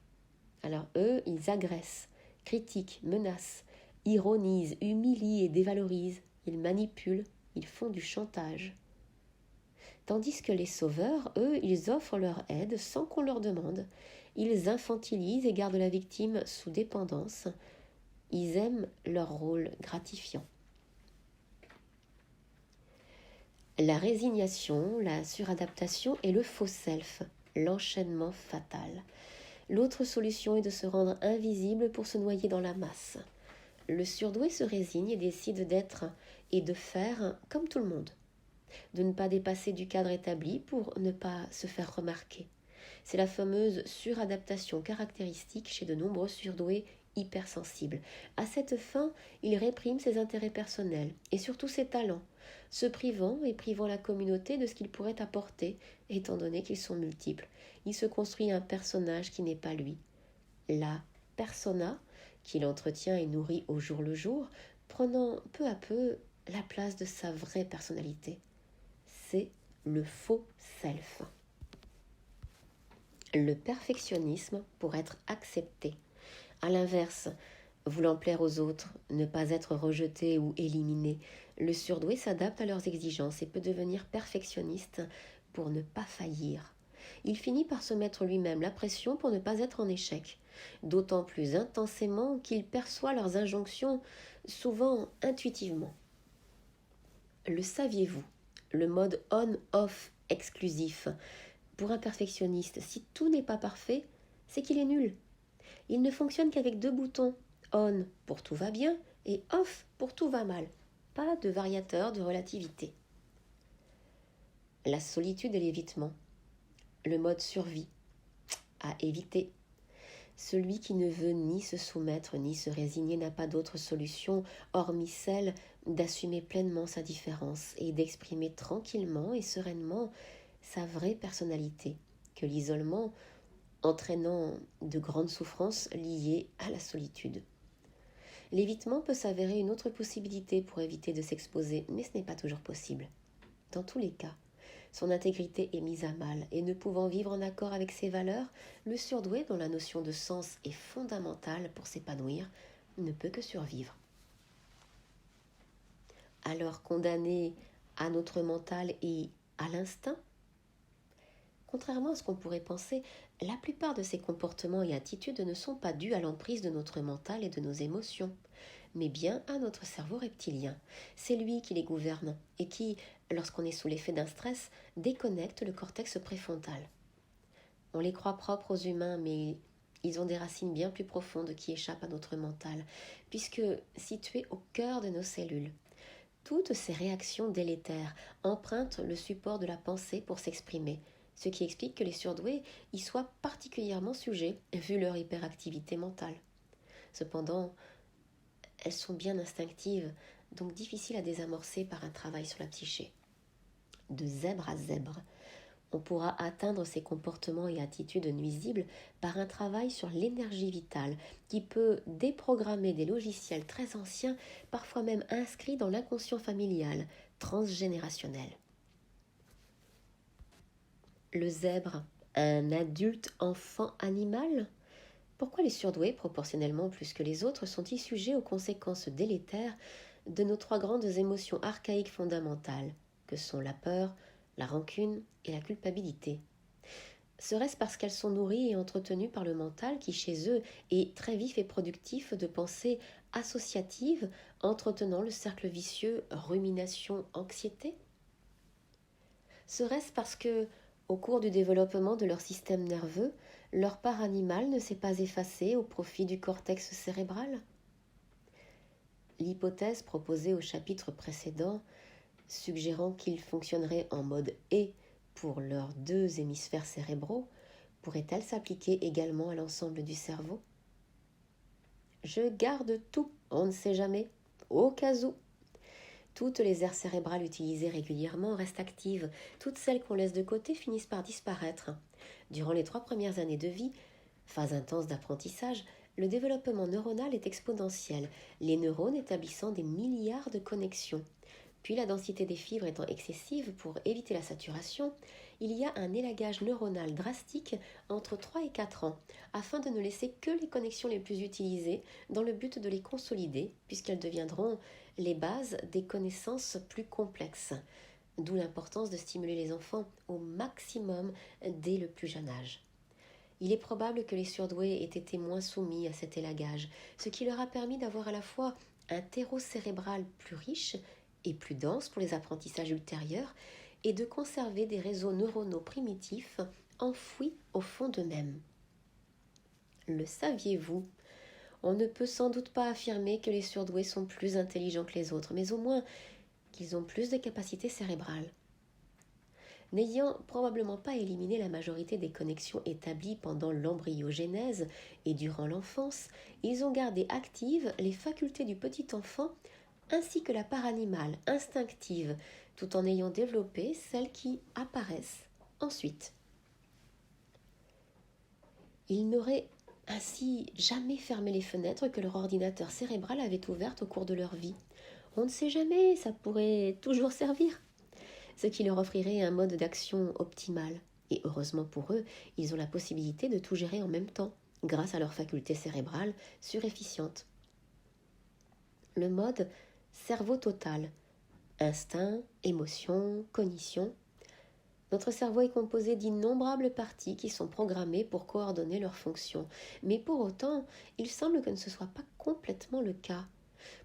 alors eux, ils agressent, critiquent, menacent, ironisent, humilient et dévalorisent, ils manipulent, ils font du chantage. Tandis que les sauveurs, eux, ils offrent leur aide sans qu'on leur demande. Ils infantilisent et gardent la victime sous dépendance. Ils aiment leur rôle gratifiant. La résignation, la suradaptation et le faux self, l'enchaînement fatal. L'autre solution est de se rendre invisible pour se noyer dans la masse. Le surdoué se résigne et décide d'être et de faire comme tout le monde, de ne pas dépasser du cadre établi pour ne pas se faire remarquer. C'est la fameuse suradaptation caractéristique chez de nombreux surdoués hypersensibles. À cette fin, il réprime ses intérêts personnels et surtout ses talents, se privant et privant la communauté de ce qu'il pourrait apporter, étant donné qu'ils sont multiples. Il se construit un personnage qui n'est pas lui. La persona, qu'il entretient et nourrit au jour le jour, prenant peu à peu la place de sa vraie personnalité. C'est le faux self. Le perfectionnisme pour être accepté. À l'inverse, voulant plaire aux autres, ne pas être rejeté ou éliminé, le surdoué s'adapte à leurs exigences et peut devenir perfectionniste pour ne pas faillir. Il finit par se mettre lui-même la pression pour ne pas être en échec, d'autant plus intensément qu'il perçoit leurs injonctions souvent intuitivement. Le saviez-vous? Le mode on-off exclusif. Pour un perfectionniste, si tout n'est pas parfait, c'est qu'il est nul. Il ne fonctionne qu'avec 2 boutons, on pour tout va bien et off pour tout va mal. Pas de variateur de relativité. La solitude et l'évitement. Le mode survie. À éviter. Celui qui ne veut ni se soumettre ni se résigner n'a pas d'autre solution hormis celle d'assumer pleinement sa différence et d'exprimer tranquillement et sereinement sa vraie personnalité, que l'isolement entraînant de grandes souffrances liées à la solitude. L'évitement peut s'avérer une autre possibilité pour éviter de s'exposer, mais ce n'est pas toujours possible. Dans tous les cas, son intégrité est mise à mal et ne pouvant vivre en accord avec ses valeurs, le surdoué, dont la notion de sens est fondamentale pour s'épanouir, ne peut que survivre. Alors condamné à notre mental et à l'instinct, contrairement à ce qu'on pourrait penser, la plupart de ces comportements et attitudes ne sont pas dus à l'emprise de notre mental et de nos émotions, mais bien à notre cerveau reptilien. C'est lui qui les gouverne et qui, lorsqu'on est sous l'effet d'un stress, déconnecte le cortex préfrontal. On les croit propres aux humains, mais ils ont des racines bien plus profondes qui échappent à notre mental, puisque situés au cœur de nos cellules. Toutes ces réactions délétères empruntent le support de la pensée pour s'exprimer, ce qui explique que les surdoués y soient particulièrement sujets, vu leur hyperactivité mentale. Cependant, elles sont bien instinctives, donc difficiles à désamorcer par un travail sur la psyché. De zèbre à zèbre, on pourra atteindre ces comportements et attitudes nuisibles par un travail sur l'énergie vitale qui peut déprogrammer des logiciels très anciens, parfois même inscrits dans l'inconscient familial, transgénérationnel. Le zèbre, un adulte enfant animal? Pourquoi les surdoués, proportionnellement plus que les autres, sont-ils sujets aux conséquences délétères de nos 3 grandes émotions archaïques fondamentales, que sont la peur, la rancune et la culpabilité? Serait-ce parce qu'elles sont nourries et entretenues par le mental qui, chez eux, est très vif et productif de pensées associatives, entretenant le cercle vicieux rumination-anxiété? Serait-ce parce que, au cours du développement de leur système nerveux, leur part animale ne s'est pas effacée au profit du cortex cérébral? L'hypothèse proposée au chapitre précédent, suggérant qu'ils fonctionneraient en mode « et » pour leurs 2 hémisphères cérébraux, pourrait-elle s'appliquer également à l'ensemble du cerveau? Je garde tout, on ne sait jamais, au cas où. Toutes les aires cérébrales utilisées régulièrement restent actives, toutes celles qu'on laisse de côté finissent par disparaître. Durant les 3 premières années de vie, phase intense d'apprentissage, le développement neuronal est exponentiel, les neurones établissant des milliards de connexions. Puis la densité des fibres étant excessive pour éviter la saturation, il y a un élagage neuronal drastique entre 3 et 4 ans, afin de ne laisser que les connexions les plus utilisées dans le but de les consolider, puisqu'elles deviendront les bases des connaissances plus complexes. D'où l'importance de stimuler les enfants au maximum dès le plus jeune âge. Il est probable que les surdoués aient été moins soumis à cet élagage, ce qui leur a permis d'avoir à la fois un terreau cérébral plus riche et plus dense pour les apprentissages ultérieurs, et de conserver des réseaux neuronaux primitifs enfouis au fond d'eux-mêmes. Le saviez-vous? On ne peut sans doute pas affirmer que les surdoués sont plus intelligents que les autres, mais au moins qu'ils ont plus de capacités cérébrales. N'ayant probablement pas éliminé la majorité des connexions établies pendant l'embryogénèse et durant l'enfance, ils ont gardé actives les facultés du petit enfant ainsi que la part animale, instinctive, tout en ayant développé celles qui apparaissent ensuite. Ils n'auraient ainsi jamais fermé les fenêtres que leur ordinateur cérébral avait ouvertes au cours de leur vie. On ne sait jamais, ça pourrait toujours servir. Ce qui leur offrirait un mode d'action optimal. Et heureusement pour eux, ils ont la possibilité de tout gérer en même temps, grâce à leur faculté cérébrale surefficiente. Le mode cerveau total. Instinct, émotion, cognition. Notre cerveau est composé d'innombrables parties qui sont programmées pour coordonner leurs fonctions. Mais pour autant, il semble que ce ne soit pas complètement le cas.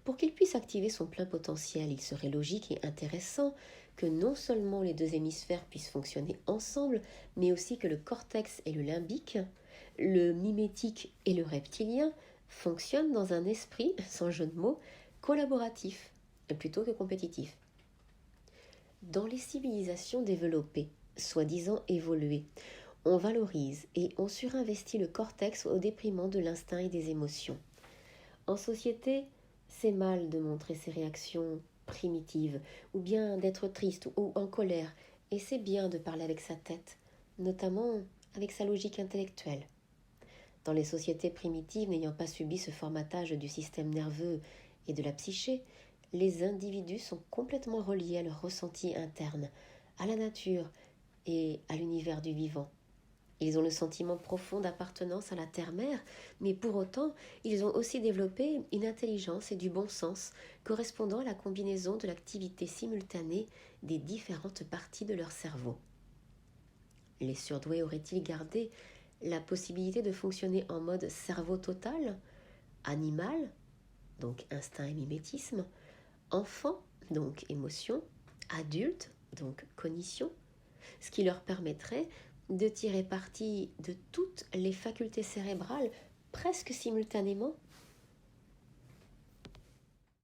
Pour qu'il puisse activer son plein potentiel, il serait logique et intéressant que non seulement les deux hémisphères puissent fonctionner ensemble, mais aussi que le cortex et le limbique, le mimétique et le reptilien, fonctionnent dans un esprit, sans jeu de mots, collaboratif, plutôt que compétitif. Dans les civilisations développées, soi-disant évoluées, on valorise et on surinvestit le cortex au détriment de l'instinct et des émotions. En société, c'est mal de montrer ses réactions primitives, ou bien d'être triste ou en colère, et c'est bien de parler avec sa tête, notamment avec sa logique intellectuelle. Dans les sociétés primitives n'ayant pas subi ce formatage du système nerveux et de la psyché, les individus sont complètement reliés à leur ressenti interne, à la nature et à l'univers du vivant. Ils ont le sentiment profond d'appartenance à la terre-mère, mais pour autant, ils ont aussi développé une intelligence et du bon sens correspondant à la combinaison de l'activité simultanée des différentes parties de leur cerveau. Les surdoués auraient-ils gardé la possibilité de fonctionner en mode cerveau total, animal, donc instinct et mimétisme, enfant, donc émotion, adulte, donc cognition, ce qui leur permettrait de tirer parti de toutes les facultés cérébrales presque simultanément